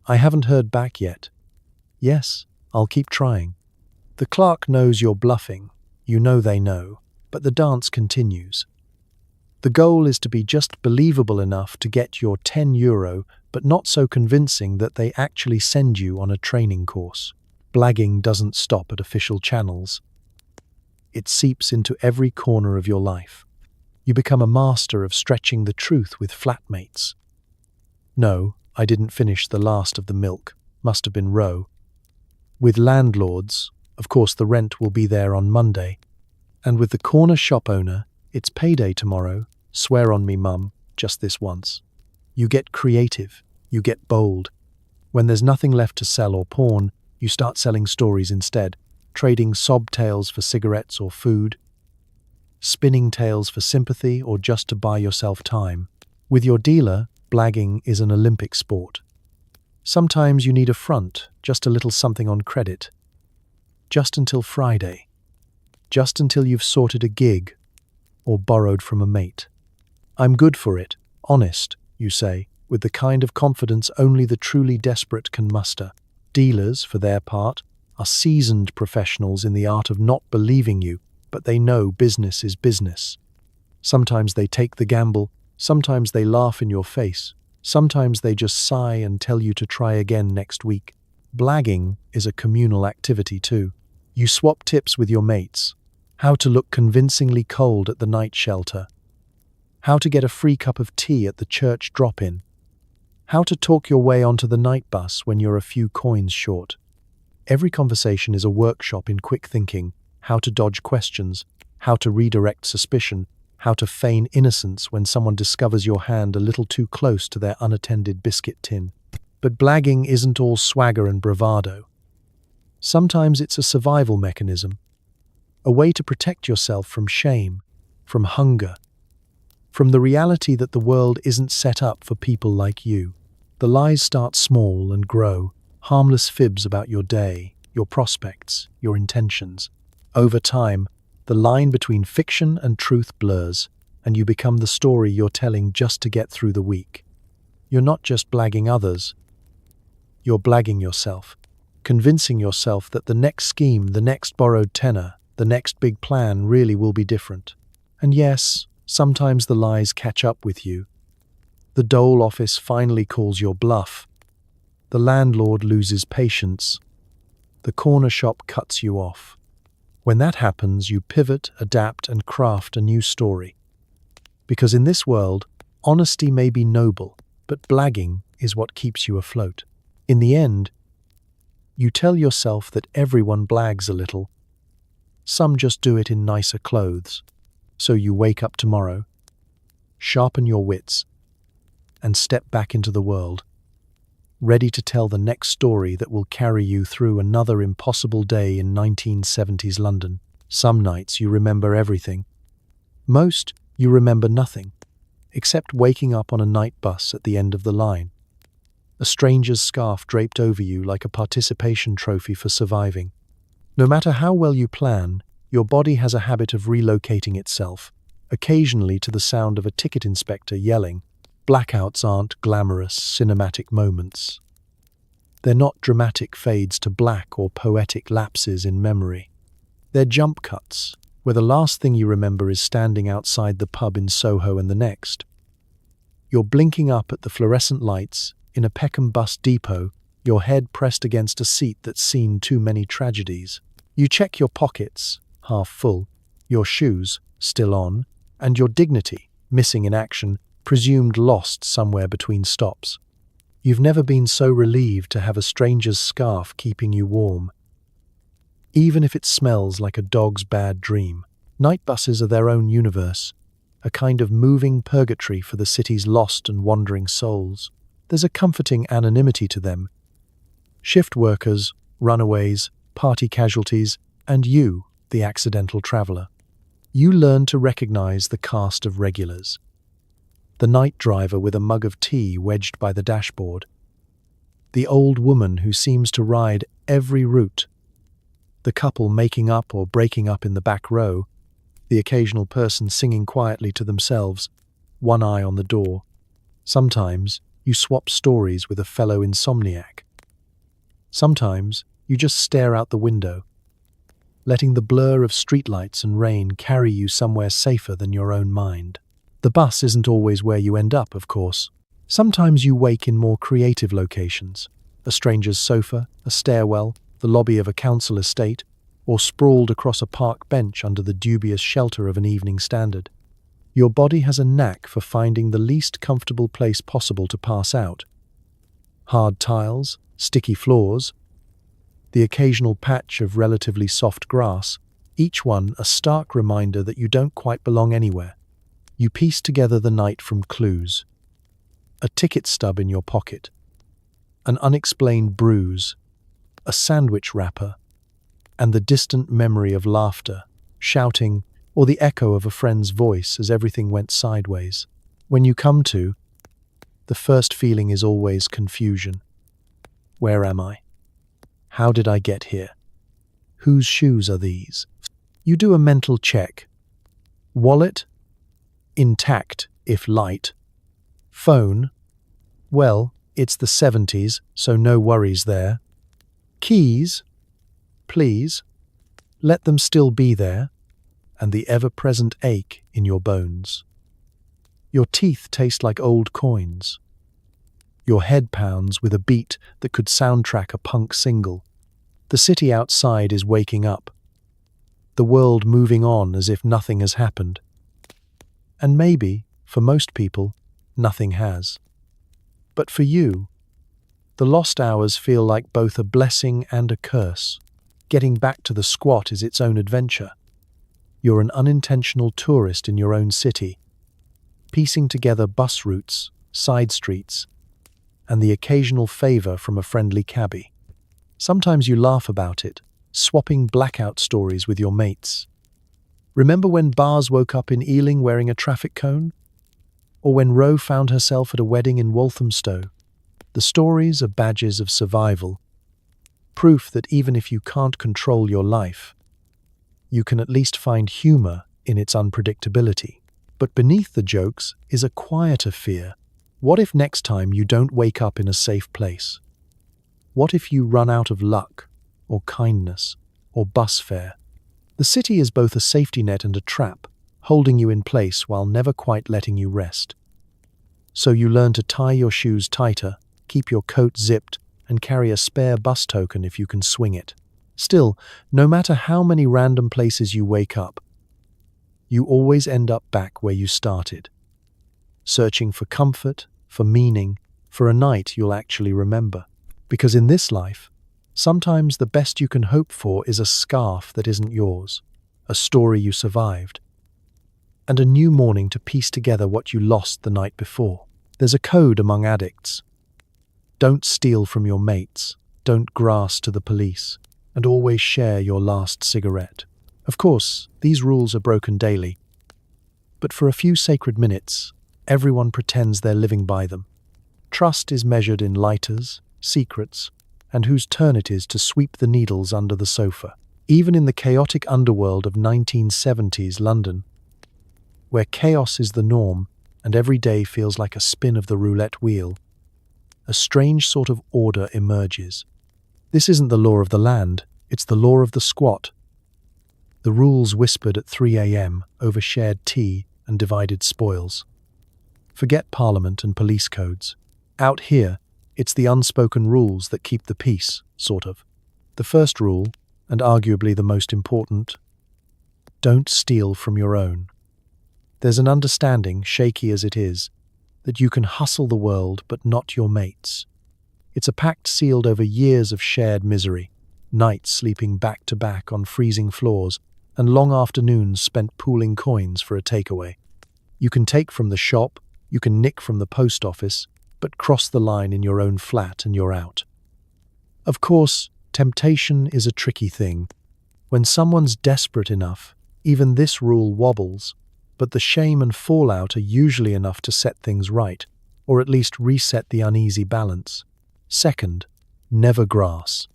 I haven't heard back yet. Yes, I'll keep trying. The clerk knows you're bluffing. You know they know, but the dance continues. The goal is to be just believable enough to get your €10, but not so convincing that they actually send you on a training course. Blagging doesn't stop at official channels. It seeps into every corner of your life. You become a master of stretching the truth with flatmates. No, I didn't finish the last of the milk. Must have been roe. With landlords, Of course, the rent will be there on Monday. And with the corner shop owner, it's payday tomorrow. Swear on me, mum, just this once. You get creative. You get bold. When there's nothing left to sell or pawn, you start selling stories instead, trading sob tales for cigarettes or food, spinning tales for sympathy or just to buy yourself time. With your dealer, blagging is an Olympic sport. Sometimes you need a front, just a little something on credit. Just until Friday. Just until you've sorted a gig or borrowed from a mate. I'm good for it, honest, you say, with the kind of confidence only the truly desperate can muster. Dealers, for their part, are seasoned professionals in the art of not believing you, but they know business is business. Sometimes they take the gamble, sometimes they laugh in your face, sometimes they just sigh and tell you to try again next week. Blagging is a communal activity too. You swap tips with your mates. How to look convincingly cold at the night shelter. How to get a free cup of tea at the church drop-in. How to talk your way onto the night bus when you're a few coins short. Every conversation is a workshop in quick thinking, how to dodge questions, how to redirect suspicion, how to feign innocence when someone discovers your hand a little too close to their unattended biscuit tin. But blagging isn't all swagger and bravado. Sometimes it's a survival mechanism, a way to protect yourself from shame, from hunger, from the reality that the world isn't set up for people like you. The lies start small and grow, harmless fibs about your day, your prospects, your intentions. Over time, the line between fiction and truth blurs, and you become the story you're telling just to get through the week. You're not just blagging others, you're blagging yourself, convincing yourself that the next scheme, the next borrowed tenner, the next big plan really will be different. And yes, sometimes the lies catch up with you. The dole office finally calls your bluff. The landlord loses patience. The corner shop cuts you off. When that happens, you pivot, adapt, and craft a new story. Because in this world, honesty may be noble, but blagging is what keeps you afloat. In the end, you tell yourself that everyone blags a little. Some just do it in nicer clothes. So you wake up tomorrow, sharpen your wits, and step back into the world, ready to tell the next story that will carry you through another impossible day in 1970s London. Some nights you remember everything. Most, you remember nothing, except waking up on a night bus at the end of the line. A stranger's scarf draped over you like a participation trophy for surviving. No matter how well you plan, your body has a habit of relocating itself, occasionally to the sound of a ticket inspector yelling. Blackouts aren't glamorous, cinematic moments. They're not dramatic fades to black or poetic lapses in memory. They're jump cuts, where the last thing you remember is standing outside the pub in Soho and the next. You're blinking up at the fluorescent lights in a Peckham bus depot, your head pressed against a seat that's seen too many tragedies. You check your pockets, half full, your shoes, still on, and your dignity, missing in action, presumed lost somewhere between stops. You've never been so relieved to have a stranger's scarf keeping you warm, even if it smells like a dog's bad dream. Night buses are their own universe, a kind of moving purgatory for the city's lost and wandering souls. There's a comforting anonymity to them. Shift workers, runaways, party casualties, and you, the accidental traveller. You learn to recognize the cast of regulars. The night driver with a mug of tea wedged by the dashboard. The old woman who seems to ride every route. The couple making up or breaking up in the back row. The occasional person singing quietly to themselves, one eye on the door. Sometimes you swap stories with a fellow insomniac. Sometimes you just stare out the window, letting the blur of streetlights and rain carry you somewhere safer than your own mind. The bus isn't always where you end up, of course. Sometimes you wake in more creative locations, a stranger's sofa, a stairwell, the lobby of a council estate, or sprawled across a park bench under the dubious shelter of an Evening Standard. Your body has a knack for finding the least comfortable place possible to pass out. Hard tiles, sticky floors, the occasional patch of relatively soft grass, each one a stark reminder that you don't quite belong anywhere. You piece together the night from clues. A ticket stub in your pocket, an unexplained bruise, a sandwich wrapper, and the distant memory of laughter, shouting, or the echo of a friend's voice as everything went sideways. When you come to, the first feeling is always confusion. Where am I? How did I get here? Whose shoes are these? You do a mental check. Wallet? Intact, if light. Phone? Well, it's the 70s, so no worries there. Keys? Please. Let them still be there, and the ever-present ache in your bones. Your teeth taste like old coins. Your head pounds with a beat that could soundtrack a punk single. The city outside is waking up. The world moving on as if nothing has happened. And maybe, for most people, nothing has. But for you, the lost hours feel like both a blessing and a curse. Getting back to the squat is its own adventure. You're an unintentional tourist in your own city, piecing together bus routes, side streets, and the occasional favor from a friendly cabbie. Sometimes you laugh about it, swapping blackout stories with your mates. Remember when Bars woke up in Ealing wearing a traffic cone? Or when Ro found herself at a wedding in Walthamstow? The stories are badges of survival, proof that even if you can't control your life, you can at least find humor in its unpredictability. But beneath the jokes is a quieter fear. What if next time you don't wake up in a safe place? What if you run out of luck, or kindness, or bus fare? The city is both a safety net and a trap, holding you in place while never quite letting you rest. So you learn to tie your shoes tighter, keep your coat zipped, and carry a spare bus token if you can swing it. Still, no matter how many random places you wake up, you always end up back where you started, searching for comfort, for meaning, for a night you'll actually remember. Because in this life, sometimes the best you can hope for is a scarf that isn't yours, a story you survived, and a new morning to piece together what you lost the night before. There's a code among addicts. Don't steal from your mates, don't grass to the police, and always share your last cigarette. Of course, these rules are broken daily, but for a few sacred minutes, everyone pretends they're living by them. Trust is measured in lighters, secrets, and whose turn it is to sweep the needles under the sofa. Even in the chaotic underworld of 1970s London, where chaos is the norm and every day feels like a spin of the roulette wheel, a strange sort of order emerges. This isn't the law of the land, it's the law of the squat. The rules whispered at 3 a.m. over shared tea and divided spoils. Forget parliament and police codes. Out here, it's the unspoken rules that keep the peace, sort of. The first rule, and arguably the most important, don't steal from your own. There's an understanding, shaky as it is, that you can hustle the world but not your mates. It's a pact sealed over years of shared misery, nights sleeping back to back on freezing floors, and long afternoons spent pooling coins for a takeaway. You can take from the shop, you can nick from the post office, but cross the line in your own flat and you're out. Of course, temptation is a tricky thing. When someone's desperate enough, even this rule wobbles, but the shame and fallout are usually enough to set things right, or at least reset the uneasy balance. Second, never grass.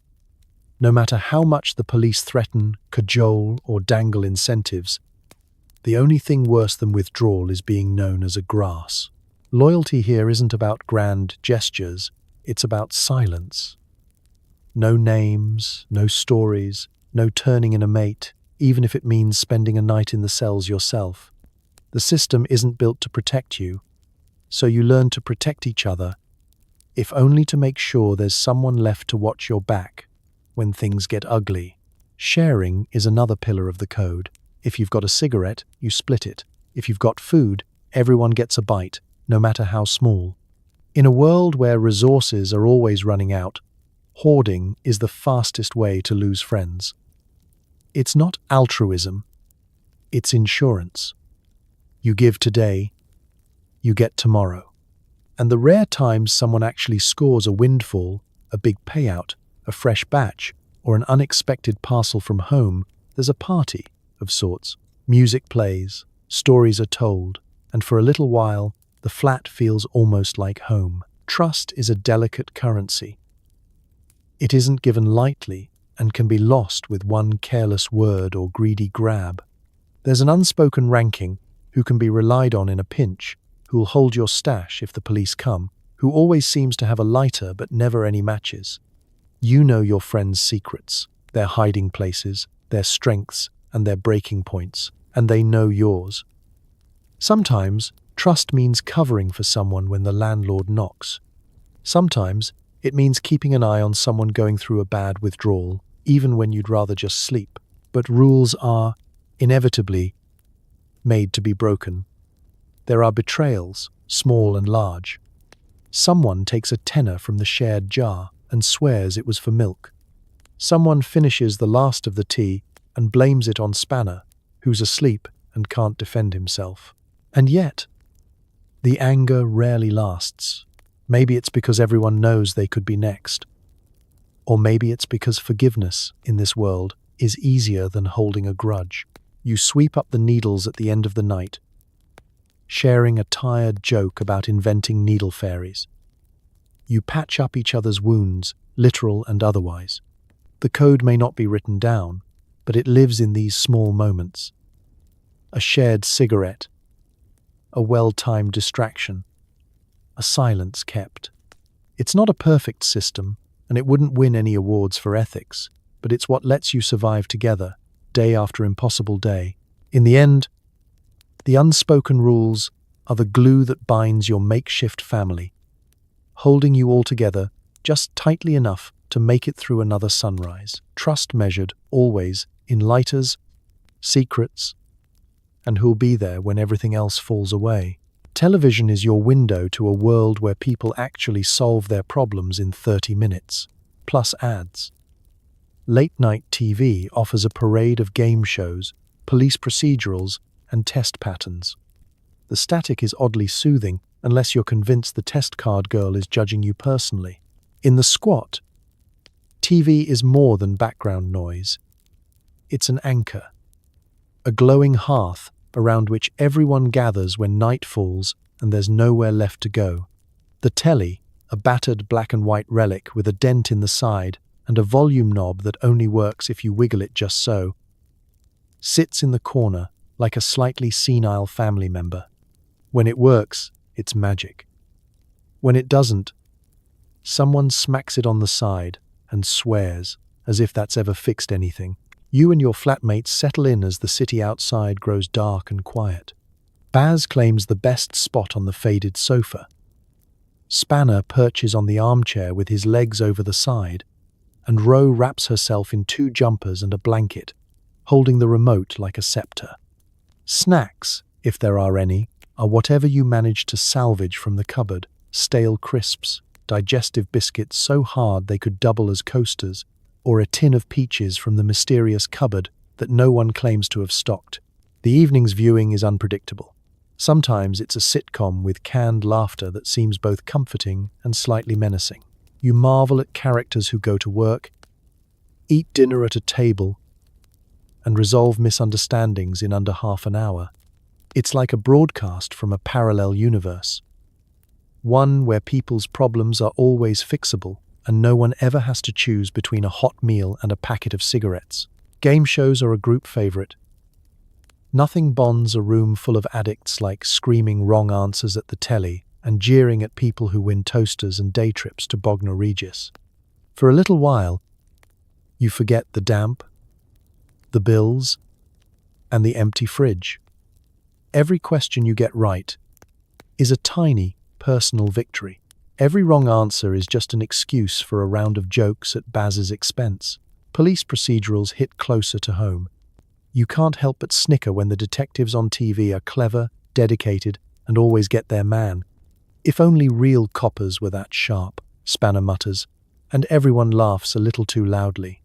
No matter how much the police threaten, cajole, or dangle incentives, the only thing worse than withdrawal is being known as a grass. Loyalty here isn't about grand gestures, it's about silence. No names, no stories, no turning in a mate, even if it means spending a night in the cells yourself. The system isn't built to protect you, so you learn to protect each other, if only to make sure there's someone left to watch your back when things get ugly. Sharing is another pillar of the code. If you've got a cigarette, you split it. If you've got food, everyone gets a bite, no matter how small. In a world where resources are always running out, hoarding is the fastest way to lose friends. It's not altruism, it's insurance. You give today, you get tomorrow. And the rare times someone actually scores a windfall, a big payout, a fresh batch, or an unexpected parcel from home, there's a party of sorts. Music plays, stories are told, and for a little while, the flat feels almost like home. Trust is a delicate currency. It isn't given lightly and can be lost with one careless word or greedy grab. There's an unspoken ranking who can be relied on in a pinch, who'll hold your stash if the police come, who always seems to have a lighter but never any matches. You know your friends' secrets, their hiding places, their strengths, and their breaking points, and they know yours. Sometimes, trust means covering for someone when the landlord knocks. Sometimes, it means keeping an eye on someone going through a bad withdrawal, even when you'd rather just sleep. But rules are, inevitably, made to be broken. There are betrayals, small and large. Someone takes a tenner from the shared jar and swears it was for milk. Someone finishes the last of the tea and blames it on Spanner, who's asleep and can't defend himself. And yet, the anger rarely lasts. Maybe it's because everyone knows they could be next. Or maybe it's because forgiveness in this world is easier than holding a grudge. You sweep up the needles at the end of the night, sharing a tired joke about inventing needle fairies. You patch up each other's wounds, literal and otherwise. The code may not be written down, but it lives in these small moments. A shared cigarette, a well-timed distraction, a silence kept. It's not a perfect system, and it wouldn't win any awards for ethics, but it's what lets you survive together, day after impossible day. In the end, the unspoken rules are the glue that binds your makeshift family, holding you all together just tightly enough to make it through another sunrise. Trust measured, always, in lighters, secrets, and who'll be there when everything else falls away. Television is your window to a world where people actually solve their problems in 30 minutes, plus ads. Late-night TV offers a parade of game shows, police procedurals, and test patterns. The static is oddly soothing unless you're convinced the test card girl is judging you personally. In the squat, TV is more than background noise. It's an anchor, a glowing hearth around which everyone gathers when night falls and there's nowhere left to go. The telly, a battered black and white relic with a dent in the side and a volume knob that only works if you wiggle it just so, sits in the corner like a slightly senile family member. When it works, it's magic. When it doesn't, someone smacks it on the side and swears, as if that's ever fixed anything. You and your flatmates settle in as the city outside grows dark and quiet. Baz claims the best spot on the faded sofa. Spanner perches on the armchair with his legs over the side, and Ro wraps herself in 2 jumpers and a blanket, holding the remote like a scepter. Snacks, if there are any, are whatever you manage to salvage from the cupboard. Stale crisps, digestive biscuits so hard they could double as coasters, or a tin of peaches from the mysterious cupboard that no one claims to have stocked. The evening's viewing is unpredictable. Sometimes it's a sitcom with canned laughter that seems both comforting and slightly menacing. You marvel at characters who go to work, eat dinner at a table, and resolve misunderstandings in under half an hour. It's like a broadcast from a parallel universe. One where people's problems are always fixable, and no one ever has to choose between a hot meal and a packet of cigarettes. Game shows are a group favorite. Nothing bonds a room full of addicts like screaming wrong answers at the telly and jeering at people who win toasters and day trips to Bognor Regis. For a little while, you forget the damp, the bills, and the empty fridge. Every question you get right is a tiny personal victory. Every wrong answer is just an excuse for a round of jokes at Baz's expense. Police procedurals hit closer to home. You can't help but snicker when the detectives on TV are clever, dedicated, and always get their man. If only real coppers were that sharp, Spanner mutters, and everyone laughs a little too loudly.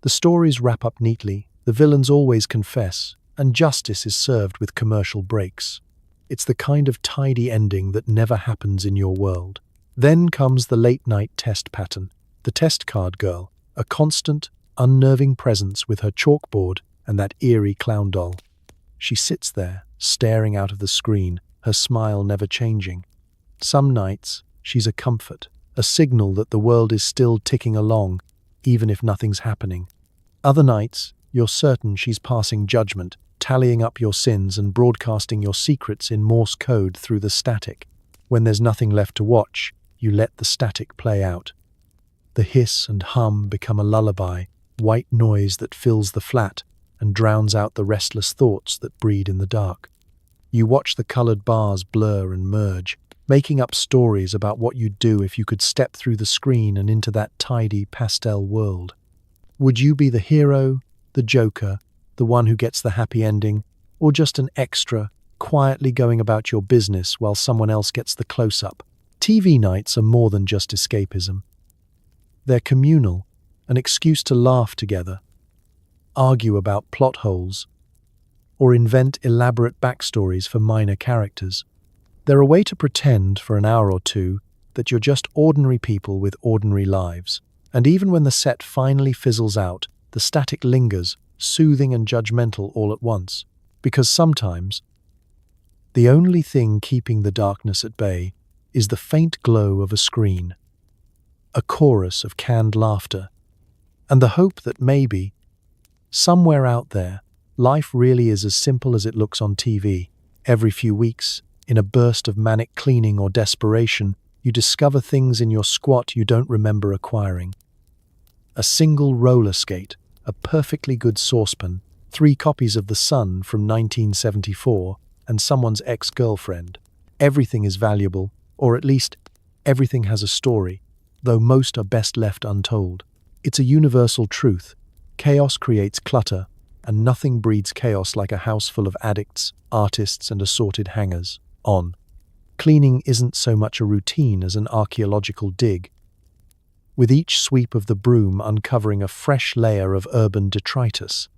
The stories wrap up neatly, the villains always confess, and justice is served with commercial breaks. It's the kind of tidy ending that never happens in your world. Then comes the late-night test pattern, the test card girl, a constant, unnerving presence with her chalkboard and that eerie clown doll. She sits there, staring out of the screen, her smile never changing. Some nights, she's a comfort, a signal that the world is still ticking along, even if nothing's happening. Other nights, you're certain she's passing judgment, tallying up your sins and broadcasting your secrets in Morse code through the static. When there's nothing left to watch, you let the static play out. The hiss and hum become a lullaby, white noise that fills the flat and drowns out the restless thoughts that breed in the dark. You watch the colored bars blur and merge, making up stories about what you'd do if you could step through the screen and into that tidy pastel world. Would you be the hero, the joker, the one who gets the happy ending, or just an extra, quietly going about your business while someone else gets the close-up? TV nights are more than just escapism. They're communal, an excuse to laugh together, argue about plot holes, or invent elaborate backstories for minor characters. They're a way to pretend for an hour or two that you're just ordinary people with ordinary lives. And even when the set finally fizzles out, the static lingers, soothing and judgmental all at once. Because sometimes, the only thing keeping the darkness at bay is the faint glow of a screen, a chorus of canned laughter, and the hope that maybe, somewhere out there, life really is as simple as it looks on TV. Every few weeks, in a burst of manic cleaning or desperation, you discover things in your squat you don't remember acquiring. A single roller skate, a perfectly good saucepan, 3 copies of The Sun from 1974, and someone's ex-girlfriend. Everything is valuable, or at least, everything has a story, though most are best left untold. It's a universal truth. Chaos creates clutter, and nothing breeds chaos like a house full of addicts, artists, and assorted hangers-on. Cleaning isn't so much a routine as an archaeological dig, with each sweep of the broom uncovering a fresh layer of urban detritus.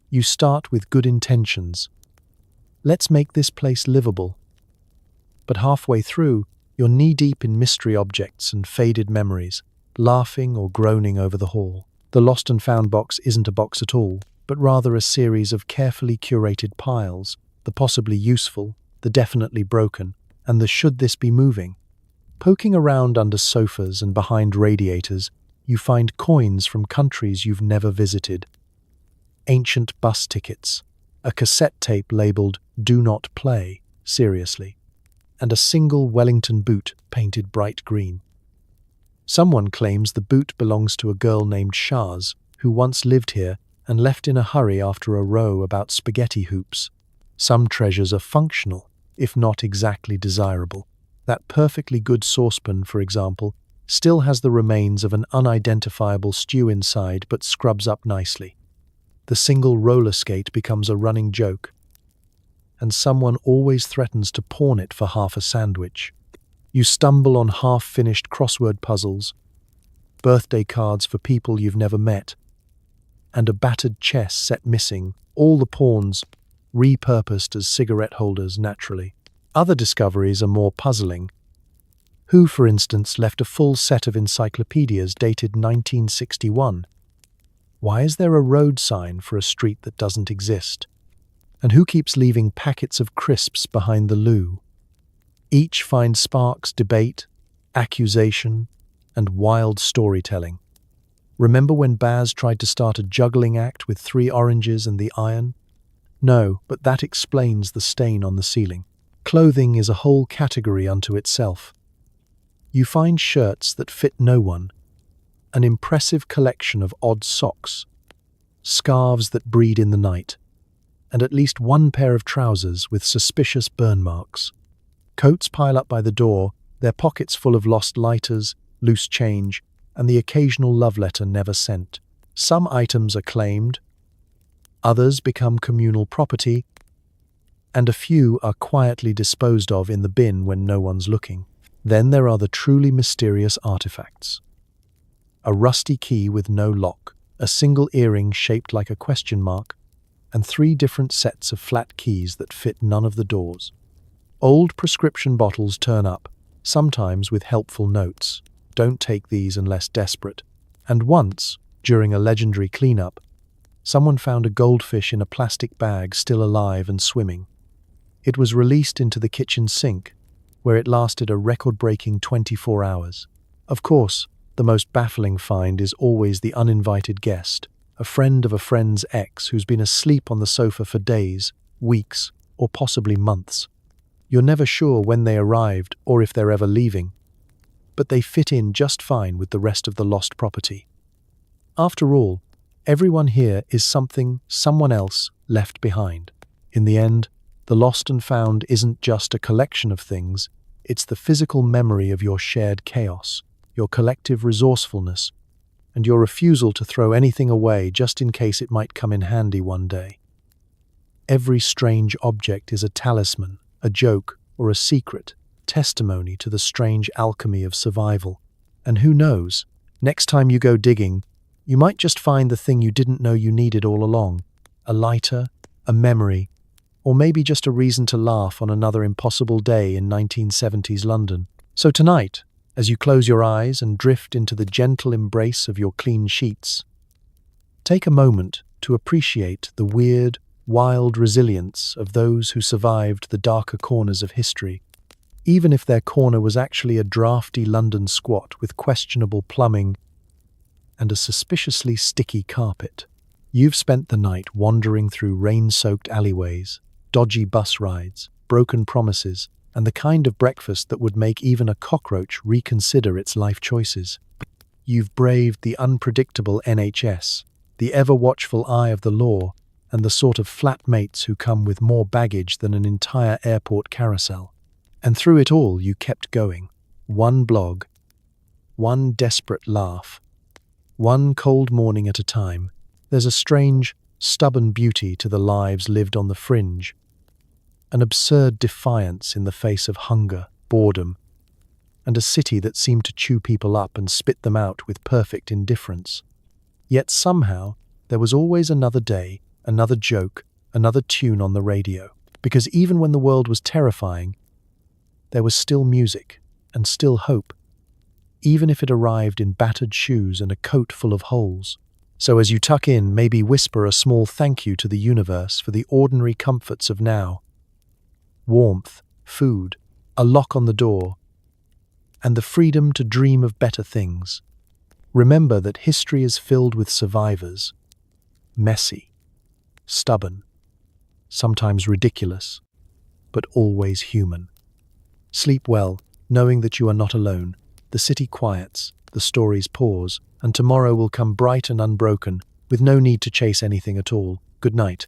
You start with good intentions. Let's make this place livable. But halfway through, you're knee-deep in mystery objects and faded memories, laughing or groaning over the hall. The lost and found box isn't a box at all, but rather a series of carefully curated piles, the possibly useful, the definitely broken, and the should this be moving. Poking around under sofas and behind radiators, you find coins from countries you've never visited. Ancient bus tickets, a cassette tape labeled "Do Not Play," seriously, and a single Wellington boot painted bright green. Someone claims the boot belongs to a girl named Shaz, who once lived here and left in a hurry after a row about spaghetti hoops. Some treasures are functional, if not exactly desirable. That perfectly good saucepan, for example, still has the remains of an unidentifiable stew inside but scrubs up nicely. The single roller skate becomes a running joke, and someone always threatens to pawn it for half a sandwich. You stumble on half-finished crossword puzzles, birthday cards for people you've never met, and a battered chess set missing, all the pawns repurposed as cigarette holders naturally. Other discoveries are more puzzling. Who, for instance, left a full set of encyclopedias dated 1961? Why is there a road sign for a street that doesn't exist? And who keeps leaving packets of crisps behind the loo? Each finds sparks debate, accusation, and wild storytelling. Remember when Baz tried to start a juggling act with 3 oranges and the iron? No, but that explains the stain on the ceiling. Clothing is a whole category unto itself. You find shirts that fit no one, an impressive collection of odd socks, scarves that breed in the night, and at least one pair of trousers with suspicious burn marks. Coats pile up by the door, their pockets full of lost lighters, loose change, and the occasional love letter never sent. Some items are claimed, others become communal property, and a few are quietly disposed of in the bin when no one's looking. Then there are the truly mysterious artifacts. a rusty key with no lock, a single earring shaped like a question mark, and 3 different sets of flat keys that fit none of the doors. Old prescription bottles turn up, sometimes with helpful notes. Don't take these unless desperate. And once, during a legendary cleanup, someone found a goldfish in a plastic bag still alive and swimming. It was released into the kitchen sink, where it lasted a record-breaking 24 hours. Of course, the most baffling find is always the uninvited guest, a friend of a friend's ex who's been asleep on the sofa for days, weeks, or possibly months. You're never sure when they arrived or if they're ever leaving, but they fit in just fine with the rest of the lost property. After all, everyone here is something someone else left behind. In the end, the lost and found isn't just a collection of things, it's the physical memory of your shared chaos, your collective resourcefulness, and your refusal to throw anything away just in case it might come in handy one day. Every strange object is a talisman, a joke, or a secret, testimony to the strange alchemy of survival. And who knows, next time you go digging, you might just find the thing you didn't know you needed all along, a lighter, a memory, or maybe just a reason to laugh on another impossible day in 1970s London. So tonight, as you close your eyes and drift into the gentle embrace of your clean sheets, take a moment to appreciate the weird, wild resilience of those who survived the darker corners of history, even if their corner was actually a drafty London squat with questionable plumbing and a suspiciously sticky carpet. You've spent the night wandering through rain-soaked alleyways, dodgy bus rides, broken promises, and the kind of breakfast that would make even a cockroach reconsider its life choices. You've braved the unpredictable NHS, the ever-watchful eye of the law, and the sort of flatmates who come with more baggage than an entire airport carousel. And through it all, you kept going. One blog, one desperate laugh, one cold morning at a time. There's a strange, stubborn beauty to the lives lived on the fringe, an absurd defiance in the face of hunger, boredom, and a city that seemed to chew people up and spit them out with perfect indifference. Yet somehow, there was always another day, another joke, another tune on the radio. Because even when the world was terrifying, there was still music and still hope, even if it arrived in battered shoes and a coat full of holes. So as you tuck in, maybe whisper a small thank you to the universe for the ordinary comforts of now. Warmth, food, a lock on the door, and the freedom to dream of better things. Remember that history is filled with survivors, messy, stubborn, sometimes ridiculous, but always human. Sleep well, knowing that you are not alone. The city quiets, the stories pause, and tomorrow will come bright and unbroken, with no need to chase anything at all. Good night.